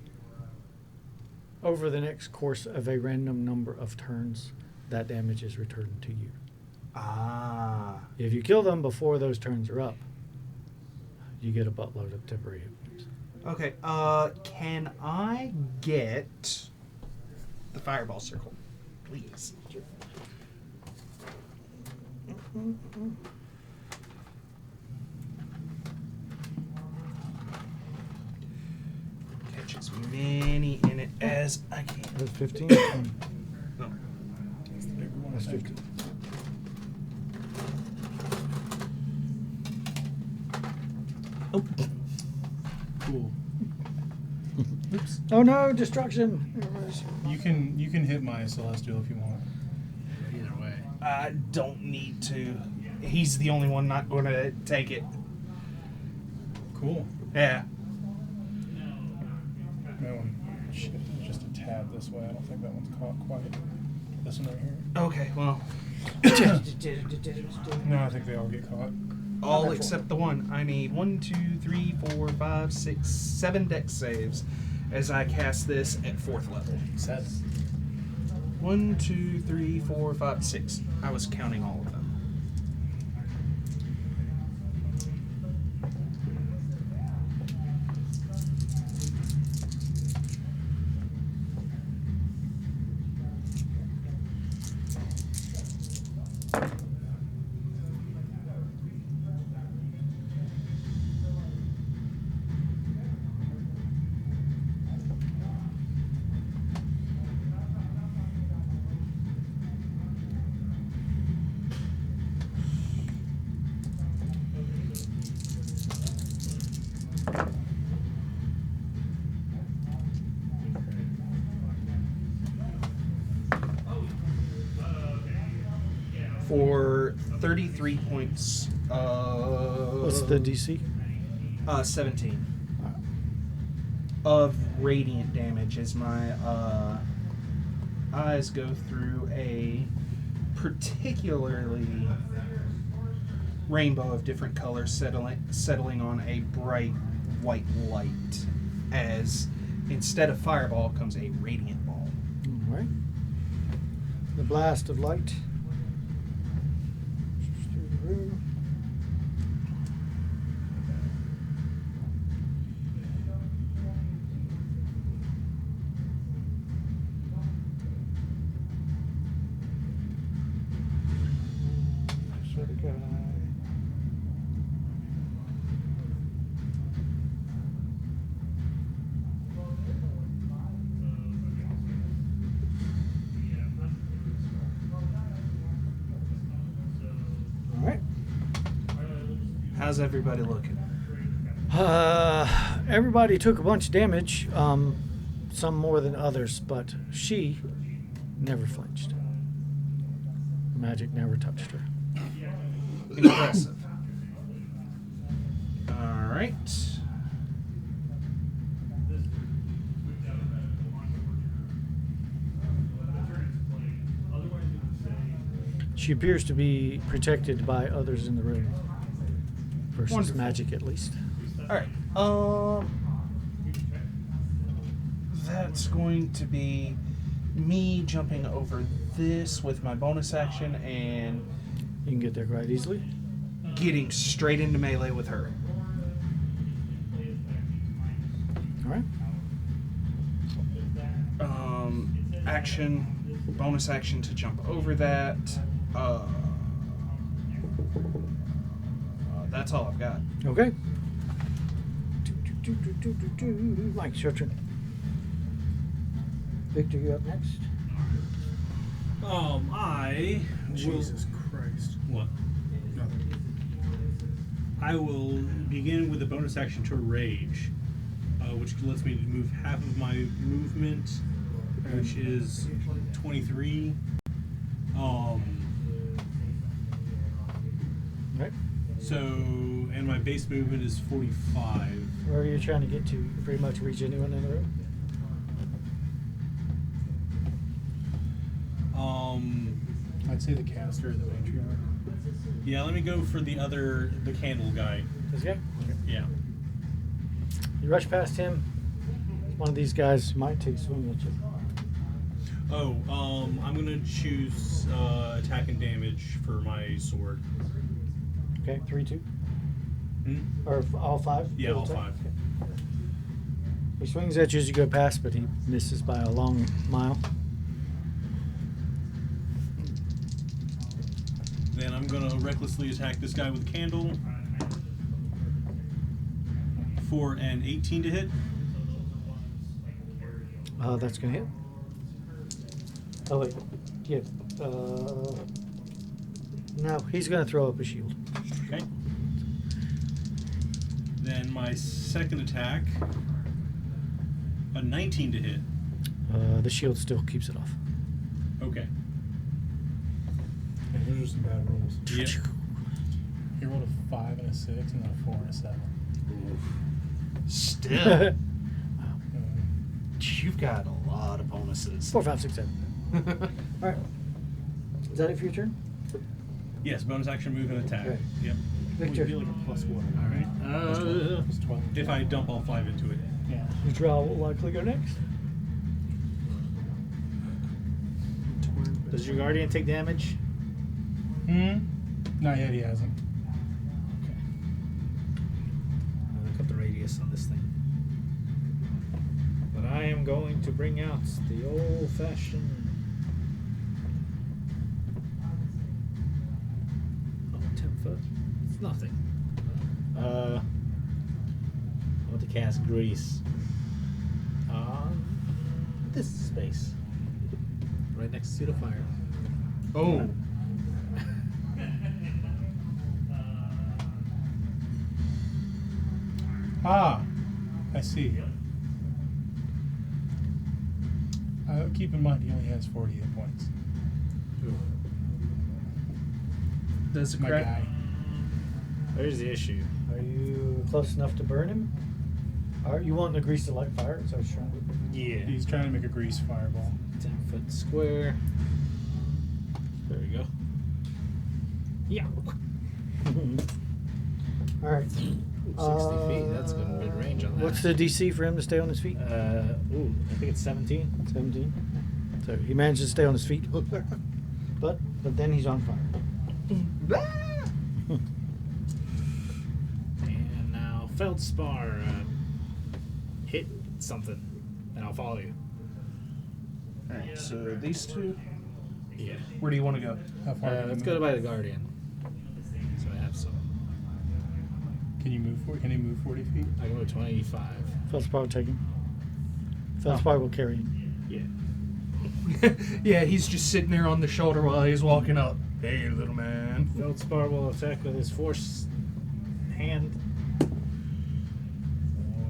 over the next course of a random number of turns, that damage is returned to you. Ah. If you kill them before those turns are up, you get a buttload of temporary hit points. Okay. Can I get the fireball circle, please? Catch as many in it as I can. That's 15. 20. No. That's the bigger one. That's 15. Oh. Cool. Oops. Oh no, destruction! You can hit my celestial if you want. Either way. I don't need to. He's the only one not going to take it. Cool. Yeah. That one shifted just a tad this way. I don't think that one's caught quite. This one right here. Okay, well, No, I think they all get caught. all except the one. I need 1, 2, 3, 4, 5, 6, 7 dex saves as I cast this at 4th level. 7. 1, 2, 3, 4, 5, 6. I was counting all of them. For 33 points. What's the DC? 17. Of radiant damage as my eyes go through a particularly rainbow of different colors settling on a bright white light as instead of fireball comes a radiant ball. All right. The blast of light. Through the room. This other guy. All right. How's everybody looking? Everybody took a bunch of damage, some more than others, but she never flinched. Magic never touched her. Impressive. All right. She appears to be protected by others in the room. Versus Wonderful. magic, at least. All right. That's going to be me jumping over this with my bonus action and You can get there quite easily. getting straight into melee with her. All right. Action, bonus action to jump over that. That's all I've got. Okay. Mike, your turn. Victor, you up next? I Jesus Christ. What? Nothing. I will begin with a bonus action to rage, which lets me move half of my movement, which is 23. Right. So, and my base movement is 45. Where are you trying to get to? Pretty much reach anyone in the room? I'd say the caster or the matriarch. Yeah, let me go for the candle guy. This guy? Yeah. You rush past him. One of these guys might take a swing at you. Oh, I'm gonna choose attack and damage for my sword. Okay, 3-2. Hmm? Or all 5? Yeah, all Total 5. attack? Okay. He swings at you as you go past, but he misses by a long mile. Then I'm gonna recklessly attack this guy with a candle for an 18 to hit. That's going to hit. Oh, wait. Yeah. No, he's going to throw up a shield. Okay. Then my second attack, a 19 to hit. The shield still keeps it off. Okay. Yeah, those are some bad rolls. Yep. He rolled a 5 and a 6 and then a 4 and a 7. Still, you've got a lot of bonuses. 4, 5, 6, 7. All All right. Is that it for your turn? Yes, bonus action, move, and attack. Okay. Yep. Victor. Would be like a +1. All right. Plus 12. If I dump all 5 into it. Yeah. The drow will likely go next. Does your guardian take damage? Not yet, he hasn't. Okay. I'll look up the radius on this thing. But I am going to bring out the old-fashioned. Oh, 10 foot. It's nothing. I want to cast Grease on this space. Right next to the fire. Oh. Ah, I see. Keep in mind, he only has 40 hit points. Does it My crack? guy. There's the issue. Are you close enough to burn him? Are you wanting to grease the light fire? Is that what you're trying to do? Yeah. He's trying to make a grease fireball. 10-foot square. There we go. Yeah. All right. 60 feet. That's a good mid-range on that. What's the DC for him to stay on his feet? I think it's 17. 17. So he manages to stay on his feet. But then he's on fire. And now Feldspar, hit something, and I'll follow you. Alright, so these two. Yeah. Where do you want to go? How far can you Let's move? go to by the Guardian. So I have some. Can you move? Can he move 40 feet? I go to 25. Feldspar will take him. Feldspar will carry him. Yeah. Yeah, he's just sitting there on the shoulder while he's walking up. Hey, little man. Feldspar will attack with his force hand.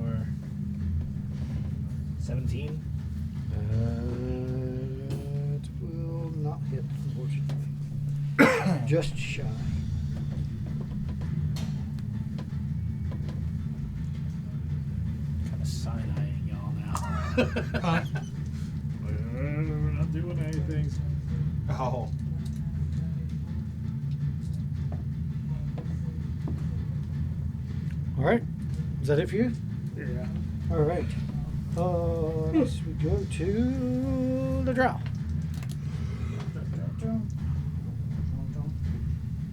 Or 17. It will not hit, unfortunately. Just shy. Kind of side-eyeing y'all now. Huh? We're not doing anything. Oh. All right. Is that it for you? Yeah. All right. Next we go to the drow.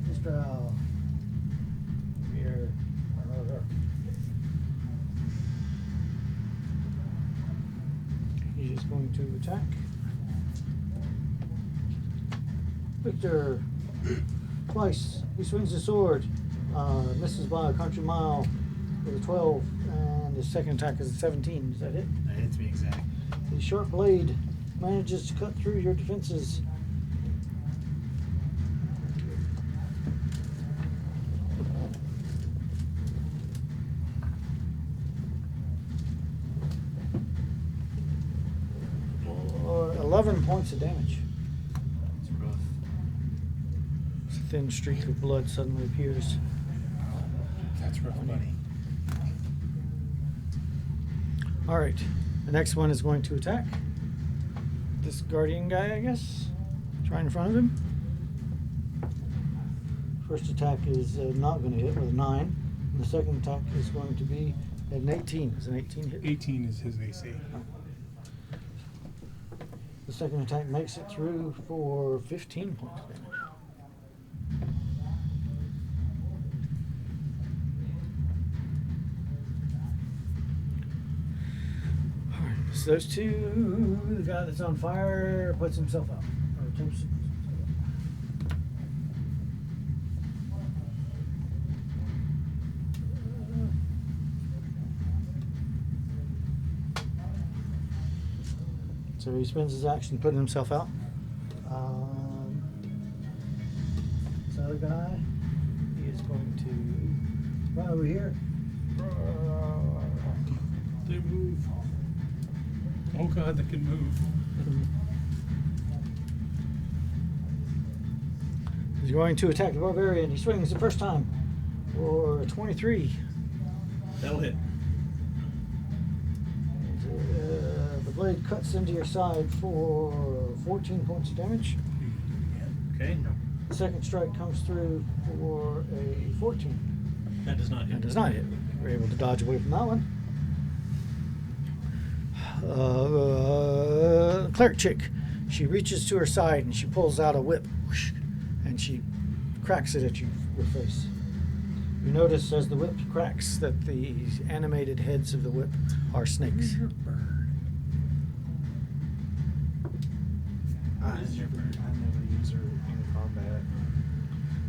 This drow. Here. He's going to attack. Victor. Twice. He swings his sword. Misses by a country mile with a 12. And his second attack is a 17. Is that it? That hits me exact. The short blade manages to cut through your defenses. For 11 points of damage. It's rough. A thin streak of blood suddenly appears. That's rough, buddy. All right. The next one is going to attack. This guardian guy, I guess. Try in front of him. First attack is not going to hit with a 9. And the second attack is going to be at an 18. Is an 18 hit? 18 is his AC. The second attack makes it through for 15 points of damage. Alright, so those two, the guy that's on fire puts himself out. Or attempts to put himself out. So he spends his action putting himself out. This other guy, he is going to run over here. They move. Oh god, they can move. He's going to attack the barbarian. He swings the first time for 23. That'll hit. But blade cuts into your side for 14 points of damage. Okay. The second strike comes through for a 14. That does not hit. That does not hit. You're able to dodge away from that one. Cleric chick. She reaches to her side and she pulls out a whip, whoosh, and she cracks it at your face. You notice as the whip cracks that the animated heads of the whip are snakes. I never use her in combat.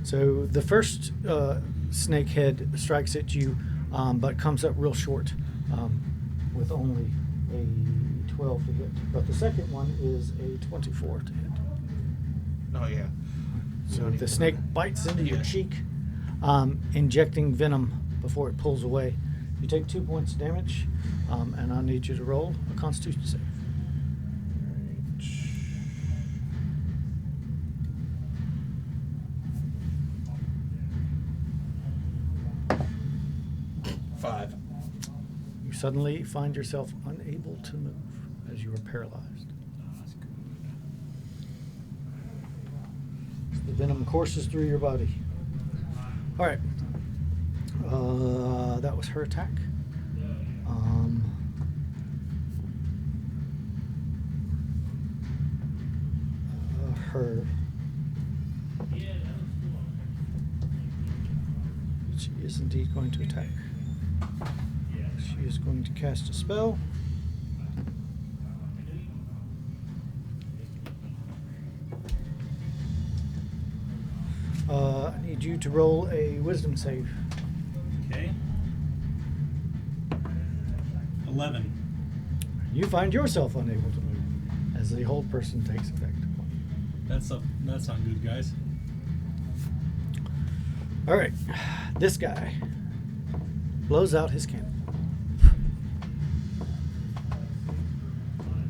So the first snake head strikes at you, but comes up real short with only a 12 to hit. But the second one is a 24 to hit. Oh yeah. So the snake bites into your cheek, injecting venom before it pulls away. You take 2 points of damage, and I need you to roll a Constitution save. Five. You suddenly find yourself unable to move as you are paralyzed. The venom courses through your body. All right. That was her attack. Her. She is indeed going to attack. She is going to cast a spell. I need you to roll a wisdom save. Okay. 11. You find yourself unable to move as the hold person takes effect. That's not good, guys. All right, this guy blows out his candle.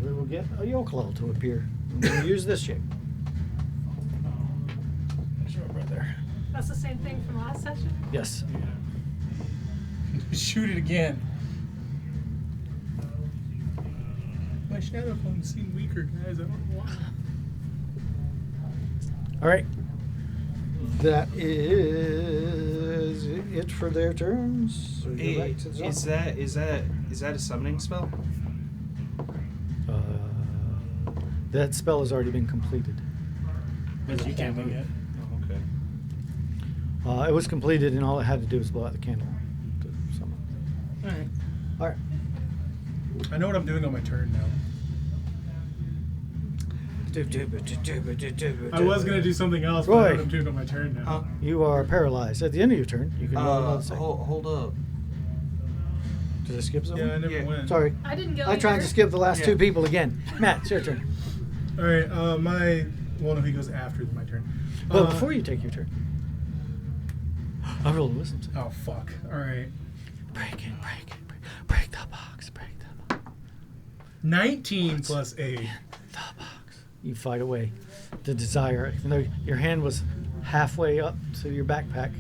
We will get a yokel to appear. I'm going to use this shape. Right there. That's the same thing from last session. Yes. Shoot it again. My shadow clone seemed weaker, guys. I don't know why. All right. That is it for their turns. So go back to the Is that a summoning spell? that spell has already been completed. Because you can't move yet. Oh, okay. It was completed, and all it had to do was blow out the candle to summon. All right. All right. I know what I'm doing on my turn now. I was gonna do something else, but I know Roy. what I'm doing on my turn now. You are paralyzed. At the end of your turn, you can roll another save. Hold up. Did I skip something? Yeah, I never Yeah. went. Sorry. I didn't go. I tried to either. skip the last Yeah. two people again. Matt, it's your turn. All right, well, no, he goes after my turn. Well, before you take your turn, I rolled a wisdom save. Oh fuck! All right, Break the box. Break the box. 19 plus 8. The box. You fight away the desire, even though your hand was halfway up to your backpack.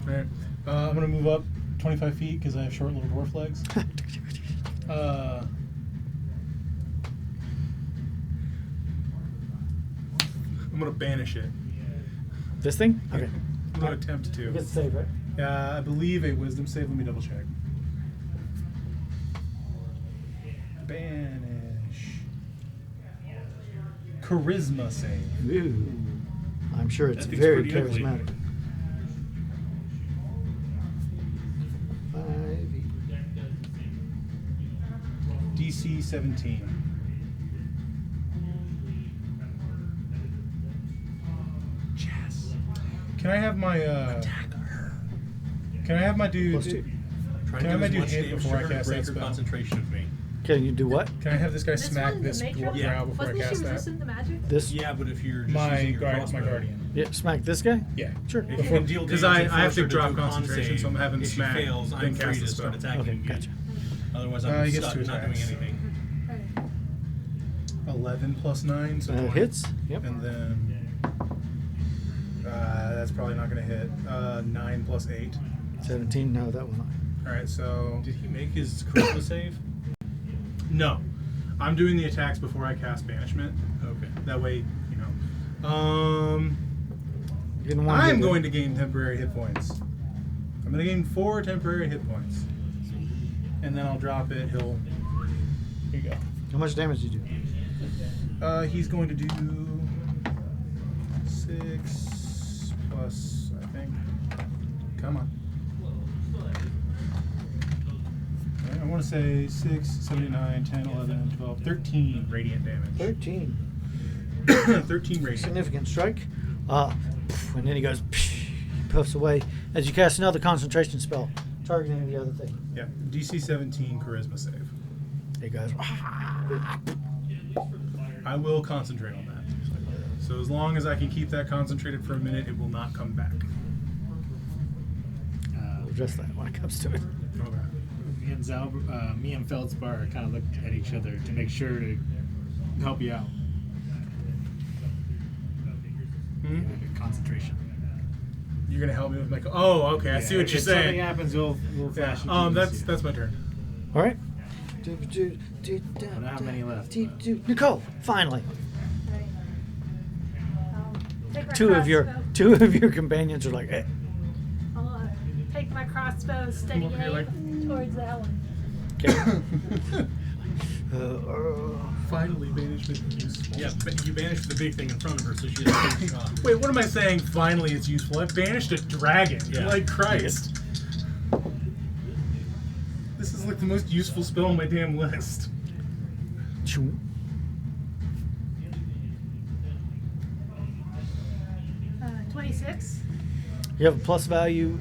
All right, I'm gonna move up 25 feet because I have short little dwarf legs. I'm gonna banish it. This thing? Okay. I'm gonna attempt to. You get the save, right? I believe a wisdom save. Let me double check. Banish. Charisma save. Ooh. I'm sure it's That thing's very pretty ugly. charismatic. 5e. DC 17. Yes. Can I have my Can I have my dude? Plus 2. Try Can I to do have my as dude much hit damage before I to her cast to break that her spell? concentration of me. Can you do what? Can I have this guy This smack one, this the matron? drow before Wasn't I cast she that? resistant to magic? This? Yeah, but if you're just My using your my crossbow, guardian. Yeah, smack this guy? Yeah. Sure. If you can deal Because damage I and have force to her drop do a con concentration, save, so I'm having if she smack, fails, then I'm cast free the to start spell. attacking Okay, again. gotcha. Otherwise, he I'm gets stuck, two not doing attacks. anything. Right. 11 plus 9, so 20. Hits? Yep. And then that's probably not going to hit. 9 plus 8. 17. No, that will not. All right, so Did he make his charisma save? no. I'm doing the attacks before I cast banishment. Okay. That way, you know. You didn't want I'm going to gain temporary hit points. I'm going to gain 4 temporary hit points. And then I'll drop it. Here you go. How much damage did you do? He's going to do 6 plus, I think. Come on. I want to say 6, 7, 9, 10, 11, 12, 13 radiant damage. 13. 13 radiant. Significant strike. And then he goes, puffs away as you cast another concentration spell, targeting the other thing. Yeah, DC 17 charisma save. He goes, I will concentrate on that. So as long as I can keep that concentrated for a minute, it will not come back. we'll address that when it comes to it. Okay. Me and Feldspar kind of looked at each other to make sure to help you out. Concentration. You're gonna help me with my. Oh, okay. I see what you're if something saying. happens, we'll flash. That's my turn. All right. I don't have many left. Nicole, finally. Right. Take my Two of your companions are like, eh. I'll take my crossbow, steady Come up here, aim like- towards that one. Finally, banishment useful. Yeah, but you banished the big thing in front of her, so she has to Wait, what am I saying? Finally, it's useful. I banished a dragon. Yeah. Like Christ. This is like the most useful spell on my damn list. 26. You have a plus value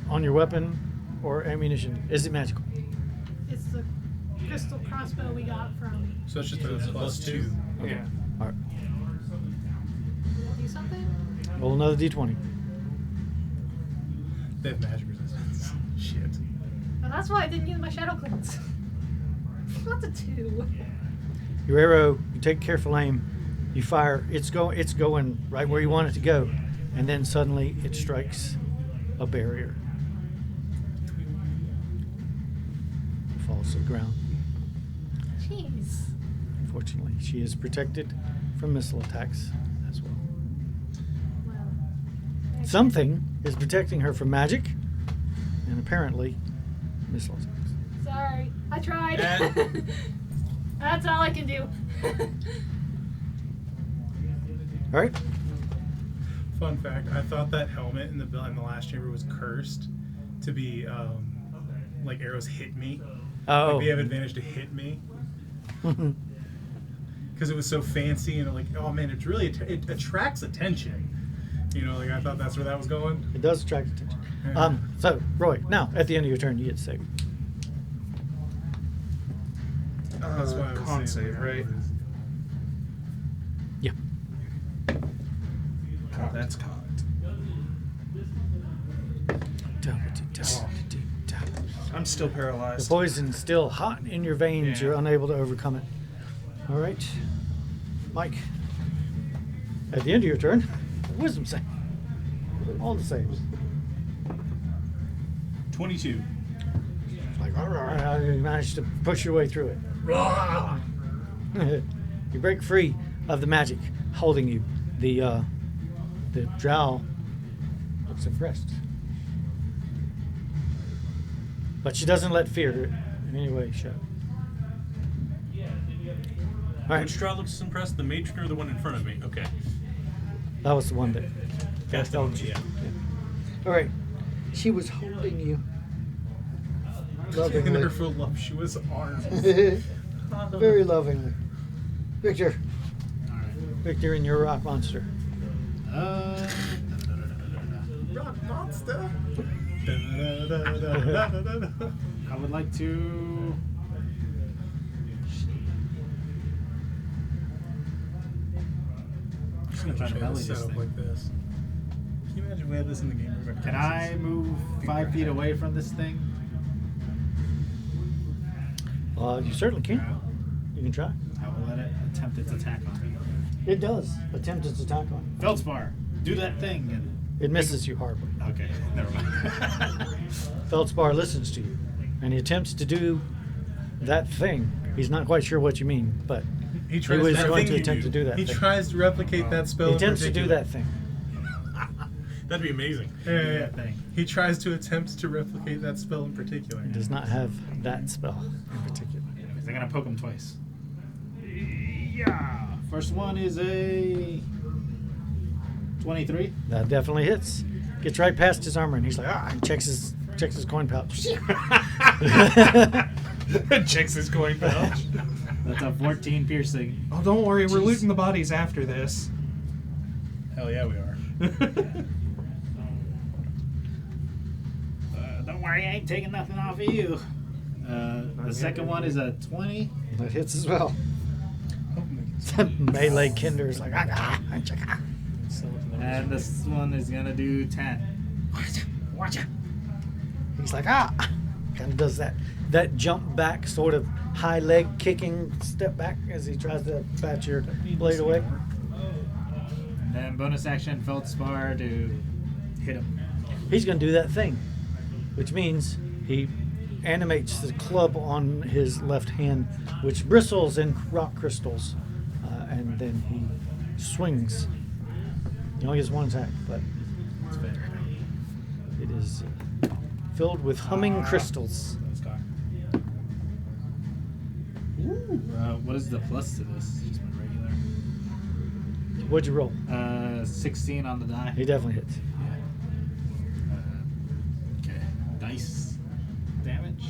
on your weapon or ammunition. Is it magical? It's the crystal crossbow we got from. So it's just a plus 2. Yeah. All right. Do something? Roll another d20. They have magic resistance. Shit. Well, that's why I didn't use my shadow cleanse. That's a 2. Your arrow, you take careful aim, you fire, it's going right where you want it to go, and then suddenly it strikes a barrier. It falls to the ground. Jeez. Fortunately, she is protected from missile attacks as well. Well. Something is protecting her from magic, and apparently missile attacks. Sorry, I tried. And- That's all I can do. All right. Fun fact: I thought that helmet in the last chamber was cursed to be like arrows hit me. Oh. Like they have advantage to hit me because it was so fancy and like, oh man, it's really it attracts attention. You know, like I thought that's where that was going. It does attract attention. Yeah. So, Roy, now at the end of your turn, you get to save. That's why I was Con saying, save, right? Yeah. Oh, that's cocked. I'm still The paralyzed. poison's still hot in your veins. Yeah. You're unable to overcome it. All right. Mike, at the end of your turn, wisdom save. All the saves. 22. Like, you managed to push your way through it. You break free of the magic holding you. The drow looks impressed. But she doesn't let fear in any way show. All right, Which drow looks impressed? The matron or the one in front of me? Okay. that was the one that That's the one, yeah. All right, she was holding you In lovingly. her voluptuous arms. Very lovingly. Victor. Alright. Victor and your rock monster. Rock monster. I would like to. I'm just gonna try to Should have melee set this up thing. like this. Can you imagine we had this in the game room? Can I move 5 feet away from this thing? You certainly can. You can try. I will let it attempt its attack on me. It does attempt its attack on you. Feldspar, do that thing. And It misses you horribly. okay, never mind. Feldspar listens to you, and he attempts to do that thing. He's not quite sure what you mean, but He tries was that going thing to you attempt to do that He thing. tries to replicate that spell. he in attempts to do particular. that thing. That'd be amazing. Yeah. Thing. He tries to attempt to replicate that spell in particular. He does not have that spell in particular. They're gonna poke him twice. Yeah. First one is a 23. That definitely hits. Gets right past his armor, and he's like, and checks his coin pouch. Checks his coin pouch. That's a 14 piercing. Oh, don't worry, we're looting the bodies after this. Hell yeah, we are. Don't worry, I ain't taking nothing off of you. The second one is a 20. That hits as well. Melee Kinder's like, And this one is gonna do 10. watch it. He's like, kind of does that jump back, sort of high leg kicking step back as he tries to bat your blade away. And then bonus action Feldspar to hit him. He's going to do that thing, which means he animates the club on his left hand, which bristles in rock crystals, and then he swings. He only has one attack, but That's fair. it is filled with humming crystals. Let's go. What is the plus to this? Just my regular. What'd you roll? 16 on the die. He definitely hits. Okay. Dice damage.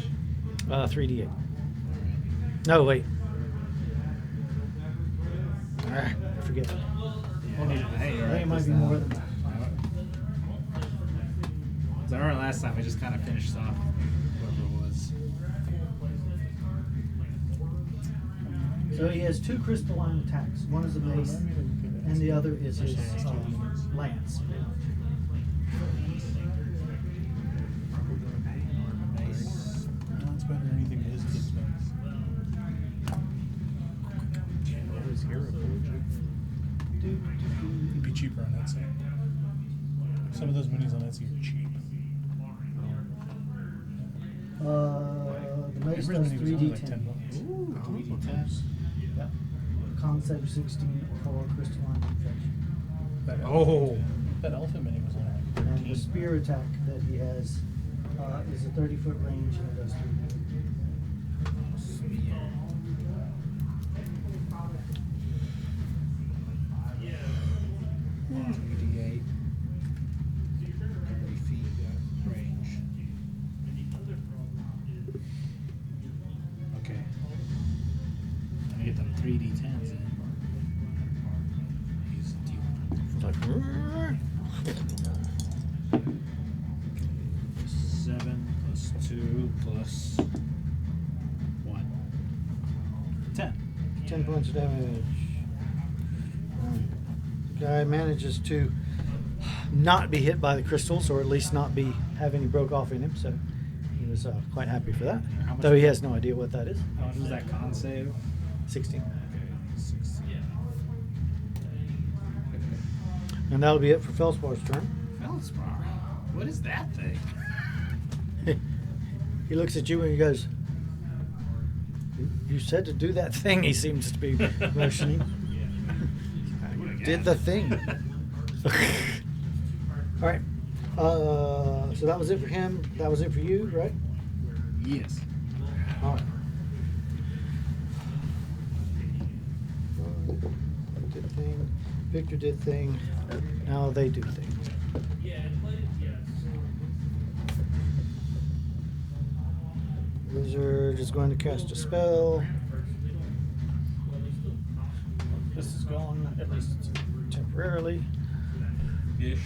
3d8. No, wait. I forget. Hey, I think it might be more than that. So I remember last time I just kind of finished off whoever it was. So he has two crystalline attacks. One is a mace, and the other is his lance. That's better than anything that is good spells. It'd be cheaper on Etsy. Some of those minis on Etsy are cheap. The mace Every does mini was only like 3d10. 10 bucks. Ooh, 3D10s. Yep. Con save 16 for crystalline infection. That elephant mini was only like And 13. the spear attack that he has is a 30-foot range and it does 3d10. Okay. Let me get them 3d10s in. Use the D1. Like, 7 plus 2 plus 1. 10. 10 points of damage. Guy manages to not be hit by the crystals, or at least not be have any broke off in him, so he was quite happy for that. How much Though he has no idea what that is. How much was that con save? 16. Okay, 6. And that'll be it for Felspar's turn. Feldspar. What is that thing? He looks at you and he goes, "You said to do that thing," he seems to be motioning. Did the thing. All right. So that was it for him. That was it for you, right? Yes. All right. Did thing. Victor did thing. Now they do thing. Wizard is going to cast a spell. This is gone, at least temporarily. Ish.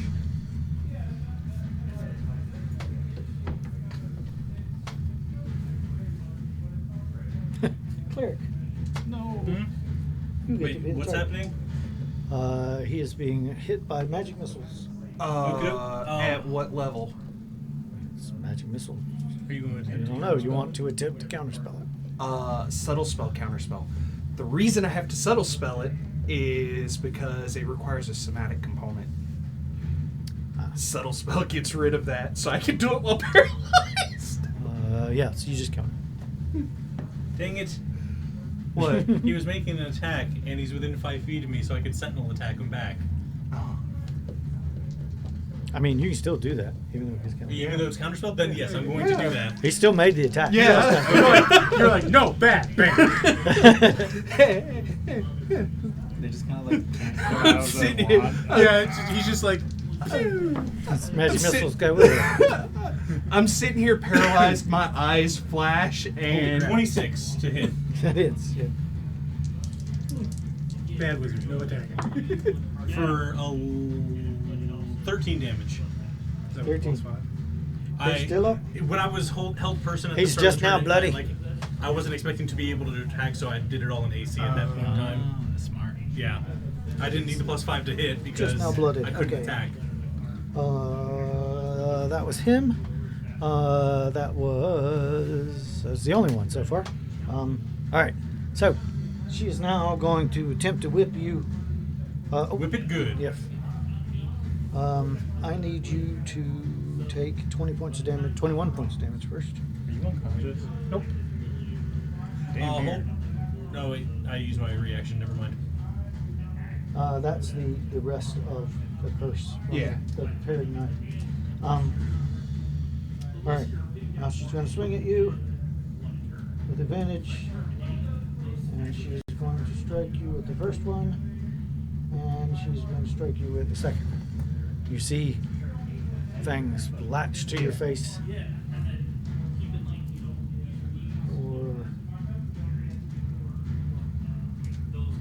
Cleric. No. You get to Wait, be in what's charge. happening? He is being hit by magic missiles. At what level? It's a magic missile. Are you going to I don't know. You want to attempt to counterspell it. Subtle spell, counterspell. The reason I have to subtle spell it is because it requires a somatic component. Subtle spell gets rid of that, so I can do it while paralyzed. Yeah, so you just count. Dang it. What? He was making an attack, and he's within 5 feet of me, so I could sentinel attack him back. Oh. I mean, you can still do that, even though he's kind Even though it's counterspell, then yes, I'm going to do that. He still made the attack. You're like, no, bad, bam. They just kind of like can't go I'm out sitting of here. wand. He's just like, Magic missiles go with it. I'm sitting here paralyzed. My eyes flash, and 26 to hit. That is. Yeah. bad wizard, no attacking. For 13 damage. Is that 13. +5? They're still up? When I was held person at He's the start just of the now turn, bloody. I wasn't expecting to be able to attack, so I did it all in AC at that point in time. Oh, smart. Yeah. I didn't need the +5 to hit because now blooded, I couldn't okay. attack. That was him. That's the only one so far. All right. So she is now going to attempt to whip you. Whip it good. Yep. I need you to take 20 points of damage, 21 points of damage first. Are you unconscious? Nope. Hold. No, wait. I used my reaction. Never mind. That's the rest of the curse. From Yeah. The parried knife. All right. Now she's going to swing at you with advantage, and she's going to strike you with the first one, and she's going to strike you with the second. You see things latch to your face.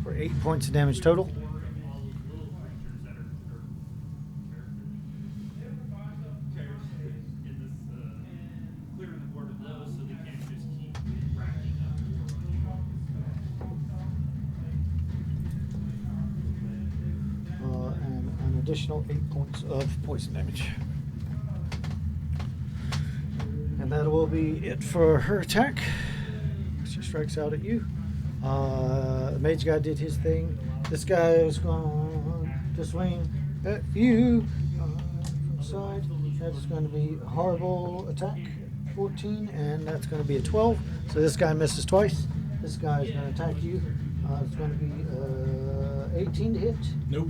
For 8 points of damage total. And an additional 8 points of poison damage. And that will be it for her attack. She strikes out at you. The mage guy did his thing. This guy is going to swing at you from the side. That is going to be a horrible attack, 14, and that's going to be a 12. So this guy misses twice. This guy is going to attack you. It's going to be 18 to hit. Nope.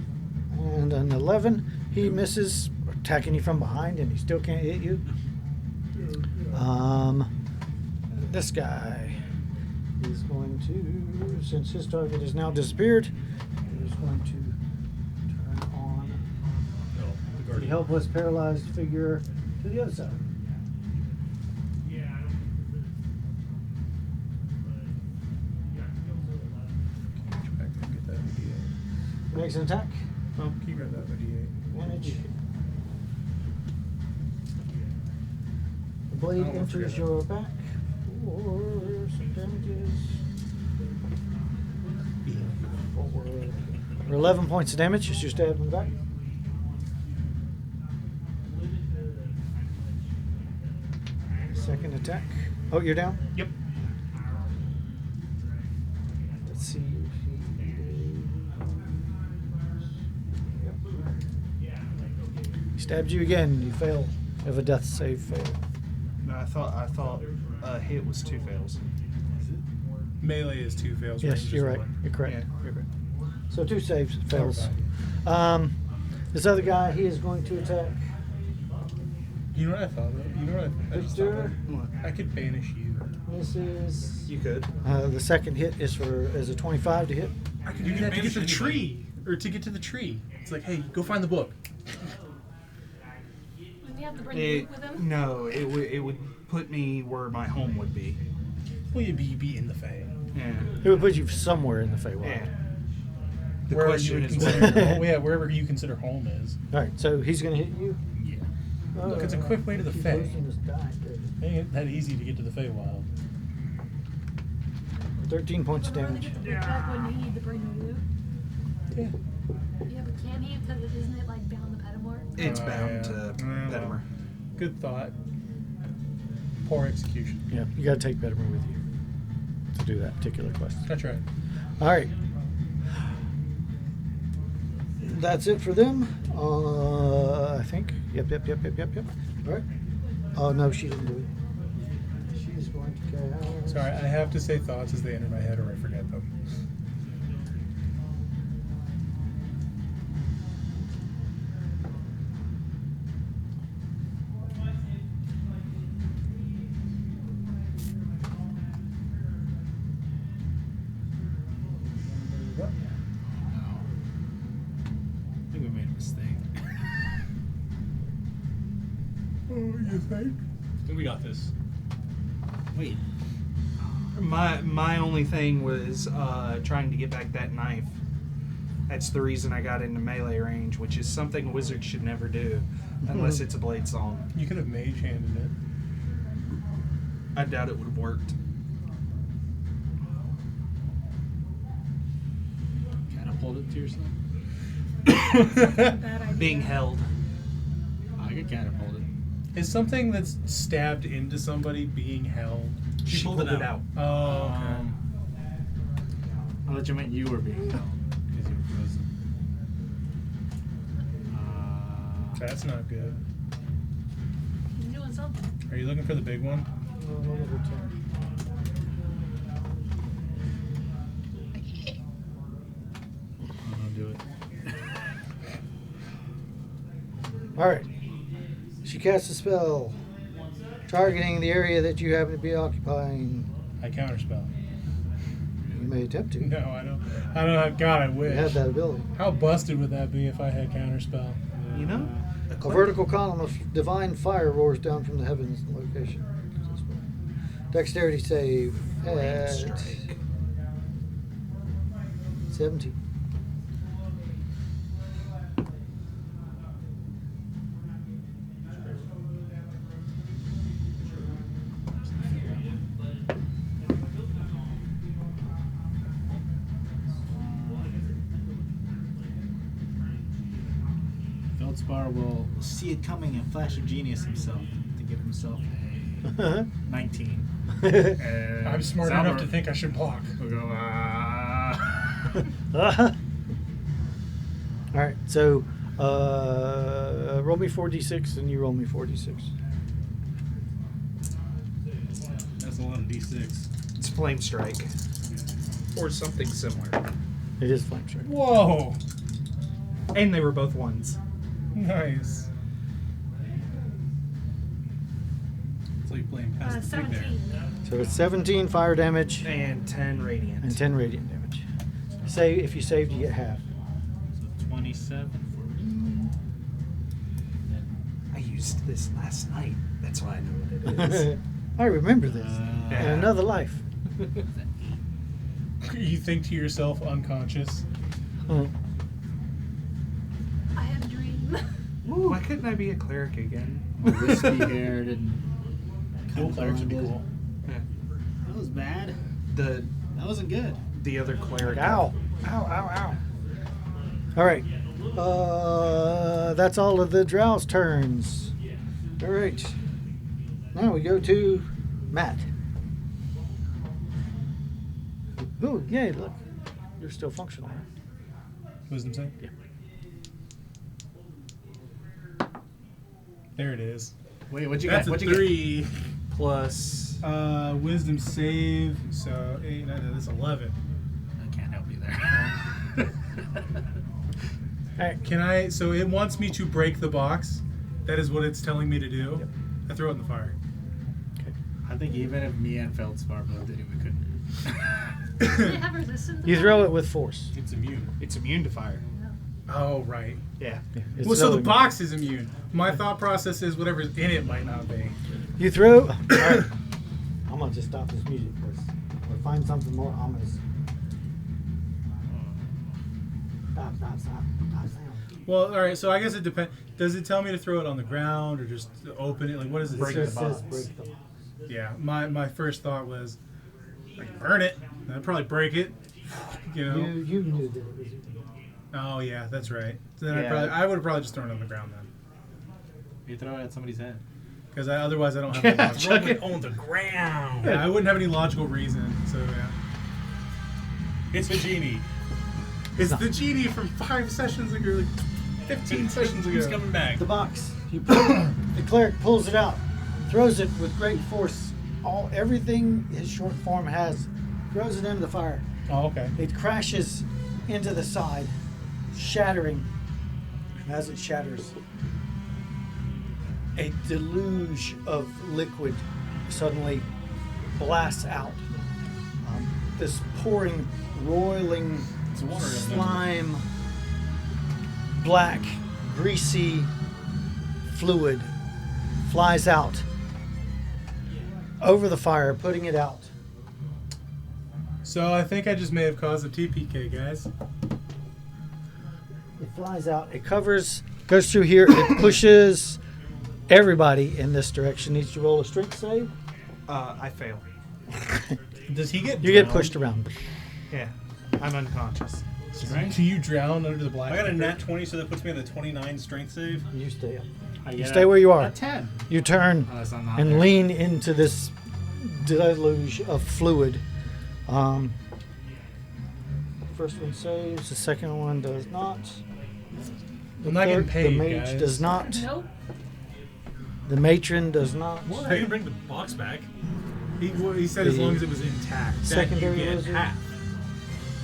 And an 11. He misses, attacking you from behind, and he still can't hit you. This guy is going to, since his target has now disappeared, he's going to turn on the helpless, paralyzed figure to the other side. Get that D8. Makes an attack. Oh, can you grab that D8? Advantage. The blade Oh, I enters forgot. your back for some damages. For 11 points of damage as you stab in the back. Second attack. Oh, you're down? Yep. Let's see if he is. Yep. He stabs you again. You fail. You have a death save fail. No, I thought hit was 2 fails. Melee is 2 fails. Yes, range is you're right. 1. You're correct. Yeah. You're correct. So 2 saves fails. Okay. This other guy, he is going to attack You know what I thought of? You know what I just thought Victor. of? I could banish you. This is You could. the second hit is a 25 to hit. I could You do can that to get banish to the anybody. tree. Or to get to the tree. It's like, hey, go find the book. Would we have to bring the It, book with him? no, it would put me where my home would be. Well, you'd be in the Fae. Yeah. It would put you somewhere in the Feywild. Yeah. The Wherever question you would is consider, where. yeah, wherever you consider home is. All right, so he's going to hit you. Yeah. Look, it's a quick way to the he's Fae. losing his die, dude. It ain't that easy to get to the Feywild. 13 points of Really damage. get the book back when he need to bring the loot. Yeah. Yeah, but can he? Because isn't it like bound to Petamore? It's Oh, bound yeah. to Well, Petimer. Good thought. Poor execution. Yeah, you got to take Petimer with you to do that particular quest. That's right. All right. That's it for them. I think. Yep. All right. Oh, no, she didn't do it. She's going to cast Sorry, I have to say thoughts as they enter my head or I forget them. I think we made a mistake. Oh, you think? I think we got this. Wait. My only thing was trying to get back that knife. That's the reason I got into melee range, which is something a wizard should never do, unless it's a blade song. You could have mage handed it. I doubt it would have worked. Catapult it to yourself. Bad idea. Being held. I could catapult it. Is something that's stabbed into somebody being held? She pulled it out. Oh, okay. I thought you meant you were being held because you were frozen. That's not good. He's doing something. Are you looking for the big one? I'll do it. All right. She casts a spell targeting the area that you happen to be occupying. I counterspell. You may attempt to. No, I don't have. God, I wish. You have that ability. How busted would that be if I had counterspell? You know? A vertical column of divine fire roars down from the heavens in location. Dexterity save at Strike. 17. Feldspar will see it coming and flash of genius himself to give himself a 19. And I'm smart Salvor enough to think I should block. will go, All right, so roll me 4d6 and you roll me 4d6. That's a lot of D6. It's flame strike. Or something similar. It is flame strike. Whoa! And they were both ones. Nice. It's like playing past the pig there. 17. So it's 17 fire damage And 10 radiant. and 10 radiant damage. Say if you saved, you get half. So 27 for me. I used this last night. That's why I know what it is. I remember this in Yeah. another life. You think to yourself, unconscious. I had a dream. Why couldn't I be a cleric again? Wispy haired and Cool clerics would be cool. Yeah. That was bad. The That wasn't good. other cleric. Ow. Ow, ow, ow. All right. That's all of the drow's turns. All right. Now we go to Matt. Oh, yay, look. You're still functional. Wisdom save? Yeah. There it is. Wait, what'd you That's get? a What'd you 3. Plus. Wisdom save. So 8, 9, that's 11. I can't help you there. All right. Can I? So it wants me to break the box. That is what it's telling me to do. Yep. I throw it in the fire. I think even if me and Feldspar both did it, we couldn't. Do they have resistance? You throw it with force. It's immune. It's immune to fire. Oh, right. Yeah. It's Well, so the really- box is immune. My thought process is whatever's in it might not be. You throw. All right. I'm gonna just stop this music because we'll find something more ominous. Stop! Stop! Stop! Stop! Sound. Well, all right. So I guess it depends. Does it tell me to throw it on the ground or just open it? Like, what is it? Break It the just says box. break the box. Yeah. My first thought was, I can burn it. And I'd probably break it. You know. You knew that it was. Oh yeah, that's right. So then Yeah. I would have probably just thrown it on the ground then, You throw it at somebody's head. because otherwise I don't have. Any logical, Chuck it on the ground. yeah, I wouldn't have any logical reason. So yeah. It's the genie. It's the genie from 5 sessions ago, like 15 sessions Who's ago. coming back? The box. You pull, the cleric pulls it out, throws it with great force everything his short form has, throws it into the fire. Oh, okay. It crashes into the side, shattering. As it shatters, a deluge of liquid suddenly blasts out. This pouring, roiling slime, black, greasy fluid flies out over the fire, putting it out. So I think I just may have caused a TPK, guys. It flies out. It covers, goes through here. It pushes everybody in this direction. Needs to roll a strength save. I fail. Does he get You get drowned? pushed around. Yeah, I'm unconscious. Right? Do you drown under the black? I got a pepper? nat 20, so that puts me at a 29 strength save. You stay up. I You get stay where you are. A 10. You turn Unless I'm not and there. lean into this deluge of fluid. First one saves. The second one does not. I'm not getting The paid, mage guys. does not. Nope. The matron does not. I didn't bring the box back. He said as long as it was intact. Secondary that you get wizard. half.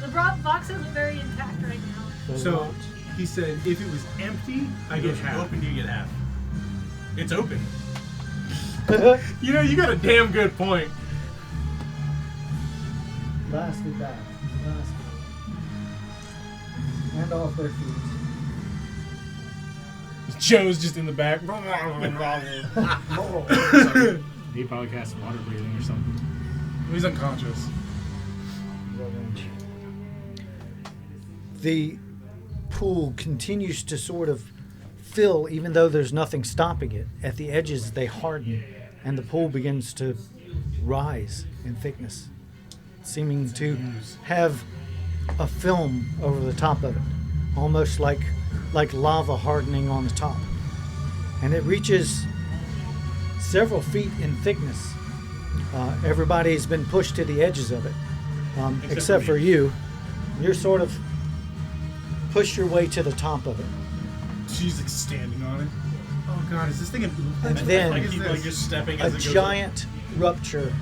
The box isn't very intact right now. Does So not. he said if it was empty, I get If you half. open, you get half. It's open. You know, you got a damn good point. Blasted back. Blasted. And off their feet. Joe's just in the back. He probably cast water breathing or something. He's unconscious. The pool continues to sort of fill, even though there's nothing stopping it. At the edges, they harden, and the pool begins to rise in thickness, seeming to have a film over the top of it, almost like lava hardening on the top. And it reaches several feet in thickness. Everybody's been pushed to the edges of it, except for you. You're sort of push your way to the top of it. She's like standing on it. Oh god, is this thing an And then I is keep this? like just stepping a as it goes. giant rupture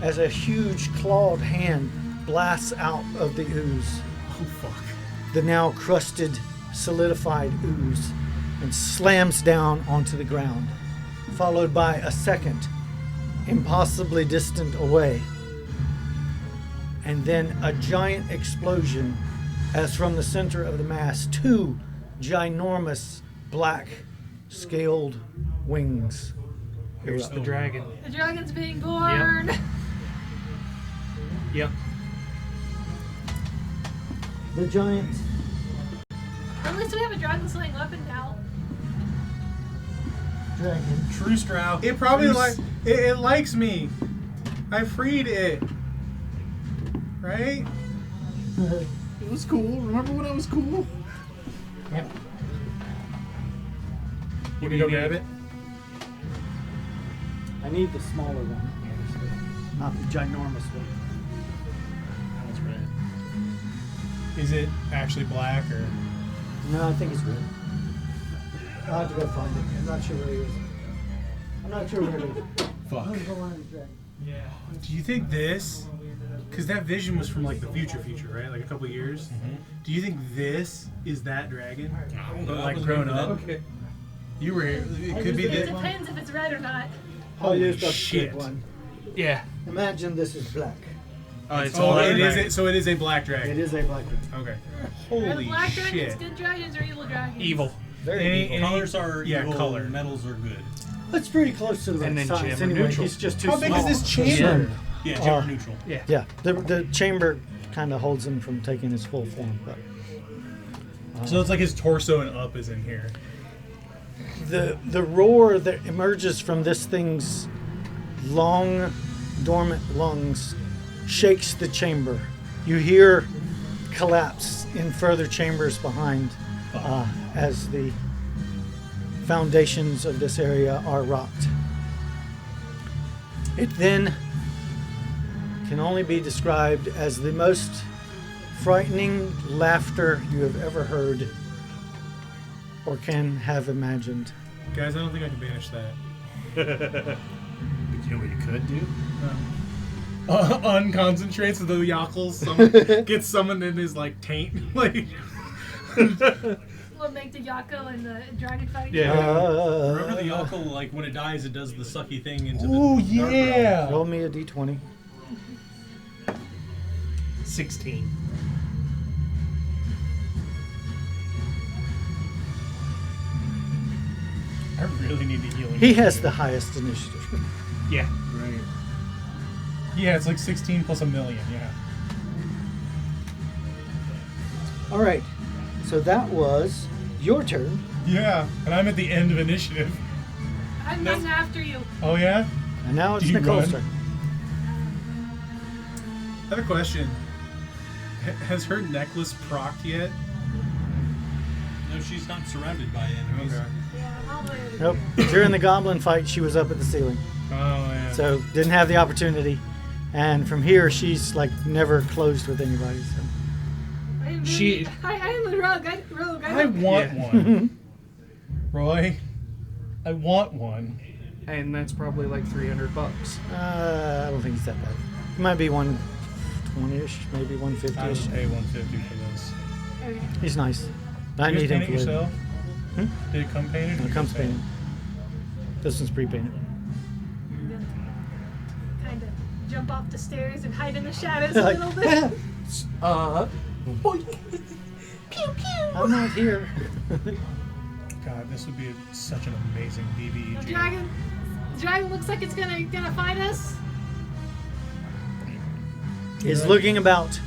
as a huge clawed hand blasts out of the ooze, Oh fuck. the now crusted, solidified ooze, and slams down onto the ground, followed by a second, impossibly distant away. And then a giant explosion as from the center of the mass, two ginormous black scaled wings. Here's the dragon. The dragon's being born. Yep. The giant At least we have a dragon slaying weapon now. dragon True Stroud. It probably it likes me. I freed it. Right? It was cool. Remember when I was cool? You can go grab it. I need the smaller one, not the ginormous one. That was red. Is it actually black or? No, I think it's red. I'll have to go find it. I'm not sure where he is. I'm not sure where it is. Fuck. I'm gonna go on and drag. Do you think this? Because that vision was from like the future, right? Like a couple years. Do you think this is that dragon? But like grown up. Okay. You were here. It could be It this. depends if it's red or not. I'll use the shit. big one. Yeah. Imagine this is black. It's Oh, black it is. dragon. So it is a black It dragon. is a black dragon. Okay. Are the Holy black dragons shit. good dragons or evil dragons? Evil. Very Any- evil. any- Colors are Yeah, evil, color. metals are good. It's pretty close to the And right then size chamber anyway. neutral. He's just too How big small. is this chamber? Yeah, gender neutral. Yeah, the chamber kind of holds him from taking his full form. But So it's like his torso and up is in here. the roar that emerges from this thing's long, dormant lungs shakes the chamber. You hear collapse in further chambers behind as the foundations of this area are rocked. It then can only be described as the most frightening laughter you have ever heard or can have imagined. Guys, I don't think I can banish that. You know what you could do? Unconcentrates so the Yackles gets summoned in his like taint. Like We'll make the Yako and the dragon fight. Yeah. Remember the Yoko, like when it dies, it does the sucky thing into oh the dark realm. yeah. Roll me a d20. 16. I really need to heal him. He has the highest initiative. Yeah. Right. Yeah, it's like 16 plus $1 million. Yeah. All right. So that was your turn. Yeah, and I'm at the end of initiative. I'm running after you. Oh yeah. And now it's Do you Nicole's run? turn. I have a question. Has her necklace procced yet? No, she's not surrounded by enemies. Yeah, I'm all the way over Nope. here. During the goblin fight, she was up at the ceiling. Oh yeah. So didn't have the opportunity. And from here, she's like never closed with anybody. So. I am She- I am a rogue. I want Yeah. one. Roy, I want one. And that's probably like $300. I don't think he's that bad. He might be 120-ish, maybe I would 150-ish. pay 150 for this. Okay. He's nice. I You guys need him paint for it later. yourself? Hmm? Did it come painted? or It you comes just paint painted. This one's pre-painted. I'm gonna kind of jump off the stairs and hide in the shadows a Like, little bit. Pew pew. I'm not here. it? God, this would be such an amazing The BBEG. dragon looks like it's gonna fight us. He's looking about.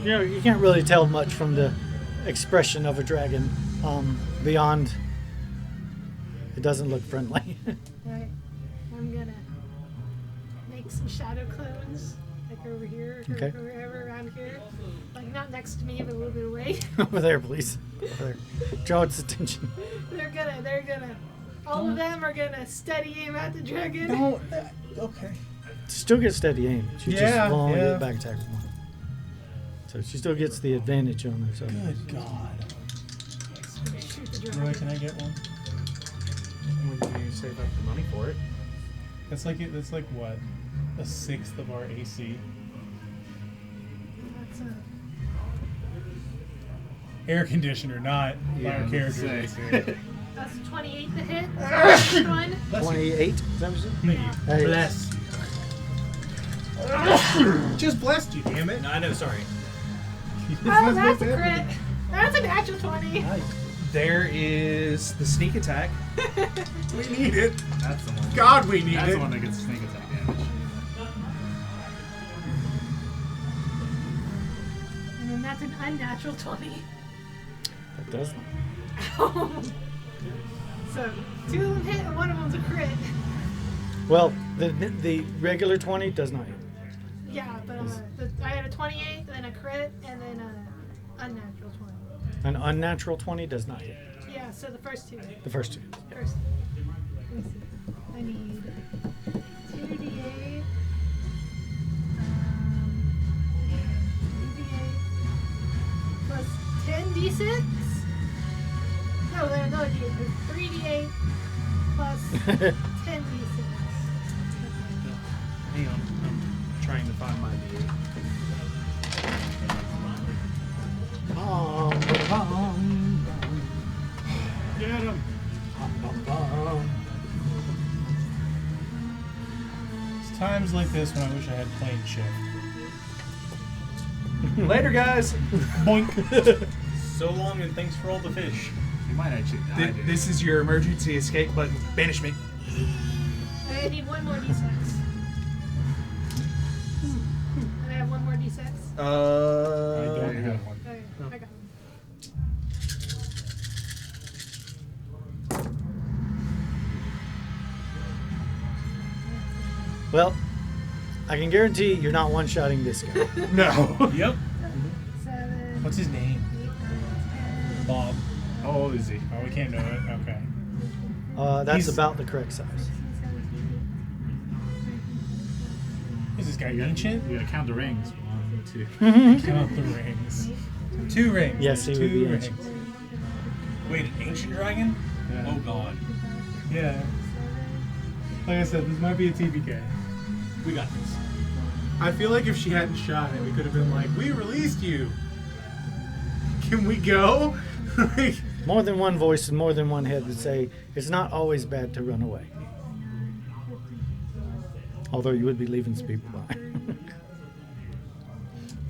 You know, you can't really tell much from the expression of a dragon. Beyond, it doesn't look friendly. Alright, I'm gonna make some shadow clones, like over here, or Okay. wherever around here. Like not next to me, but a little bit away. Over there, please. Over there. Draw its attention. they're gonna, all of them are gonna steady aim at the dragon. No, okay. Still gets steady aim. She Yeah, just will only yeah. get back attack from one. So she still gets the advantage on those others. Good God. Shoot the Roy, dragon. can I get one? When you save up the money for it. That's like what? A sixth of our AC. That's Air conditioner, not Yeah, our character. say. AC. that's 28 to hit. First one. 28? Is that what you said? Thank you. Hey. Bless you. Just blessed you, damn it. No, I know, sorry. Oh, that's a crit. That's an actual 20. Nice. There is the sneak attack. We need it. That's the one. God, we need That's it. the one that gets sneak attack damage. And then that's an unnatural 20. That does. So, 2 of them hit and 1 of them's a crit. Well, the regular 20 does not hit. Yeah, but I had a 28, then a crit, and then an unnatural 20. An unnatural 20 does not hit. Yeah, so the first 2. The first two. First. Let me see. I need 2d8. 2d8 plus 10d6. No, d8. 3d8 plus 10d6. Hang on. I'm trying to find my D8. Get him! It's times like this when I wish I had plane shift. Later, guys. Boink. So long and thanks for all the fish. You might actually die, dude. This is your emergency escape button. Banishment. I need 1 more d6. And I have 1 more d6. I don't have one. Okay, I got 'em. Well, I can guarantee you're not one-shotting this guy. No. Yep. 7, What's his name? 8, 9, 10. Bob. How old is he? Oh, we can't know it. Okay. That's He's- about the correct size. Is this guy ancient? You gotta count the rings. 1, 2. Count the rings. 2 rings. Yes, he There's would be 2 ancient. rings. Wait, an ancient dragon? Yeah. Oh god. Yeah. Like I said, this might be a TPK. We got this. I feel like if she hadn't shot it, we could have been like, we released you. Can we go? Like, More than one voice and more than one head would say it's not always bad to run away. Although you would be leaving some people behind.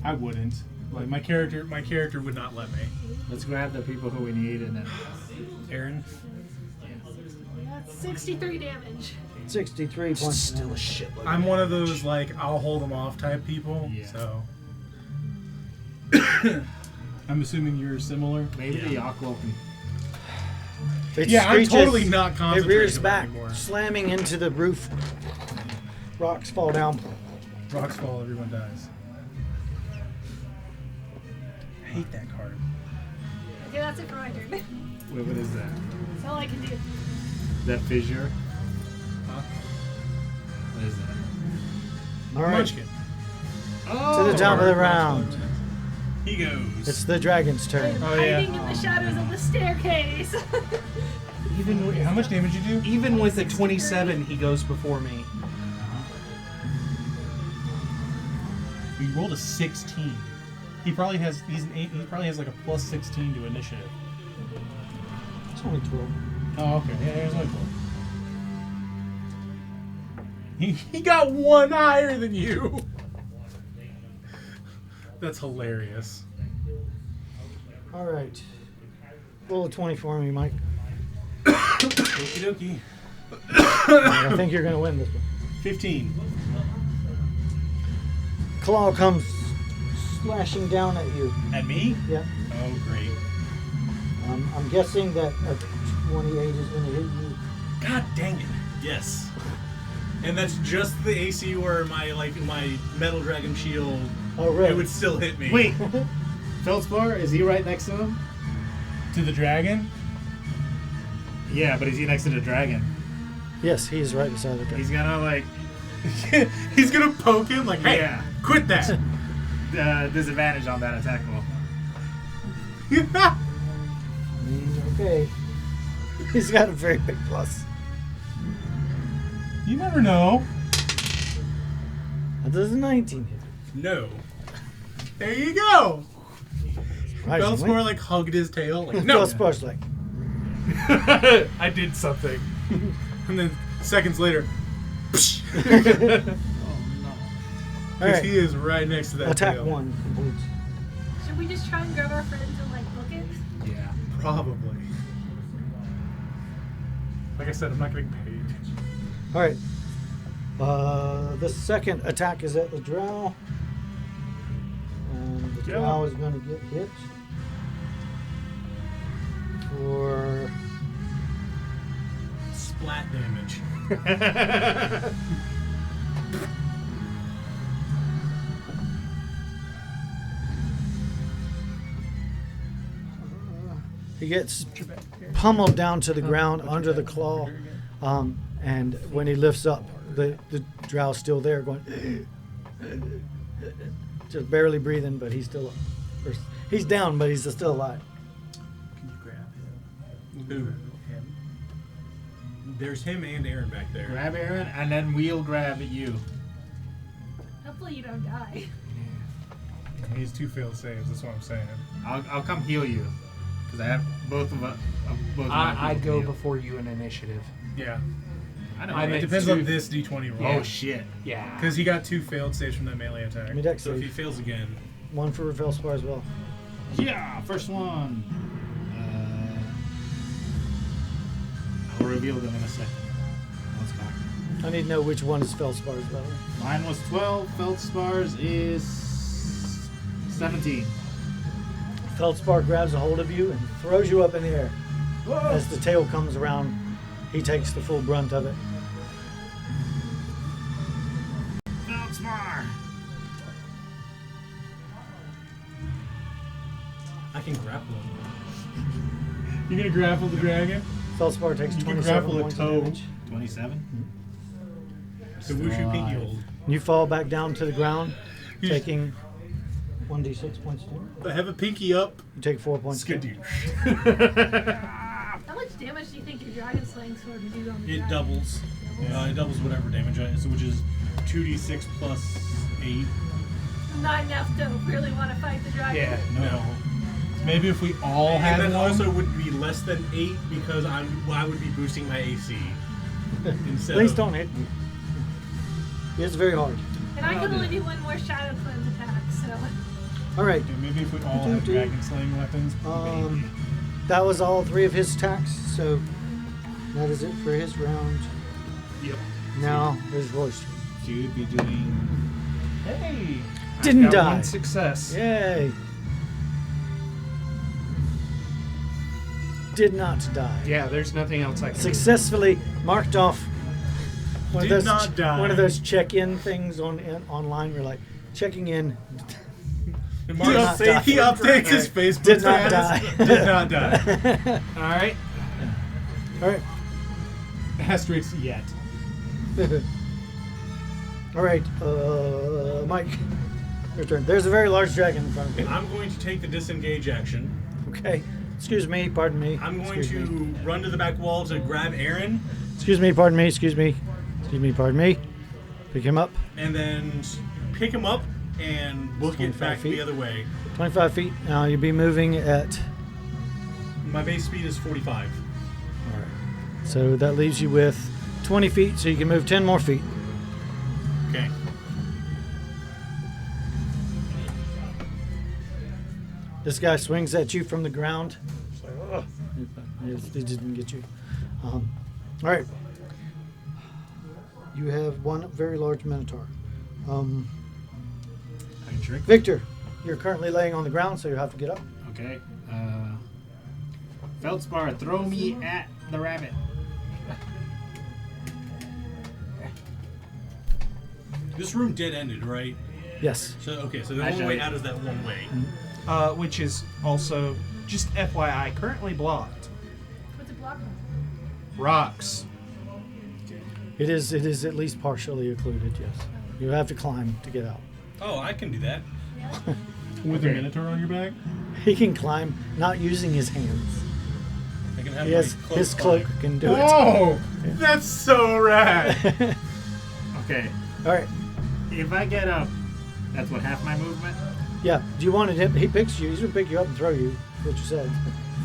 I wouldn't. Like my character would not let me. Let's grab the people who we need and then. Aaron. That's 63 damage. 63 points. Still a shitload. I'm one of those like I'll hold them off type people. Yeah. So I'm assuming you're similar. Maybe the aqua can. It yeah, I'm screeches, totally not It concentrating rears back, anymore. slamming into the roof. Rocks fall down. Rocks fall, everyone dies. I hate that card. Okay, that's it for my turn. Wait, what is that? That's all I can do. That fissure? Huh? What is that? All right, Munchkin. Oh! to the top of the Rocks round. fall. He goes. It's the dragon's I'm turn. Oh, yeah. hiding in the shadows of the staircase. Even with, how much damage you do? Even with the 27, he goes before me. We rolled a 16. He probably has. He's an 8. He probably has like a plus 16 to initiative. It's only 12. Oh, okay. Yeah, there's only 4. He got one higher than you. That's hilarious. All right. Roll a 20 for me, Mike. Okie dokie. I think you're going to win this one. 15. Claw comes slashing down at you. At me? Yep. Oh, great. I'm guessing that a 28 is going to hit you. God dang it. Yes. And that's just the AC where my metal dragon shield. Oh, right. It would still hit me. Wait! Feldspar, is he right next to him? To the dragon? Yeah, but is he next to the dragon? Yes, he's right beside the dragon. He's gonna, like, He's gonna poke him like, hey, yeah, quit that. disadvantage on that attack roll. Okay. He's got a very big plus. You never know. That does a 19 hit. No. There you go. Surprisingly. Feldspar like hugged his tail. Like, no. Feldspar's like, I did something. And then seconds later, all because right. he is right next to that Attack tail. 1 completes. Should we just try and grab our friends and like book it? Yeah. Probably. Like I said, I'm not getting paid. All right. The second attack is at the drow. And the drow is going to get hit for Splat damage. he gets pummeled down to the ground under the claw, and when he lifts up, the drow's still there, going just barely breathing, but he's still he's down, but he's still alive. Can you grab him? Who? Him. There's him and Aaron back there. Grab Aaron, and then we'll grab you. Hopefully you don't die. He has 2 failed saves. That's what I'm saying. I'll come heal you. Because I have both of us. I go before you in initiative. Yeah. I know. I It meant depends to- on this D20 roll. Oh, shit. Yeah. Because he got 2 failed saves from that melee attack. Give me dex So if he save. fails again, One for Felspar as well. Yeah, first one. I'll reveal them in a second. Let's go. I need to know which one is Felspar's, by the way. Mine was 12. Feldspar's is 17. Feldspar grabs a hold of you and throws you up in the air. As the tail comes around, he takes the full brunt of it. Feldspar! I can grapple him. You're gonna grapple the dragon? Feldspar takes You can 27 grapple a points toe. of damage. 27? So Wushu Pinky Hold. You fall back down to the ground, You- taking 1d6 points of damage. I have a pinky up. You take 4 points. of damage. Skadoosh. How much damage do you think your dragon slaying sword would do on the It dragon? doubles. It doubles whatever damage I which is 2d6 plus 8. Not enough to really want to fight the dragon. Yeah. No. Maybe if we all had And then one. also would be less than 8 because I would be boosting my AC. Instead Please of, don't hit me. It's very hard. And I can only do one more Shadow Cleanse attack, so. All right. Yeah, maybe if we all had dragon slaying weapons. Maybe. That was all 3 of his attacks, so that is it for his round. Yep. Now there's Roy's turn. So you'd be doing. Hey. Didn't Got die. one success. Yay! Did not die. Yeah, there's nothing else I can Successfully marked off one Did of those not die. one of those check-in things online. We're like checking in. He Did not die. updates his Facebook Did not status. die. Did not die. do. All right. All right. Asterisk yet. All right. Mike, your turn. There's a very large dragon in front of you. I'm going to take the disengage action. Okay. Excuse me. Pardon me. I'm going Excuse to me. run to the back wall to grab Aaron Excuse me. Pardon me. Excuse me. Excuse me. Pardon me. Pick him up. and then pick him up and book it 25 back feet. the other way. 25 feet. Now you'll be moving at. My base speed is 45. All right. So that leaves you with 20 feet, so you can move 10 more feet. Okay. This guy swings at you from the ground. It's like, ugh. It didn't get you. All right. You have one very large minotaur. Victor, you're currently laying on the ground, so you have to get up. Okay. Feldspar, throw me at the rabbit. This room dead ended, right? Yes. So okay, so the Actually, only way out is that one way. Which is also just FYI currently blocked. What's it blocking? Rocks. It is at least partially occluded, yes. You have to climb to get out. Oh, I can do that. With a minotaur on your back. He can climb not using his hands. I can have He my has, cloak his cloak fly. can do it. Oh, that's so rad. Okay. All right. If I get up, that's what, half my movement? Yeah. Do you want it? He picks you. He's gonna pick you up and throw you. That's what you said.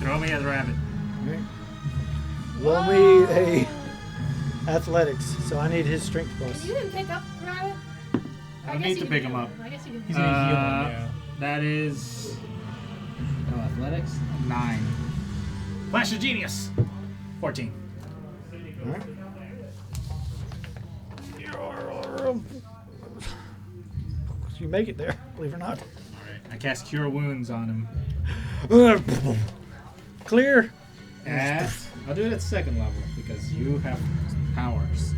Throw me at the rabbit. Okay. Roll me a athletics. So I need his strength plus. You didn't pick up the rabbit? I don't need to pick him up. I guess you didn't. He's gonna heal him. Yeah. That is. No, athletics? 9. Flash of Genius! 14. All right. You make it there, believe it or not. Alright. I cast Cure Wounds on him. Clear. I'll do it at second level because you have powers.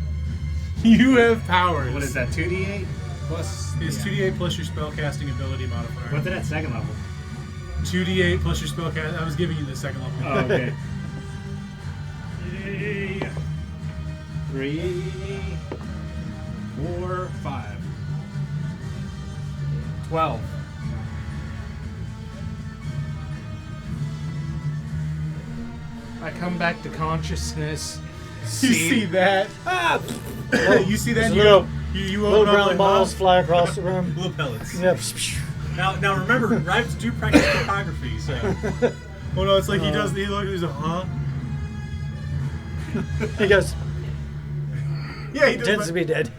You have powers. What is that, 2d8? Plus. It's yeah. 2d8 plus your spellcasting ability modifier. What's it at second level? 2d8 plus your spellcast. I was giving you the second level. Oh, okay. 3, 4, 5. 12. I come back to consciousness. You see that? You see that? There's You little- you Little open up brown like, balls fly across the room. Little pellets. Yep. Now remember, rabbits do practice topography, so Oh no, it's like he does. He looks. He's like, huh? He goes. Yeah, he does. Tends to be dead.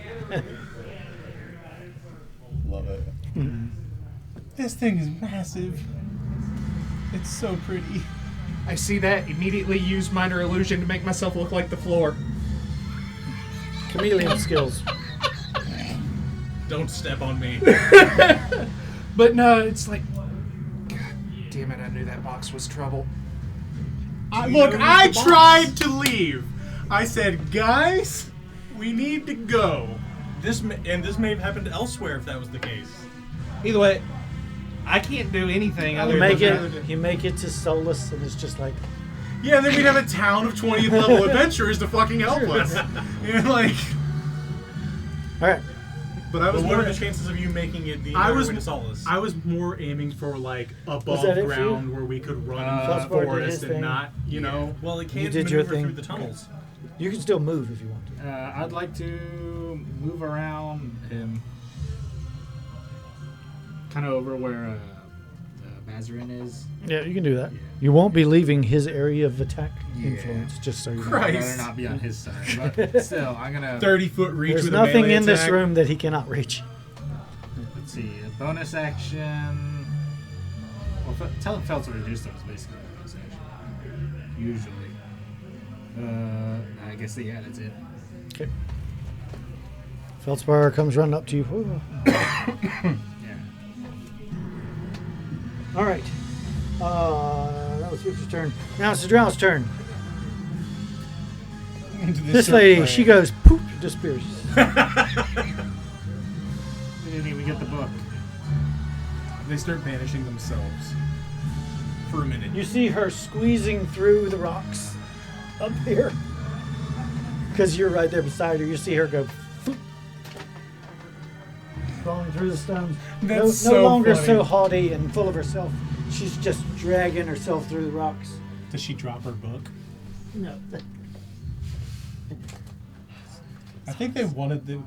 Love it. This thing is massive. It's so pretty. I see that. Immediately use minor illusion to make myself look like the floor. Chameleon skills. don't step on me. But no, it's like, God damn it! I knew that box was trouble. Look, I tried to leave. I said, guys, we need to go. This may have happened elsewhere if that was the case. Either way, I can't do anything other You than make that. it. You make it to Solace, and it's just like. Yeah, and then we'd have a town of 20th level adventurers to fucking help us. You know, like, All right. but I was But what more. are the chances of you making it the I entire was way to Solace? I was more aiming for like above that it for ground where we could run in the Fluffbar did forest his and thing. not, you know. well, it can't did your maneuver thing. through the tunnels. You can still move if you want to. I'd like to move around him, kind of over where Mazarin is. Yeah, you can do that. Yeah. You won't be leaving his area of attack Yeah. influence, just so you know. Christ. I'd rather not be on his side, but still, I'm gonna 30-foot reach There's with nothing a melee in this attack. room that he cannot reach. Let's see, a bonus action. Well, telling Felt to reduce them is basically a bonus action. Usually. I guess that's it. Okay. Feldspar comes running up to you. Ooh. Yeah. All right. That was Victor's turn. Now it's the Drow's turn. Into This circle lady, frame. she goes poof, disappears. We didn't even get the book. They start vanishing themselves for a minute. You see her squeezing through the rocks up here. Because you're right there beside her. You see her go poof, falling through the stones. That's no so longer funny. so haughty and full of herself. She's just dragging herself through the rocks. Does she drop her book? No. I think they wanted the.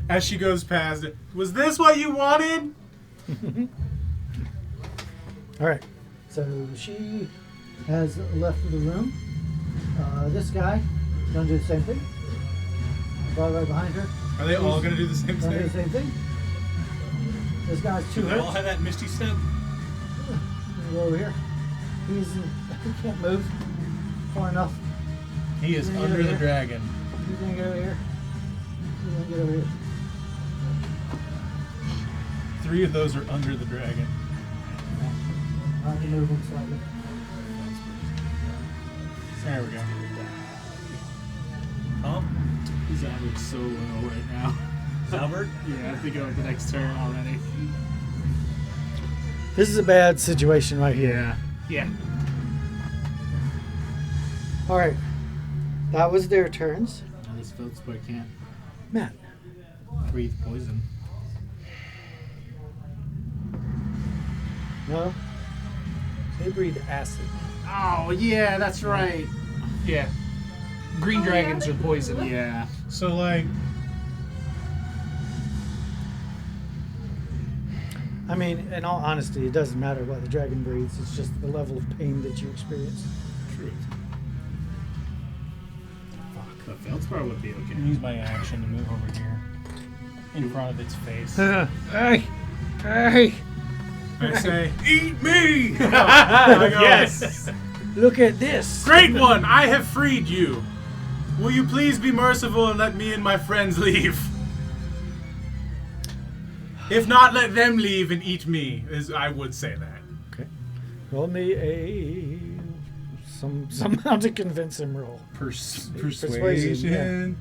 As she goes past it, was this what you wanted? All right. So she has left the room. This guy gonna do the same thing. Right behind her. Are they all going to do the same Gonna do the thing? same thing. This guy's Do too they all hurt. have that misty step? Go over here. He can't move far enough. He is Yeah, under yeah. the dragon. He's gonna get over here. He's gonna get over here. 3 of those are under the dragon. I can move him slightly. There we go. Huh? He's average so low right now. Albert? Yeah, I think of the next turn already. This is a bad situation right here. Yeah. All right. That was their turns. Now this Feldspar can't Matt. breathe poison. No. They breathe acid. Oh, yeah, that's right. Yeah. Green dragons are poison. Yeah. So, like, I mean, in all honesty, it doesn't matter what the dragon breathes. It's just the level of pain that you experience. Truth. Fuck, but Feldspar would be okay. use my action to move over here in front of its face. Hey! Hey! I say, eat me! Yes! Look at this! Great one! I have freed you! Will you please be merciful and let me and my friends leave? If not, let them leave and eat me. I would say that. Okay. Roll me some somehow to convince him roll. Persuasion.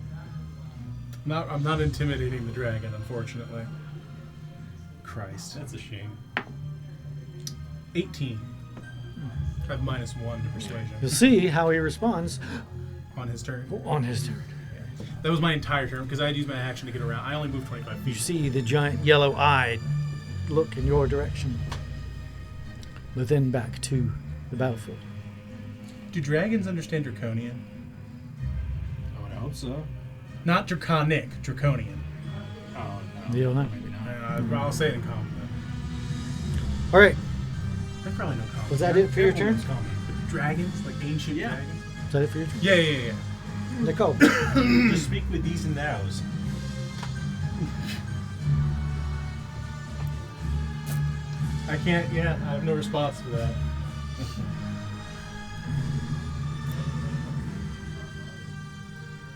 I'm not intimidating the dragon, unfortunately. Christ. That's a shame. 18. I have -1 to persuasion You'll see how he responds on his turn. on his turn. That was my entire turn because I had used my action to get around. I only moved 25 You feet. see the giant yellow eye look in your direction, but then back to the battlefield. Do dragons understand Draconian? I would hope so. Not Draconic, Draconian. Oh, no. You don't know. Maybe not. I'll say it in common. Then. All right. They probably know common. Was that it for your Everyone turn? knows common. Dragons, like ancient Yeah. dragons. Is that it for your turn? Yeah. Nicole. Just speak with these and thous. I can't. Yeah, I have no response to that.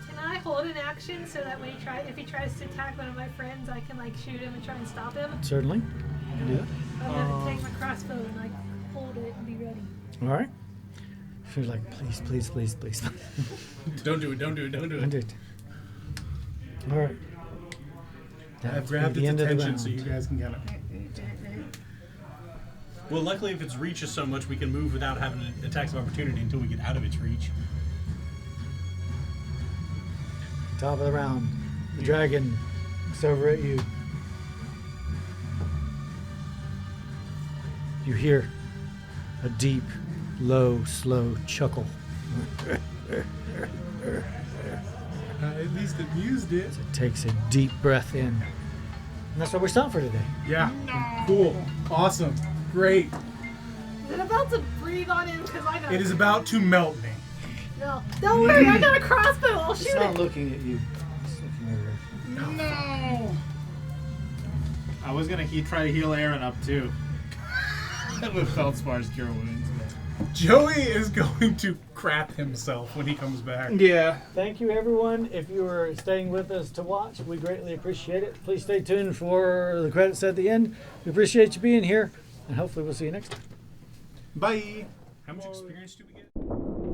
Can I hold an action so that when if he tries to attack one of my friends, I can like shoot him and try and stop him? Certainly. You can do that. I'm gonna take my crossbow and like hold it and be ready. All right. She's like, please. Don't do it. Don't do it. Don't do Don't it. do it. All right. I've That's grabbed the its end of the attention so round. you guys can kind of. Well, luckily, if its reach is so much, we can move without having attacks of opportunity until we get out of its reach. Top of the round. The dragon is over at you. You hear a deep, low, slow chuckle. At least it used it. It takes a deep breath in. And that's what we're stopping for today. Yeah. Cool. Awesome. Great. Is it about to breathe on him? Because I got. It is about to melt me. No. Don't worry, I got a crossbow. I'll It's shoot not it. looking at you. It's looking over. No. I was gonna try to heal Aaron up too. With Feldspars cure wounds. Joey is going to crap himself when he comes back. Yeah. Thank you, everyone. If you are staying with us to watch, we greatly appreciate it. Please stay tuned for the credits at the end. We appreciate you being here, and hopefully we'll see you next time. Bye. How much experience do we get?